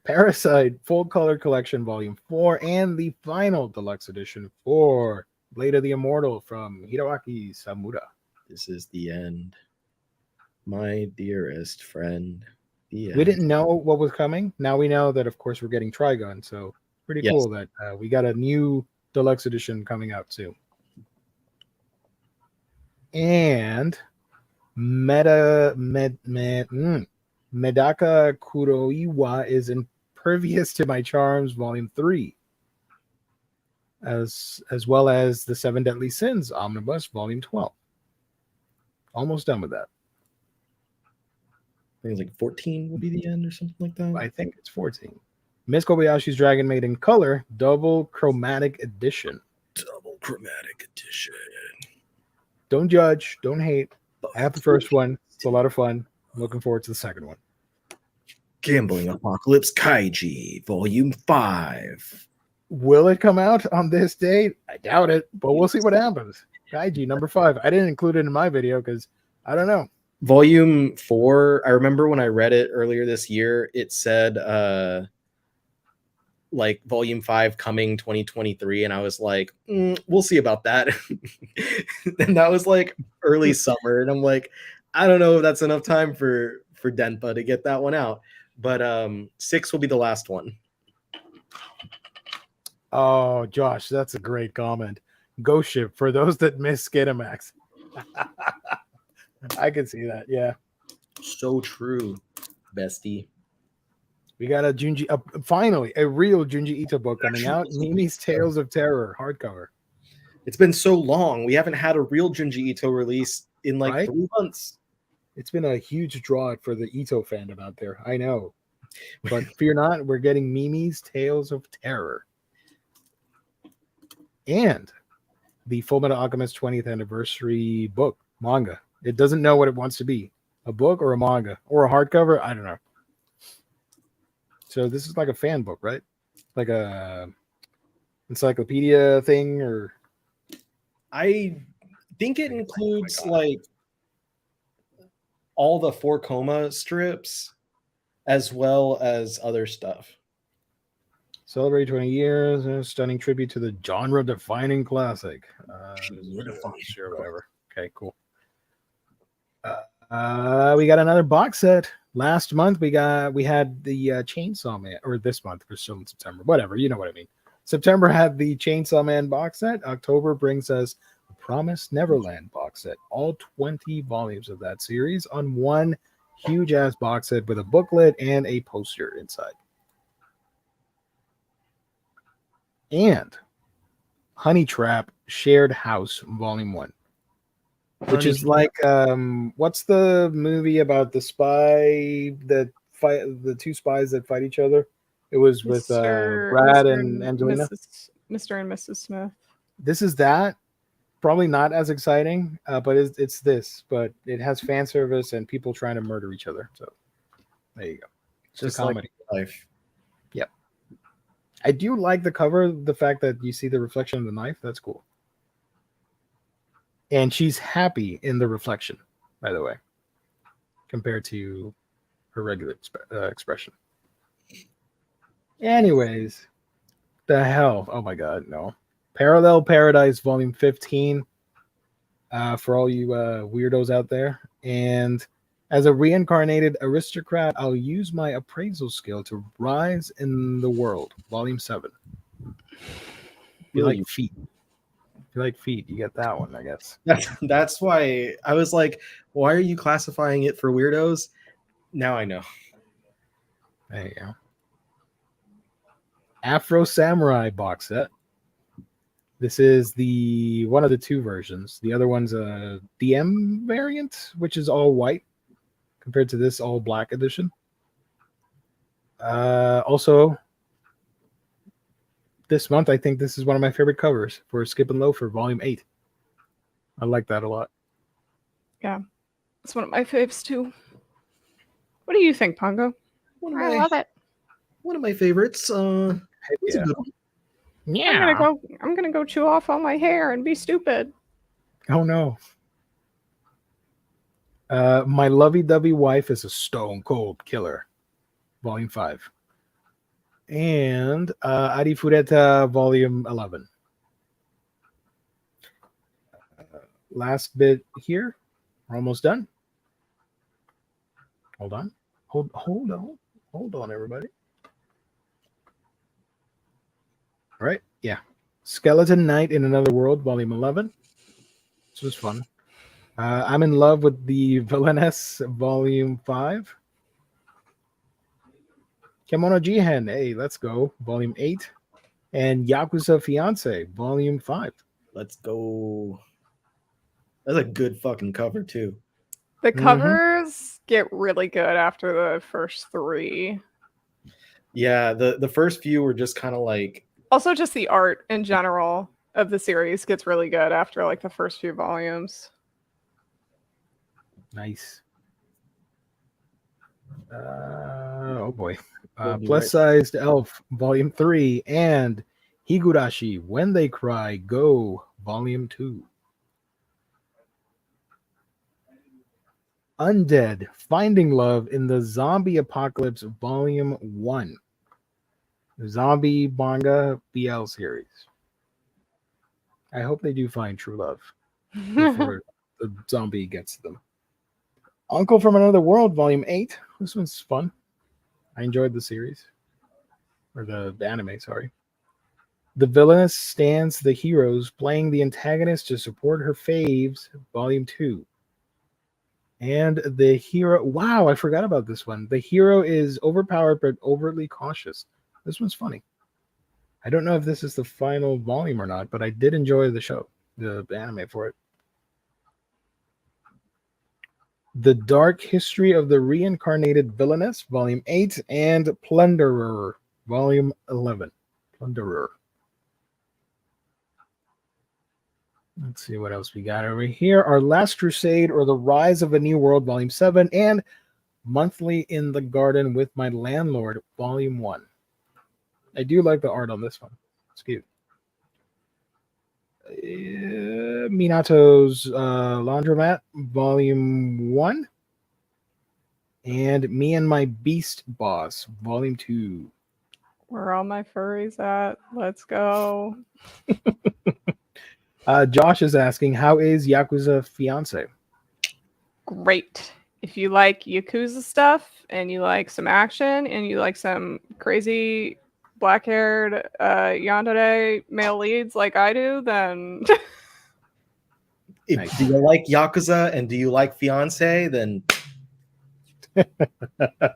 Speaker 1: Parasite Full Color Collection Volume 4 and the final deluxe edition for Blade of the Immortal from Hiroaki Samura.
Speaker 4: This is the end. My dearest friend. The end.
Speaker 1: We didn't know what was coming. Now we know that, of course, we're getting Trigun. So pretty cool that we got a new deluxe edition coming out too. And Medaka Kuroiwa is Impervious to My Charms, Volume 3. As well as the 7 Deadly Sins Omnibus, Volume 12. Almost done with that.
Speaker 4: I think it's like 14 will be the end or something like that.
Speaker 1: I think it's 14. Miss Kobayashi's Dragon Maid in Color, Double Chromatic Edition.
Speaker 4: Double Chromatic Edition.
Speaker 1: Don't judge, don't hate. I have the first one. It's a lot of fun. I'm looking forward to the second one.
Speaker 4: Gambling Apocalypse Kaiji, Volume 5.
Speaker 1: Will it come out on this date? I doubt it, but we'll see what happens. Kaiji number 5. I didn't include it in my video because I don't know.
Speaker 4: Volume 4, I remember when I read it earlier this year, it said like Volume 5 coming 2023, and I was like, we'll see about that. And that was like early summer, and I'm like, I don't know if that's enough time for Denpa to get that one out. But 6 will be the last one.
Speaker 1: Oh, Josh, that's a great comment. Ghost Ship for those that miss Skinamax. I can see that. Yeah.
Speaker 4: So true, bestie.
Speaker 1: We got a finally a real Junji Ito book coming out. Mimi's Tales of Terror hardcover.
Speaker 4: It's been so long. We haven't had a real Junji Ito release in like 3 months.
Speaker 1: It's been a huge draw for the Ito fandom out there. I know. But fear not, we're getting Mimi's Tales of Terror. And the Fullmetal Alchemist 20th anniversary book, manga. It doesn't know what it wants to be. A book or a manga or a hardcover? I don't know. So this is like a fan book, right? Like a encyclopedia thing, or
Speaker 4: I think it includes like all the 4 Coma strips as well as other stuff.
Speaker 1: Celebrate 20 years, a stunning tribute to the genre-defining classic. Sure, whatever. Okay, cool. We got another box set. Last month we had the Chainsaw Man, or this month we're still in September. Whatever, you know what I mean. September had the Chainsaw Man box set. October brings us the Promised Neverland box set. All 20 volumes of that series on one huge ass box set with a booklet and a poster inside. And Honey Trap Shared House Volume 1. Which is like what's the movie about the spy that fight the two spies that fight each other? It was with Brad and Angelina.
Speaker 3: Mr. and Mrs. Smith.
Speaker 1: This is that. Probably not as exciting, but it's this. But it has fan service and people trying to murder each other. So there you go. It's
Speaker 4: Just
Speaker 1: a comedy.
Speaker 4: like life.
Speaker 1: Yep. I do like the cover. The fact that you see the reflection of the knife. That's cool. And she's happy in the reflection, by the way, compared to her regular expression. Anyways, the hell. Oh my God, no. Parallel Paradise, Volume 15, for all you weirdos out there. And as a reincarnated aristocrat, I'll use my appraisal skill to rise in the world, Volume 7. You like feet. If you like feet, you get that one, I guess.
Speaker 4: That's why I was like, why are you classifying it for weirdos? Now I know.
Speaker 1: There you go. Afro Samurai box set. This is the one of the two versions. The other one's a DM variant, which is all white, compared to this all black edition. Also, this month, I think this is one of my favorite covers for Skip and Loafer, Volume 8. I like that a lot.
Speaker 3: Yeah, it's one of my faves too. What do you think, Pongo? I love it.
Speaker 4: One of my favorites. It's a good one.
Speaker 1: Yeah.
Speaker 3: I'm gonna go chew off all my hair and be stupid.
Speaker 1: Oh no. My lovey-dovey wife is a stone cold killer. Volume 5. And Arifureta, Volume 11. Last bit here. We're almost done. Hold on. Hold on, everybody. All right. Yeah. Skeleton Knight in Another World, Volume 11. This was fun. I'm in love with the Villainess, Volume 5. Kemono Jihen, hey, let's go, Volume 8. And Yakuza Fiance, Volume 5.
Speaker 4: Let's go. That's a good fucking cover, too.
Speaker 3: The covers get really good after the first 3.
Speaker 4: Yeah, the first few were just kind of like...
Speaker 3: Also, just the art in general of the series gets really good after like the first few volumes.
Speaker 1: Nice. Oh boy. Plus Sized Elf, Volume 3, and Higurashi, When They Cry, Go, Volume 2. Undead, Finding Love in the Zombie Apocalypse, Volume 1. Zombie manga BL series. I hope they do find true love before the zombie gets to them. Uncle from Another World, Volume 8. This one's fun. I enjoyed the series. Or the anime, sorry. The villainess stands the heroes, playing the antagonist to support her faves, Volume 2. And the hero... Wow, I forgot about this one. The hero is overpowered but overtly cautious. This one's funny. I don't know if this is the final volume or not, but I did enjoy the show, the anime for it. The Dark History of the Reincarnated Villainess, Volume 8, and Plunderer, Volume 11. Plunderer. Let's see what else we got over here. Our Last Crusade, or The Rise of a New World, Volume 7, and Monthly in the Garden with My Landlord, Volume 1. I do like the art on this one. It's cute. Minato's Laundromat, Volume 1. And Me and My Beast Boss, Volume 2.
Speaker 3: Where are all my furries at? Let's go.
Speaker 1: Josh is asking, how is Yakuza Fiance?
Speaker 3: Great. If you like Yakuza stuff, and you like some action, and you like some crazy black-haired yandere male leads like I do, then...
Speaker 4: If do you like Yakuza and do you like Fiance, then...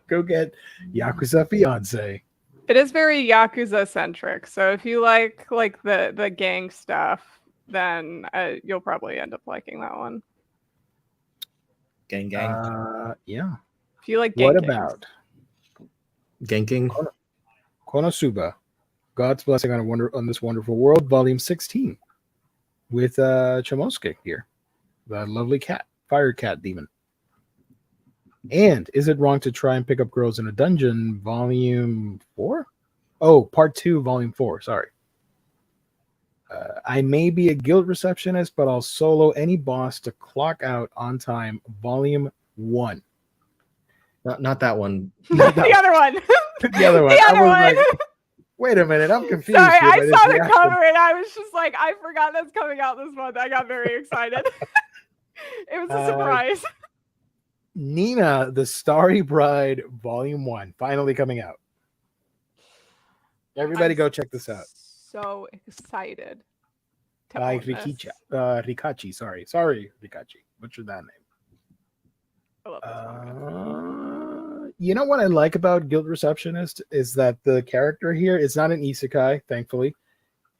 Speaker 1: Go get Yakuza Fiance.
Speaker 3: It is very Yakuza centric. So if you like the gang stuff, then you'll probably end up liking that one.
Speaker 4: Gang gang.
Speaker 1: Yeah.
Speaker 3: If you like
Speaker 1: What
Speaker 3: ganking.
Speaker 1: about
Speaker 4: Ganking.
Speaker 1: Konosuba, God's Blessing on this Wonderful World, Volume 16, with Chamosuke here, the lovely cat, fire cat demon. And Is It Wrong to Try and Pick Up Girls in a Dungeon, Volume 4? Oh, Part 2, Volume 4, sorry. I may be a guild receptionist, but I'll solo any boss to clock out on time, Volume 1.
Speaker 4: Not that one.
Speaker 1: Not that
Speaker 3: The other one.
Speaker 1: The other one.
Speaker 3: The
Speaker 1: I
Speaker 3: other
Speaker 1: was
Speaker 3: one.
Speaker 1: like, wait a minute, I'm confused.
Speaker 3: Sorry,
Speaker 1: here by
Speaker 3: I
Speaker 1: this
Speaker 3: saw the
Speaker 1: reaction.
Speaker 3: cover and I was just like, I forgot that's coming out this month. I got very excited. It was a surprise.
Speaker 1: Nina, the Starry Bride, Volume 1, finally coming out. Everybody
Speaker 3: I'm
Speaker 1: go check this out.
Speaker 3: So excited. to
Speaker 1: By
Speaker 3: own this.
Speaker 1: Rikachi, sorry, Rikachi. Butchered that name.
Speaker 3: I love this manga.
Speaker 1: You know what I like about Guild Receptionist is that the character here is not an isekai, thankfully.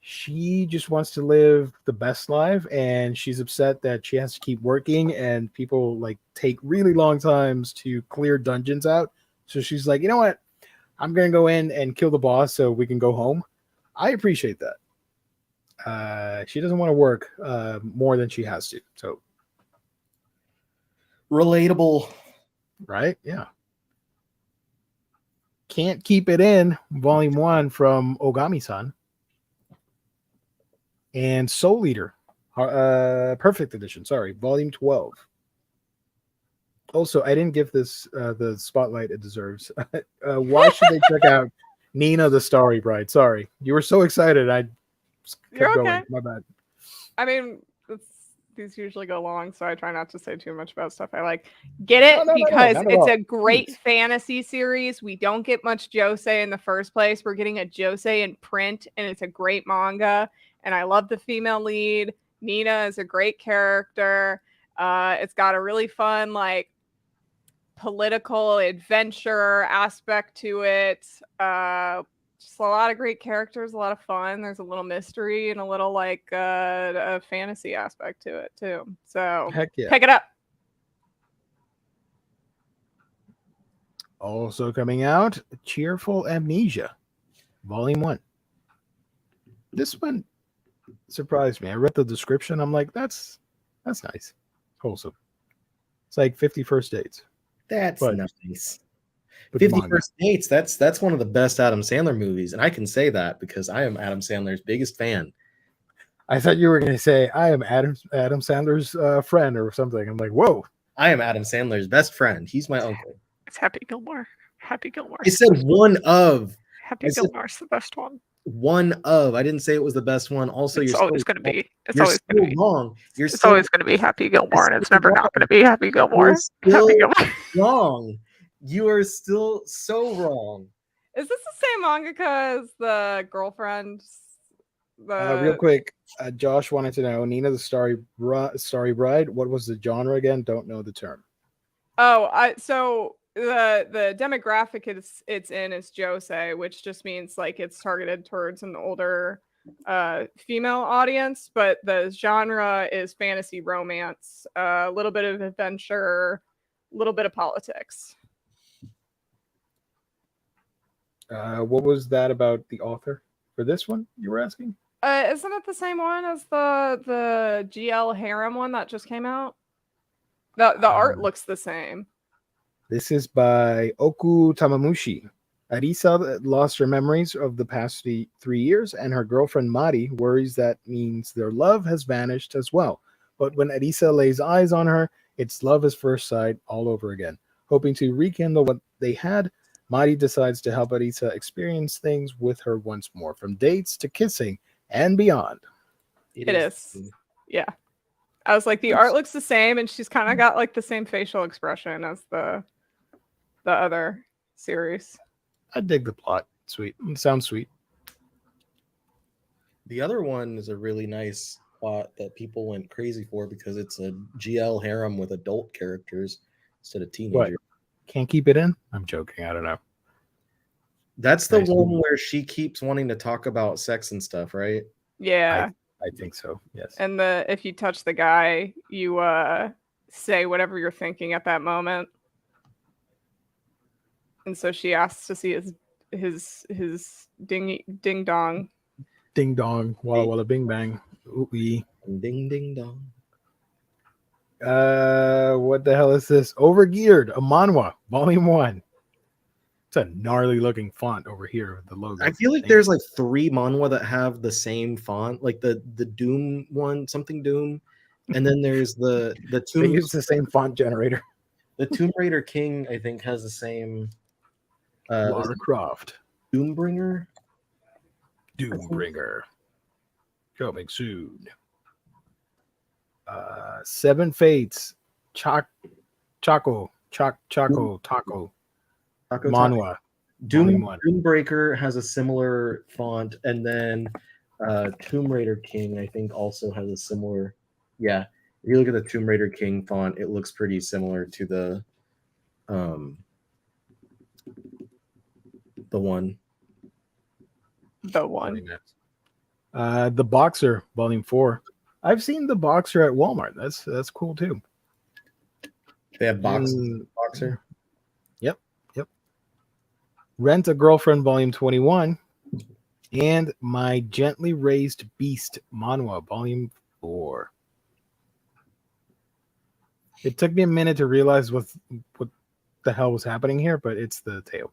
Speaker 1: She just wants to live the best life, and she's upset that she has to keep working, and people like take really long times to clear dungeons out. So she's like, you know what? I'm gonna go in and kill the boss so we can go home. I appreciate that. She doesn't want to work more than she has to. So
Speaker 4: Relatable.
Speaker 1: right? Yeah. Can't Keep It In, Volume 1 from Ogami-san. And Soul Eater, Perfect Edition, sorry, Volume 12. Also, I didn't give this the spotlight it deserves. Why should they check out Nina the Starry Bride? Sorry. You were so excited. I
Speaker 3: You're
Speaker 1: kept
Speaker 3: okay.
Speaker 1: going. My bad.
Speaker 3: I mean, these usually go long, so I try not to say too much about stuff I like. Get it?
Speaker 1: No,
Speaker 3: Because
Speaker 1: not at
Speaker 3: it's
Speaker 1: all.
Speaker 3: a great
Speaker 1: Please.
Speaker 3: fantasy series. We don't get much josei in the first place. We're getting a josei in print, and it's a great manga. And I love the female lead. Nina is a great character. It's got a really fun, like, political adventure aspect to it. Just a lot of great characters, a lot of fun. There's a little mystery and a little like a fantasy aspect to it too. So
Speaker 1: Heck yeah.
Speaker 3: pick it up.
Speaker 1: Also coming out, Cheerful Amnesia, Volume 1. This one surprised me. I read the description. I'm like, that's nice. Wholesome. It's like 50 First Dates.
Speaker 4: That's
Speaker 1: But-
Speaker 4: nice.
Speaker 1: but
Speaker 4: 50
Speaker 1: manga.
Speaker 4: First Dates. That's one of the best Adam Sandler movies, and I can say that because I am Adam Sandler's biggest fan.
Speaker 1: I thought you were going to say, I am Adam Sandler's friend or something. I'm like, whoa.
Speaker 4: I am Adam Sandler's best friend. He's my uncle.
Speaker 3: It's Happy Gilmore. Happy Gilmore.
Speaker 4: I said one of.
Speaker 3: Happy
Speaker 4: I said-
Speaker 3: Gilmore's the best one.
Speaker 4: One of. I didn't say it was the best one. Also,
Speaker 3: It's
Speaker 4: you're
Speaker 3: always
Speaker 4: still,
Speaker 3: going to be. It's
Speaker 4: you're
Speaker 3: always
Speaker 4: still
Speaker 3: going to be.
Speaker 4: wrong. You're
Speaker 3: It's
Speaker 4: still,
Speaker 3: always going to be Happy Gilmore, and it's
Speaker 4: still
Speaker 3: never
Speaker 4: wrong.
Speaker 3: not going to be Happy Gilmore.
Speaker 4: You're still
Speaker 3: Happy Gilmore.
Speaker 4: wrong. You are still so wrong.
Speaker 3: Is this the same mangaka as the girlfriend?
Speaker 1: Real quick, Josh wanted to know, Nina the Starry Bride, what was the genre again? Don't know the term.
Speaker 3: Oh, so the demographic it's in is josei, which just means like it's targeted towards an older female audience, but the genre is fantasy romance, a little bit of adventure, a little bit of politics.
Speaker 1: What was that about the author for this one you were asking?
Speaker 3: Isn't it the same one as the GL Harem one that just came out? The art looks the same.
Speaker 1: This is by Oku Tamamushi. Arisa lost her memories of the past 3 years, and her girlfriend Mari worries that means their love has vanished as well. But when Arisa lays eyes on her, it's love at first sight all over again. Hoping to rekindle what they had, Mari decides to help Arisa experience things with her once more, from dates to kissing and beyond.
Speaker 3: It is. Yeah. I was like, the art looks the same, and she's kind of got like the same facial expression as the other series.
Speaker 1: I dig the plot. Sweet. It sounds sweet.
Speaker 4: The other one is a really nice plot that people went crazy for because it's a GL harem with adult characters instead of teenagers.
Speaker 1: Can't Keep It In? I'm joking. I don't know.
Speaker 4: That's the
Speaker 1: Nice.
Speaker 4: one where she keeps wanting to talk about sex and stuff, right?
Speaker 3: Yeah.
Speaker 1: I think so. Yes.
Speaker 3: And if you touch the guy, you say whatever you're thinking at that moment. And so she asks to see his ding dong.
Speaker 1: Ding dong, walla walla bing bang. Ooh-ee.
Speaker 4: Ding ding dong.
Speaker 1: What the hell is this? Overgeared, a manhwa, volume 1. It's a gnarly looking font over here with the logo.
Speaker 4: I feel like there's like 3 manhwa that have the same font, like the Doom one, something Doom, and then there's the
Speaker 1: They
Speaker 4: Tomb.
Speaker 1: use the same font generator.
Speaker 4: The Tomb Raider King, I think, has the same.
Speaker 1: Lara Croft,
Speaker 4: Doombringer.
Speaker 1: Doombringer, coming soon. 7 Fates, Choco, Taco, manhwa. Volume 1.
Speaker 4: Doombreaker has a similar font, and then Tomb Raider King, I think, also has a similar. Yeah, if you look at the Tomb Raider King font, it looks pretty similar to the one.
Speaker 3: The one.
Speaker 1: The Boxer, volume 4. I've seen the Boxer at Walmart. That's cool too.
Speaker 4: They have boxes.
Speaker 1: And-
Speaker 4: Boxer.
Speaker 1: Yep. Rent a Girlfriend, volume 21, and My Gently Raised Beast manhwa, volume 4. It took me a minute to realize what the hell was happening here, but it's the tail.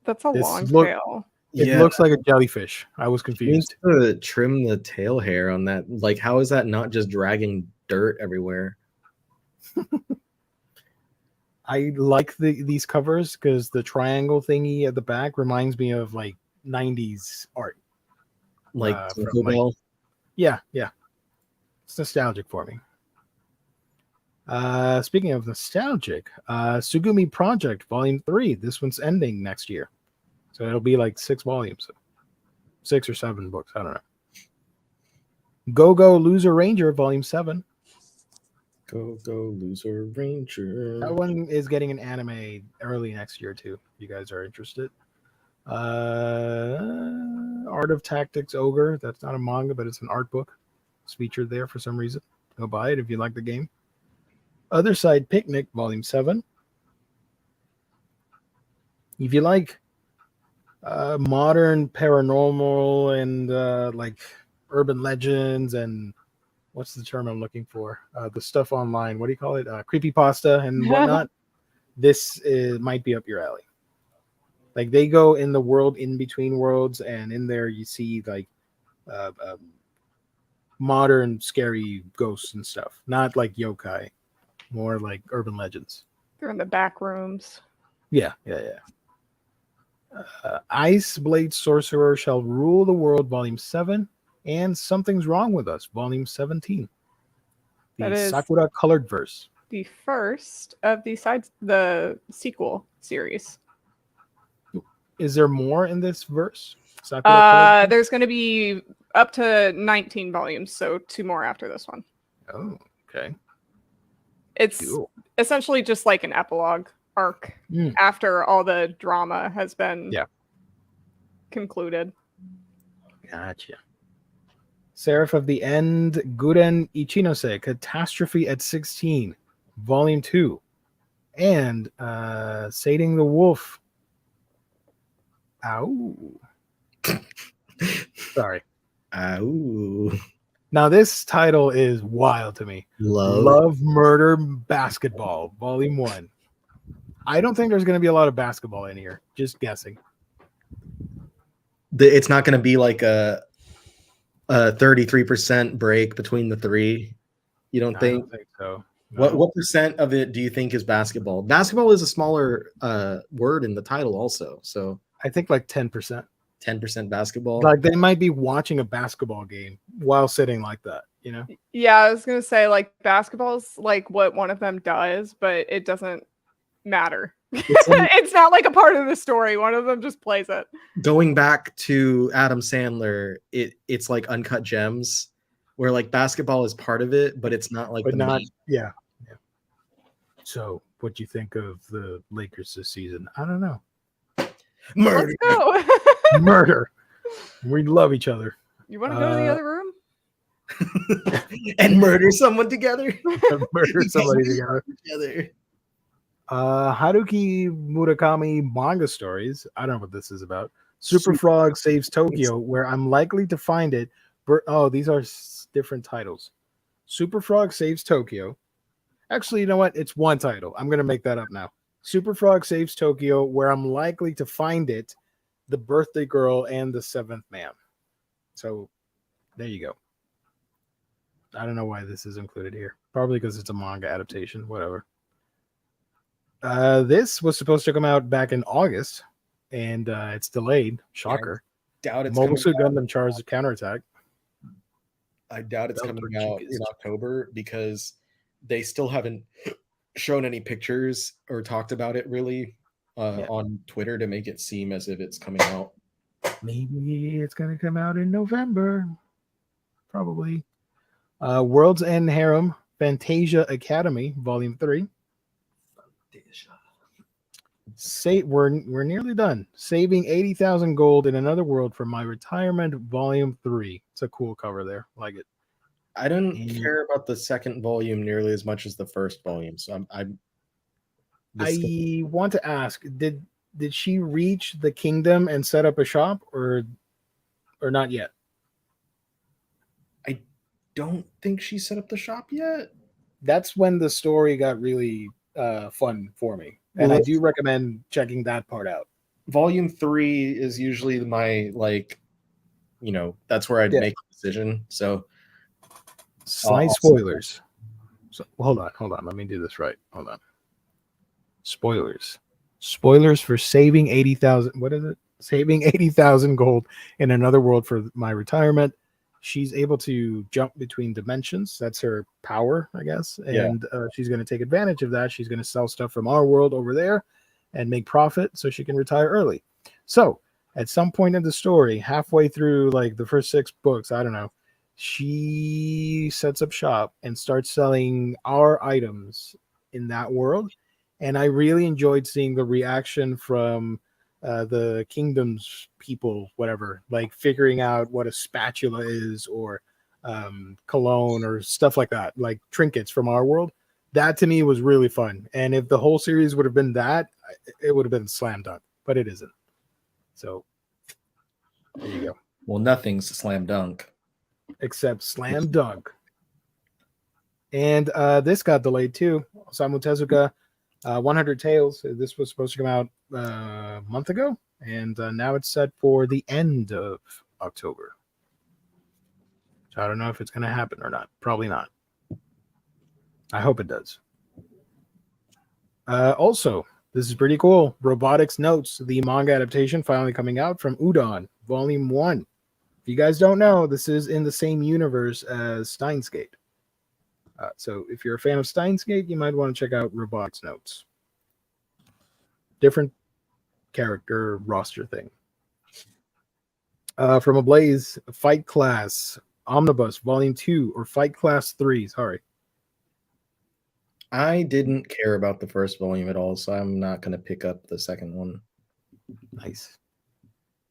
Speaker 3: That's a
Speaker 1: This
Speaker 3: long
Speaker 1: look-
Speaker 3: tail.
Speaker 1: It looks like a jellyfish. I was
Speaker 4: Needs
Speaker 1: confused.
Speaker 4: to trim the tail hair on that. Like, how is that not just dragging dirt everywhere?
Speaker 1: I like these covers because the triangle thingy at the back reminds me of like 90s art.
Speaker 4: Like,
Speaker 1: from,
Speaker 4: Taco Bell?
Speaker 1: Yeah. It's nostalgic for me. Speaking of nostalgic, Sugumi Project Volume 3. This one's ending next year. So it'll be like 6 volumes. 6 or 7 books. I don't know. Go Loser Ranger Volume 7.
Speaker 4: Go Loser Ranger.
Speaker 1: That one is getting an anime early next year too. If you guys are interested. Art of Tactics Ogre. That's not a manga, but it's an art book. It's featured there for some reason. Go buy it if you like the game. Other Side Picnic, Volume 7. If you like modern paranormal and like urban legends and what's the term I'm looking for? The stuff online. What do you call it? Creepypasta and whatnot. This might be up your alley. Like they go in the world in between worlds, and in there you see like modern scary ghosts and stuff. Not like yokai, more like urban legends.
Speaker 3: They're in the back rooms.
Speaker 1: Yeah. Ice Blade Sorcerer Shall Rule the World, Volume 7, and Something's Wrong with Us, Volume 17.
Speaker 3: That
Speaker 1: The
Speaker 3: is-
Speaker 1: Sakura Colored Verse.
Speaker 3: The first of the sequel series.
Speaker 1: Is there more in this verse? Sakura Colored Verse?
Speaker 3: There's going to be up to 19 volumes, so 2 more after this one.
Speaker 1: Oh, okay.
Speaker 3: It's
Speaker 1: Cool.
Speaker 3: essentially just like an epilogue arc
Speaker 1: Mm.
Speaker 3: after all the drama has been concluded.
Speaker 1: Gotcha. Seraph of the End, Guren Ichinose, Catastrophe at 16, Volume 2. And Sating the Wolf. Ow. Sorry.
Speaker 4: Ow.
Speaker 1: Now, this title is wild to me. Love, Murder, Basketball, Volume 1. I don't think there's going to be a lot of basketball in here. Just guessing.
Speaker 4: It's not going to be like a 33% break between the 3. You don't
Speaker 1: I
Speaker 4: think?
Speaker 1: don't think so. No.
Speaker 4: What percent of it do you think is basketball? Basketball is a smaller word in the title also. So
Speaker 1: I think like 10%.
Speaker 4: 10% basketball.
Speaker 1: Like they might be watching a basketball game while sitting like that, you know?
Speaker 3: Yeah, I was going to say, like, basketball's like what one of them does, but it doesn't matter. It's not like a part of the story. One of them just plays it.
Speaker 4: Going back to Adam Sandler, it's like Uncut Gems, where like basketball is part of it, but it's not like
Speaker 1: But
Speaker 4: the
Speaker 1: not,
Speaker 4: main.
Speaker 1: yeah. So, what do you think of the Lakers this season? I don't know.
Speaker 4: Murder.
Speaker 3: Let's go.
Speaker 1: Murder. We love each other.
Speaker 3: You want to go to the other room?
Speaker 4: And murder someone together.
Speaker 1: Murder somebody together.
Speaker 4: together.
Speaker 1: Haruki Murakami manga stories. I don't know what this is about. Super Frog Saves Tokyo, where I'm likely to find it. Oh, these are different titles. Super Frog Saves Tokyo. Actually, you know what? It's one title. I'm going to make that up now. Super Frog Saves Tokyo, where I'm likely to find it. The Birthday Girl and the Seventh Man. So there you go. I don't know why this is included here. Probably because it's a manga adaptation. Whatever. This was supposed to come out back in August, and it's delayed. Shocker.
Speaker 4: Doubt it's
Speaker 1: Mobile
Speaker 4: coming
Speaker 1: Suit
Speaker 4: out.
Speaker 1: Gundam Char's Counterattack.
Speaker 4: I doubt it's
Speaker 1: Doubt
Speaker 4: coming
Speaker 1: we're
Speaker 4: out
Speaker 1: cheapest.
Speaker 4: in October because they still haven't shown any pictures or talked about it really on Twitter to make it seem as if it's coming out.
Speaker 1: Maybe it's going to come out in November. Probably. World's End Harem Fantasia Academy Volume 3. We're nearly done. Saving 80,000 gold in another world for my retirement Volume 3. It's a cool cover there. Like it.
Speaker 4: I didn't care about the second volume nearly as much as the first volume, so
Speaker 1: I want to ask, did she reach the kingdom and set up a shop or not yet?
Speaker 4: I don't think she set up the shop yet.
Speaker 1: That's when the story got really fun for me. And
Speaker 4: Well,
Speaker 1: I do recommend checking that part out.
Speaker 4: Volume 3 is usually my that's where I'd make a decision. So
Speaker 1: Slight spoilers. So hold on. Let me do this right. Hold on. Spoilers for saving 80,000. What is it? Saving 80,000 gold in another world for my retirement. She's able to jump between dimensions. That's her power, I guess. And she's going to take advantage of that. She's going to sell stuff from our world over there and make profit so she can retire early. So at some point in the story, halfway through like the first 6 books, I don't know, she sets up shop and starts selling our items in that world. And I really enjoyed seeing the reaction from the kingdom's people, whatever, like figuring out what a spatula is or cologne or stuff like that, like trinkets from our world. That to me was really fun. And if the whole series would have been that, it would have been slam dunk, but it isn't. So there you go.
Speaker 4: Well, nothing's slam dunk.
Speaker 1: Except slam dunk. And this got delayed too. Osamu Tezuka, 100 Tales. This was supposed to come out a month ago, and now it's set for the end of October. So I don't know if it's going to happen or not. Probably not. I hope it does. Also, this is pretty cool. Robotics Notes, the manga adaptation finally coming out from Udon, Volume 1. If you guys don't know, this is in the same universe as Steins Gate. So if you're a fan of Steins Gate, you might want to check out Robotics Notes. Different character roster thing. From Ablaze, Fight Class, Omnibus, Volume 2, or Fight Class 3, sorry.
Speaker 4: I didn't care about the first volume at all, so I'm not going to pick up the second one.
Speaker 1: Nice.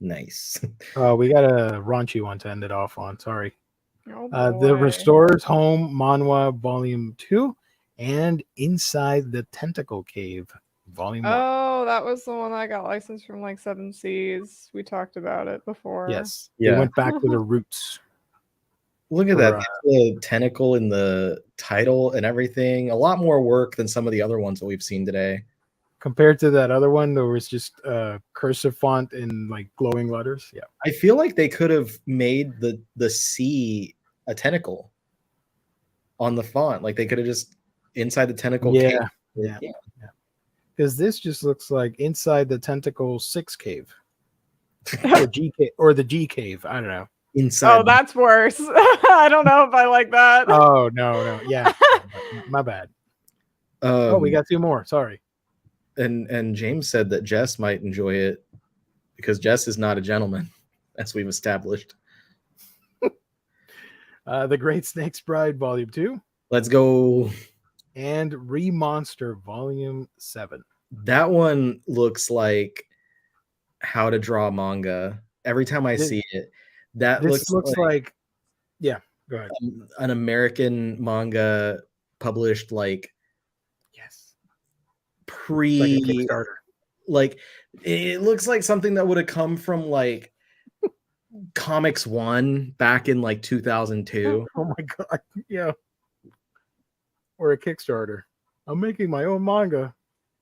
Speaker 4: Nice.
Speaker 1: We got a raunchy one to end it off on. Sorry.
Speaker 3: Oh,
Speaker 1: The
Speaker 3: boy.
Speaker 1: Restorer's Home Manhwa Volume 2 and Inside the Tentacle Cave Volume 1.
Speaker 3: Oh, that was the one that got licensed from like 7 Seas. We talked about it before.
Speaker 1: Yes.
Speaker 4: Yeah.
Speaker 1: They went back to the roots.
Speaker 4: Look at that. The tentacle in the title and everything. A lot more work than some of the other ones that we've seen today.
Speaker 1: Compared to that other one, there was just cursive font and like glowing letters. Yeah.
Speaker 4: I feel like they could have made the C a tentacle on the font. Like they could have just inside the tentacle.
Speaker 1: Yeah.
Speaker 4: Cave.
Speaker 1: Yeah. Because this just looks like Inside the Tentacle 6 Cave. Or G cave, or the G Cave. I don't know.
Speaker 4: Inside.
Speaker 3: Oh, that's worse. I don't know if I like that.
Speaker 1: Oh, no. Yeah. My bad. We got 2 more. Sorry.
Speaker 4: And James said that Jess might enjoy it because Jess is not a gentleman, as we've established.
Speaker 1: The Great Snake's Bride Volume 2
Speaker 4: Let's go.
Speaker 1: and Remonster Volume 7.
Speaker 4: That one looks like how to draw manga. Every time I see it, that
Speaker 1: This looks like yeah. Go ahead.
Speaker 4: an American manga published like
Speaker 1: Yes,
Speaker 4: pre
Speaker 1: like a Kickstarter.
Speaker 4: like it looks like something that would have come from like Comics One back in like 2002.
Speaker 1: Oh my god, yeah. Or a Kickstarter. I'm making my own manga.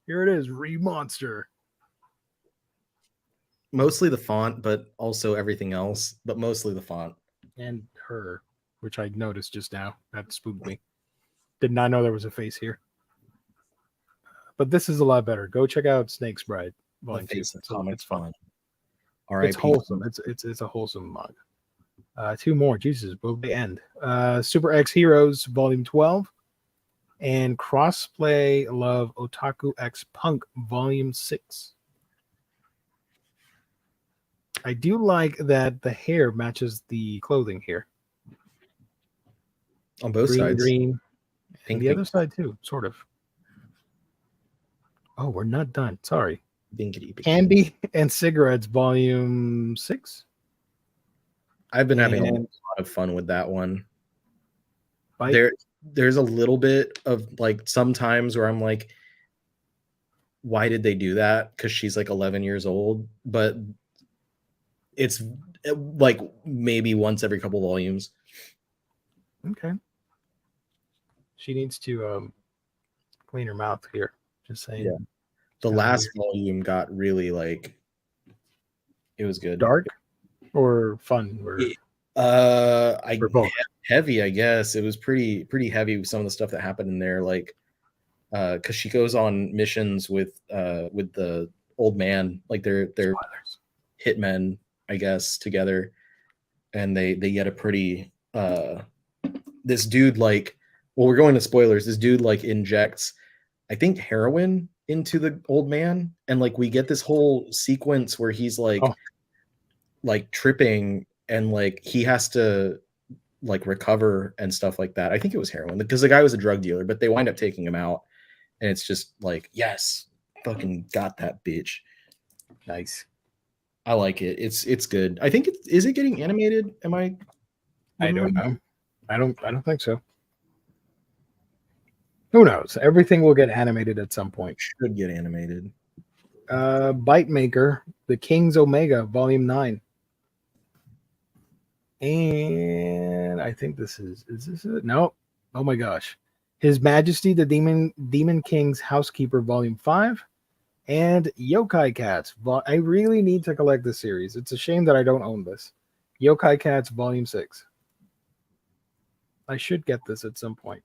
Speaker 1: Here it is, Re-Monster.
Speaker 4: Mostly the font, but also everything else, but mostly the font.
Speaker 1: And her, which I noticed just now. That spooked me. Did not know there was a face here. But this is a lot better. Go check out Snake's Bride.
Speaker 4: The
Speaker 1: Volume 2.
Speaker 4: face of
Speaker 1: It's
Speaker 4: Comics
Speaker 1: fun.
Speaker 4: font.
Speaker 1: It's wholesome. It's a wholesome manga. Two more. Jesus, will they end? Super X Heroes Volume 12 and Crossplay Love Otaku X Punk Volume 6. I do like that the hair matches the clothing here.
Speaker 4: On both
Speaker 1: Green,
Speaker 4: sides.
Speaker 1: green.
Speaker 4: Pink,
Speaker 1: And the
Speaker 4: pink.
Speaker 1: other side too, sort of. Oh, we're not done. Sorry.
Speaker 4: Binkity, binkity.
Speaker 1: Candy and Cigarettes Volume 6.
Speaker 4: I've been having a
Speaker 1: And
Speaker 4: lot of fun with that one.
Speaker 1: Bite.
Speaker 4: There's a little bit of like sometimes where I'm like, why did they do that? Because she's like 11 years old, but it's like maybe once every couple volumes.
Speaker 1: Okay. She needs to clean her mouth here. Just saying.
Speaker 4: Yeah. The last volume got really like, it was good.
Speaker 1: Dark or fun? Or
Speaker 4: Or
Speaker 1: both?
Speaker 4: Heavy, I guess. It was pretty heavy with some of the stuff that happened in there, like because she goes on missions with the old man, like they're hitmen, I guess, together, and they get a pretty this dude like, well, we're going to spoilers. This dude like injects, I think, heroin into the old man, and like we get this whole sequence where he's like like tripping, and like he has to like recover and stuff like that. I think it was heroin because the guy was a drug dealer, but they wind up taking him out, and it's just like, yes, fucking got that bitch.
Speaker 1: Nice.
Speaker 4: I like it. It's good. I think is it getting animated? Am I
Speaker 1: don't know. I don't think so. Who knows? Everything will get animated at some point.
Speaker 4: Should get animated.
Speaker 1: Bite Maker, The King's Omega, Volume 9. And I think is this it? No. Oh my gosh. His Majesty the Demon King's Housekeeper, Volume 5. And Yokai Cats. I really need to collect this series. It's a shame that I don't own this. Yokai Cats, Volume 6. I should get this at some point.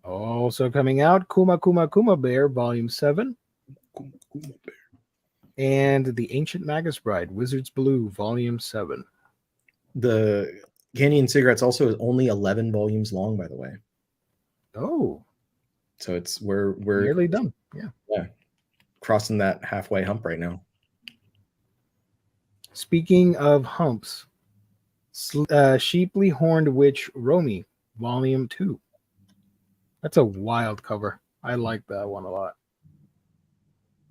Speaker 1: Also coming out, Kuma Kuma Kuma Bear, Volume 7. And The Ancient Magus Bride, Wizard's Blue, Volume 7.
Speaker 4: The Candy and Cigarettes also is only 11 volumes long, by the way.
Speaker 1: Oh.
Speaker 4: So it's we're
Speaker 1: nearly done. Yeah.
Speaker 4: Crossing that halfway hump right now.
Speaker 1: Speaking of humps, Sheeply Horned Witch Romy, Volume 2. That's a wild cover. I like that one a lot.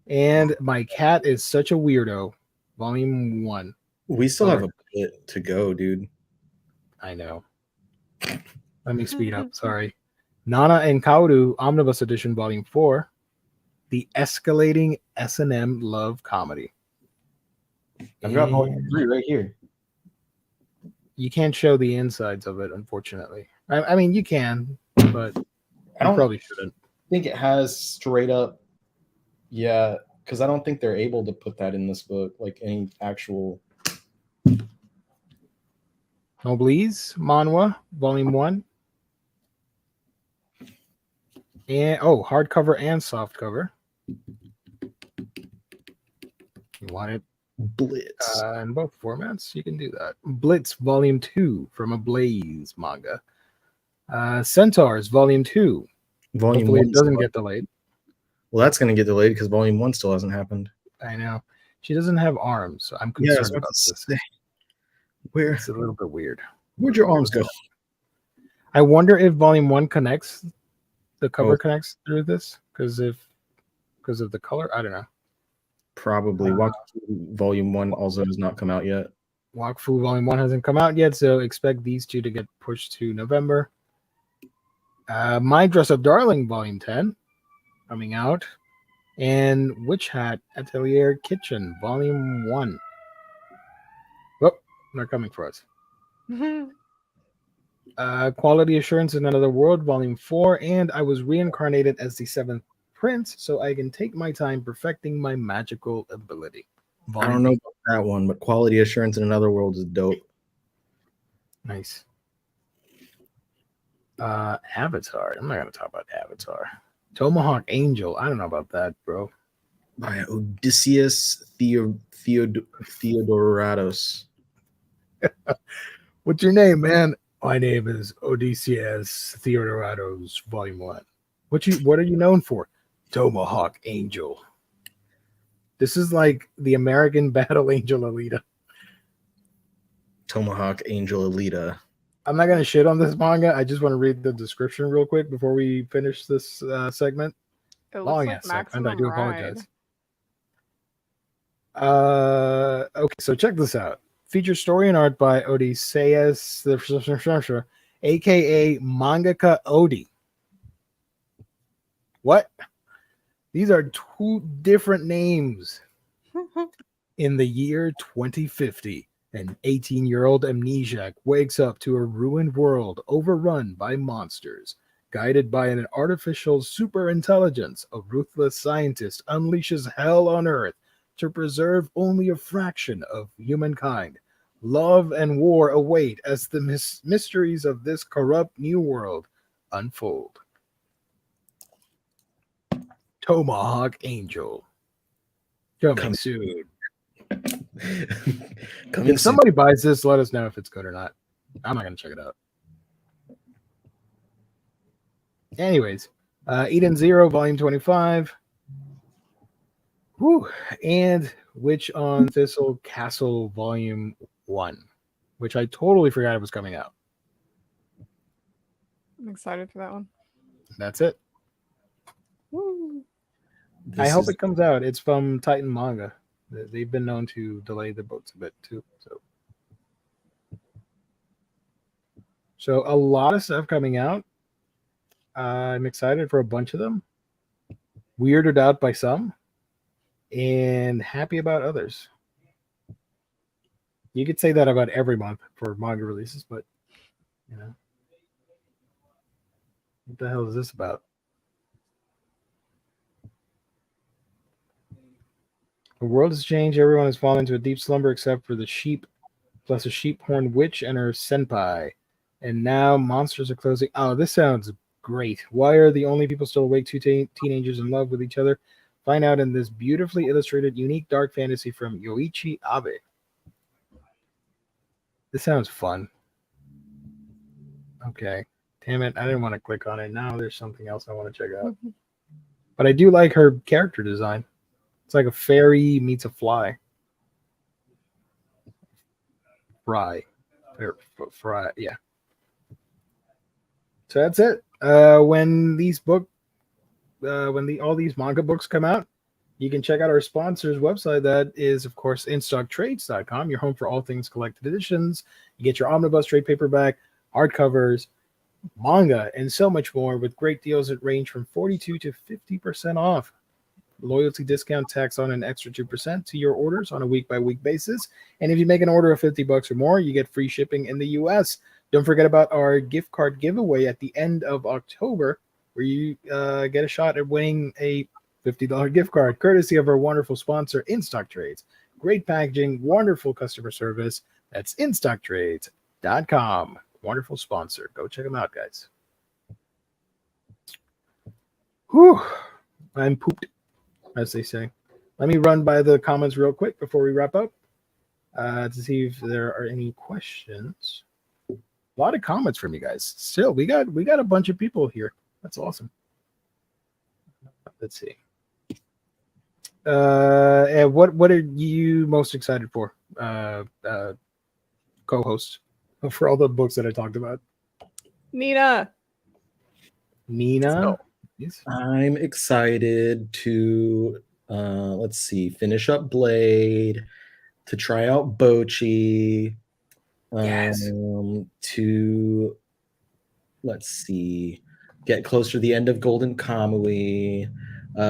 Speaker 1: And My Cat is Such a Weirdo, Volume 1.
Speaker 4: We still have a bit to go, dude.
Speaker 1: I know. Let me speed up. Sorry. Nana and Kaoru, Omnibus Edition, Volume 4. The Escalating S&M Love Comedy.
Speaker 4: I've got Volume 3 right here.
Speaker 1: You can't show the insides of it, unfortunately. I mean, you can, but
Speaker 4: I don't
Speaker 1: probably shouldn't.
Speaker 4: think it has straight up. Yeah, because I don't think they're able to put that in this book, like any actual.
Speaker 1: Noblesse, Manhwa, Volume 1. And hardcover and softcover. You want it
Speaker 4: Blitz.
Speaker 1: in both formats? You can do that. Blitz, Volume 2 from Ablaze manga. Centaurs, Volume 2.
Speaker 4: Volume
Speaker 1: Hopefully
Speaker 4: 1
Speaker 1: it doesn't get delayed.
Speaker 4: Well, that's going to get delayed because Volume 1 still hasn't happened.
Speaker 1: I know. She doesn't have arms, so I'm concerned about this.
Speaker 4: Where?
Speaker 1: It's a little bit weird.
Speaker 4: Where'd your arms go?
Speaker 1: I wonder if Volume 1 connects. The cover connects through this because of the color. I don't know.
Speaker 4: Probably. Wakfu Volume 1 also has not come out yet.
Speaker 1: Wakfu Volume 1 hasn't come out yet, so expect these two to get pushed to November. My Dress Up Darling Volume 10 coming out. And Witch Hat Atelier Kitchen Volume 1. Whoop, they're coming for us. Quality Assurance in Another World Volume 4. And I was reincarnated as the 7th Prince, so I can take my time perfecting my magical ability.
Speaker 4: I don't know about that one, but Quality Assurance in Another World is dope.
Speaker 1: Nice. Avatar. I'm not going to talk about Avatar. Tomahawk Angel. I don't know about that, bro.
Speaker 4: By Odysseus Theodoratos.
Speaker 1: What's your name, man? My name is Odysseus Theodoratos, Volume 1. What are you known for? Tomahawk Angel. This is like the American Battle Angel Alita.
Speaker 4: Tomahawk Angel Alita.
Speaker 1: I'm not going to shit on this manga. I just want to read the description real quick before we finish this segment.
Speaker 3: It looks
Speaker 1: Long
Speaker 3: like
Speaker 1: ass segment. I
Speaker 3: Maximum
Speaker 1: do
Speaker 3: Ride.
Speaker 1: apologize. Okay, so check this out. Feature story and art by Odysseus, aka Mangaka Odi. What? These are two different names. In the year 2050, an 18-year-old amnesiac wakes up to a ruined world overrun by monsters. Guided by an artificial superintelligence, a ruthless scientist unleashes hell on Earth to preserve only a fraction of humankind. Love and war await as the mysteries of this corrupt new world unfold. Tomahawk Angel. Coming soon. If somebody buys this, let us know if it's good or not. I'm not going to check it out. Anyways, Eden Zero, Volume 25. Whew. And Witch on Thistle Castle, Volume 1, which I totally forgot it was coming out.
Speaker 3: I'm excited for that one.
Speaker 1: That's it.
Speaker 3: Woo.
Speaker 1: I hope it comes out. It's from Titan Manga. They've been known to delay the books a bit too. So a lot of stuff coming out. I'm excited for a bunch of them. Weirded out by some, and happy about others. You could say that about every month for manga releases, but you know, what the hell is this about? The world has changed. Everyone has fallen into a deep slumber except for the sheep, plus a sheep-horned witch and her senpai. And now monsters are closing. Oh, this sounds great. Why are the only people still awake? Two teenagers in love with each other. Find out in this beautifully illustrated, unique dark fantasy from Yoichi Abe. This sounds fun. Okay. Damn it. I didn't want to click on it. Now there's something else I want to check out. But I do like her character design. It's like a fairy meets a fly. Fry. Yeah. So that's it. When all these manga books come out, you can check out our sponsor's website. That is, of course, InStockTrades.com, your home for all things collected editions. You get your Omnibus trade paperback, hardcovers, manga, and so much more with great deals that range from 42 to 50% off. Loyalty discount tax on an extra 2% to your orders on a week-by-week basis. And if you make an order of $50 or more, you get free shipping in the U.S. Don't forget about our gift card giveaway at the end of October, where you get a shot at winning a $50 gift card, courtesy of our wonderful sponsor, InStock Trades. Great packaging, wonderful customer service. That's InStockTrades.com. Wonderful sponsor. Go check them out, guys. Whew. I'm pooped, as they say. Let me run by the comments real quick before we wrap up to see if there are any questions. A lot of comments from you guys. Still, we got a bunch of people here. That's awesome. Let's see. And what are you most excited for, co-host, for all the books that I talked about?
Speaker 3: Nina.
Speaker 1: Yes.
Speaker 4: I'm excited to let's see, finish up Blade, to try out Bochi,
Speaker 1: Yes.
Speaker 4: to, let's see, get closer to the end of Golden Kamui,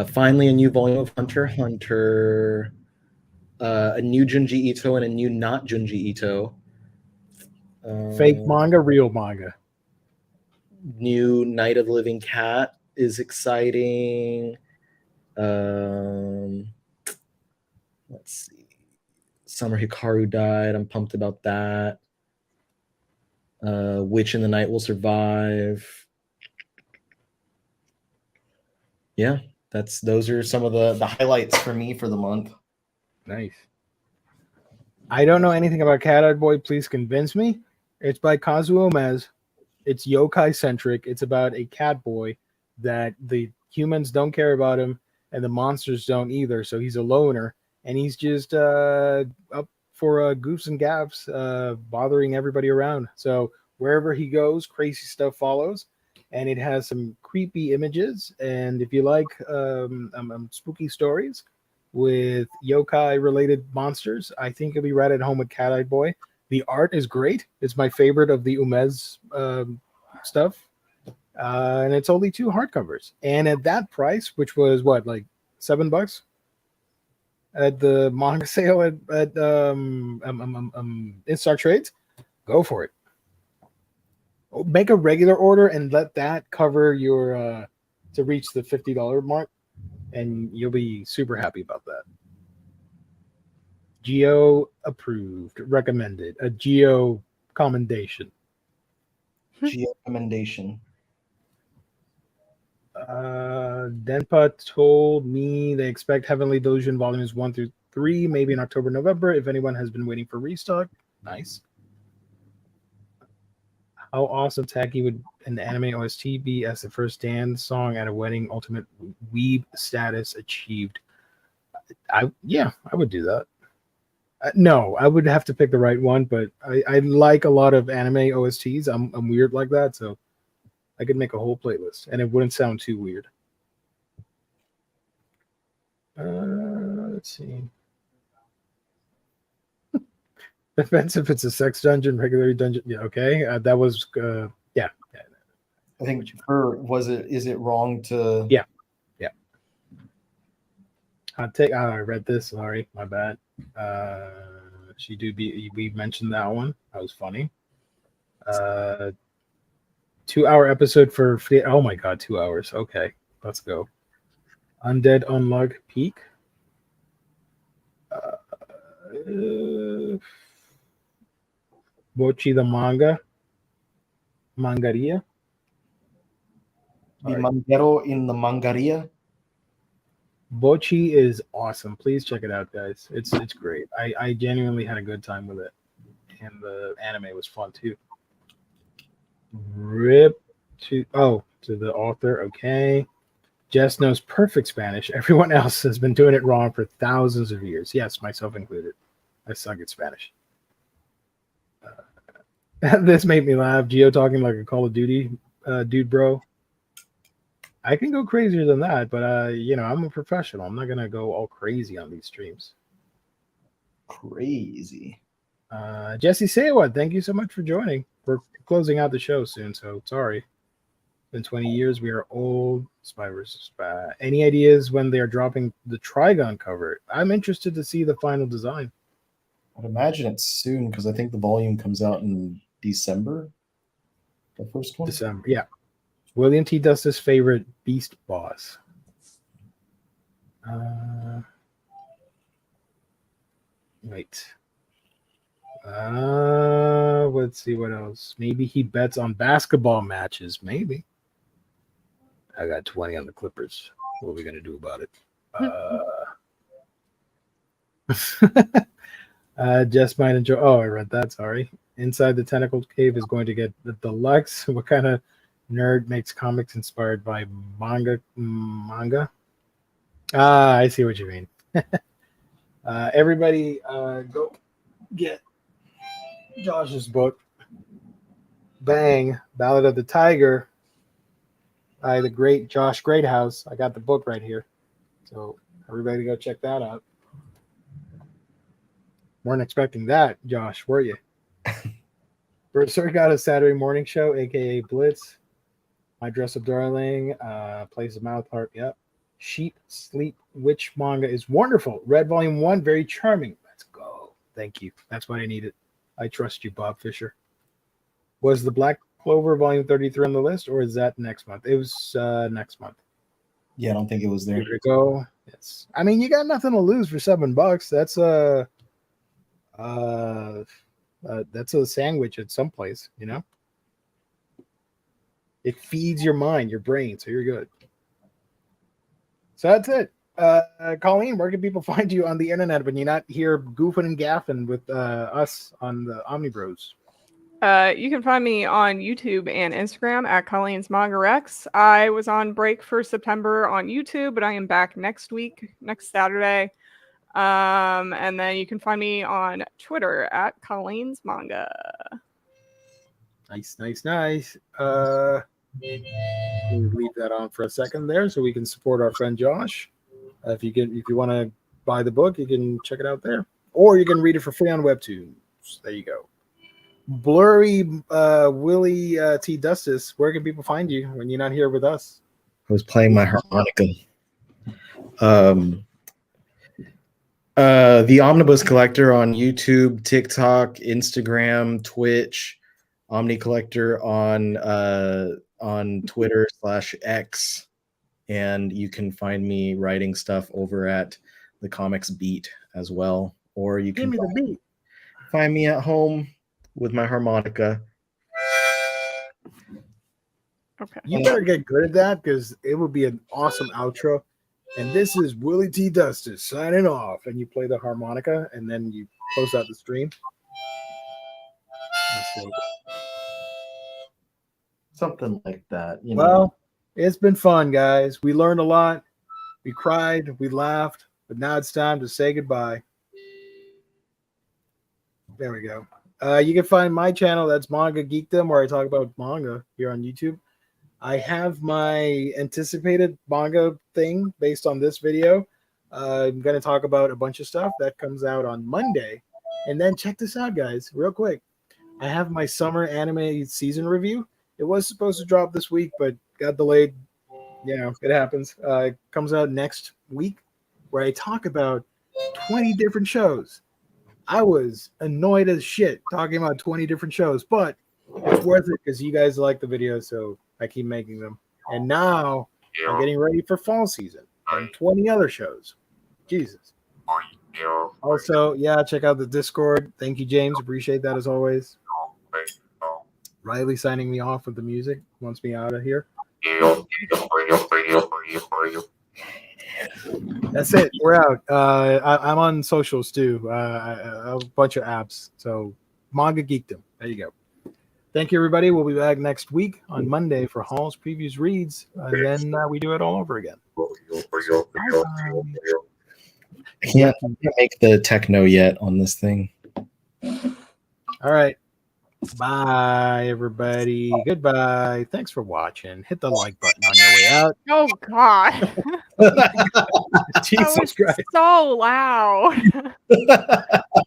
Speaker 4: finally a new volume of Hunter x Hunter, a new Junji Ito and a new not Junji Ito.
Speaker 1: Fake manga, real manga.
Speaker 4: New Night of the Living Cat is exciting. Let's see. Summer Hikaru died. I'm pumped about that. Witch in the Night Will Survive. Yeah, those are some of the highlights for me for the month.
Speaker 1: Nice. I don't know anything about Cat Eyed Boy. Please convince me. It's by Kazuo Mez. It's yokai centric. It's about a cat boy that the humans don't care about him and the monsters don't either. So he's a loner and he's just up for goofs and gaffs, bothering everybody around. So wherever he goes, crazy stuff follows. And it has some creepy images. And if you like spooky stories with yokai related monsters, I think you'll be right at home with Cat Eyed Boy. The art is great. It's my favorite of the Umez stuff. And it's only 2 hardcovers. And at that price, which was what, like $7 at the manga sale at Instar Trades, go for it. Make a regular order and let that cover your to reach the $50 mark, and you'll be super happy about that. Geo approved, recommended, a Geo commendation.
Speaker 4: Geo commendation.
Speaker 1: Denpa told me they expect Heavenly Delusion volumes 1 through 3, maybe in October, November. If anyone has been waiting for restock, nice. How awesome tacky would an anime OST be as the first dance song at a wedding? Ultimate weeb status achieved. I would do that. No, I would have to pick the right one, but I like a lot of anime OSTs. I'm weird like that, so I could make a whole playlist, and it wouldn't sound too weird. Let's see. Depends if it's a sex dungeon, regular dungeon. Yeah, okay. That was yeah.
Speaker 4: I think is it wrong to
Speaker 1: Yeah. Hot take. I read this. Sorry, my bad. We mentioned that one. That was funny. 2-hour episode for oh my god, 2 hours. Okay, let's go. Undead Unluck Peak. Bochi the manga. Mangaria.
Speaker 4: the Mangero in the Mangaria?
Speaker 1: Bochi is awesome. Please check it out, guys. It's great. I genuinely had a good time with it, and the anime was fun too. Rip to the author. Okay, Jess knows perfect Spanish. Everyone else has been doing it wrong for thousands of years. Yes, myself included. I suck at Spanish. This made me laugh. Geo talking like a Call of Duty dude, bro. I can go crazier than that, but I'm a professional. I'm not gonna go all crazy on these streams.
Speaker 4: Crazy.
Speaker 1: Jesse Sewa, thank you so much for joining. We're closing out the show soon, so sorry. It's been 20 years. We are old. Spy versus Spy. Any ideas when they are dropping the Trigon cover? I'm interested to see the final design.
Speaker 4: I'd imagine it's soon because I think the volume comes out in December. The first one?
Speaker 1: December, yeah. William T. Dustin's favorite Beast Boss. Wait. Let's see what else. Maybe he bets on basketball matches. Maybe. I got 20 on the Clippers. What are we gonna do about it? Just might enjoy. Oh, I read that. Sorry. Inside the Tentacle Cave is going to get the deluxe. What kind of nerd makes comics inspired by manga? I see what you mean. Everybody, go get Josh's book. Bang! Ballad of the Tiger by the great Josh Greathouse. I got the book right here. So Everybody go check that out. Weren't expecting that, Josh, were you? Berserk got a Saturday morning show, aka Blitz. My Dress Up Darling, Plays of Mouth Heart, yep. Sheep Sleep Witch manga is wonderful. Read Volume 1, very charming. Let's go. Thank you. That's what I needed. I trust you, Bob Fisher. Was the Black Clover Volume 33 on the list, or is that next month? It was next month.
Speaker 5: Yeah, I don't think it was there.
Speaker 1: There we go. Yes. I mean, you got nothing to lose for $7. That's a sandwich at some place, you know? It feeds your mind, your brain, so you're good. So that's it. Colleen, where can people find you on the internet when you're not here goofing and gaffing with us on the OMNIBROS?
Speaker 3: You can find me on YouTube and Instagram at Colleen's Manga Rex. I was on break for September on YouTube, but I am back next week, next Saturday. And then you can find me on Twitter at Colleen's Manga.
Speaker 1: Nice. We'll leave that on for a second there so we can support our friend Josh. If you want to buy the book, you can check it out there. Or you can read it for free on Webtoons. There you go. Blurry Willie T. Dustis, where can people find you when you're not here with us?
Speaker 4: I was playing my harmonica. The Omnibus Collector on YouTube, TikTok, Instagram, Twitch. Omni Collector on Twitter /X, and you can find me writing stuff over at the Comics Beat as well. Or you can find me at home with my harmonica.
Speaker 3: Okay.
Speaker 1: You better get good at that because it would be an awesome outro. And this is Willie T. Dustis signing off. And you play the harmonica and then you close out the stream.
Speaker 2: Something like that. You know?
Speaker 1: Well, it's been fun, guys. We learned a lot. We cried. We laughed. But now it's time to say goodbye. There we go. You can find my channel. That's Manga Geekdom, where I talk about manga here on YouTube. I have my anticipated manga thing based on this video. I'm going to talk about a bunch of stuff that comes out on Monday. And then check this out, guys, real quick. I have my summer anime season review. It was supposed to drop this week, but got delayed. You know, it happens. It comes out next week, where I talk about 20 different shows. I was annoyed as shit talking about 20 different shows, but it's worth it because you guys like the video, so I keep making them. And now I'm getting ready for fall season and 20 other shows. Jesus. Also, yeah, check out the Discord. Thank you, James. Appreciate that as always. Riley signing me off with the music. Wants me out of here. That's it. We're out. I'm on socials too. A bunch of apps. So Manga Geekdom. There you go. Thank you, everybody. We'll be back next week on Monday for Hall's Previews Reads. And then we do it all over again. Bye-bye.
Speaker 4: I can't make the techno yet on this thing.
Speaker 1: All right. Bye, everybody. Goodbye. Thanks for watching. Hit the like button on your way out.
Speaker 3: Oh God.
Speaker 1: Jesus
Speaker 3: That was
Speaker 1: Christ.
Speaker 3: so loud.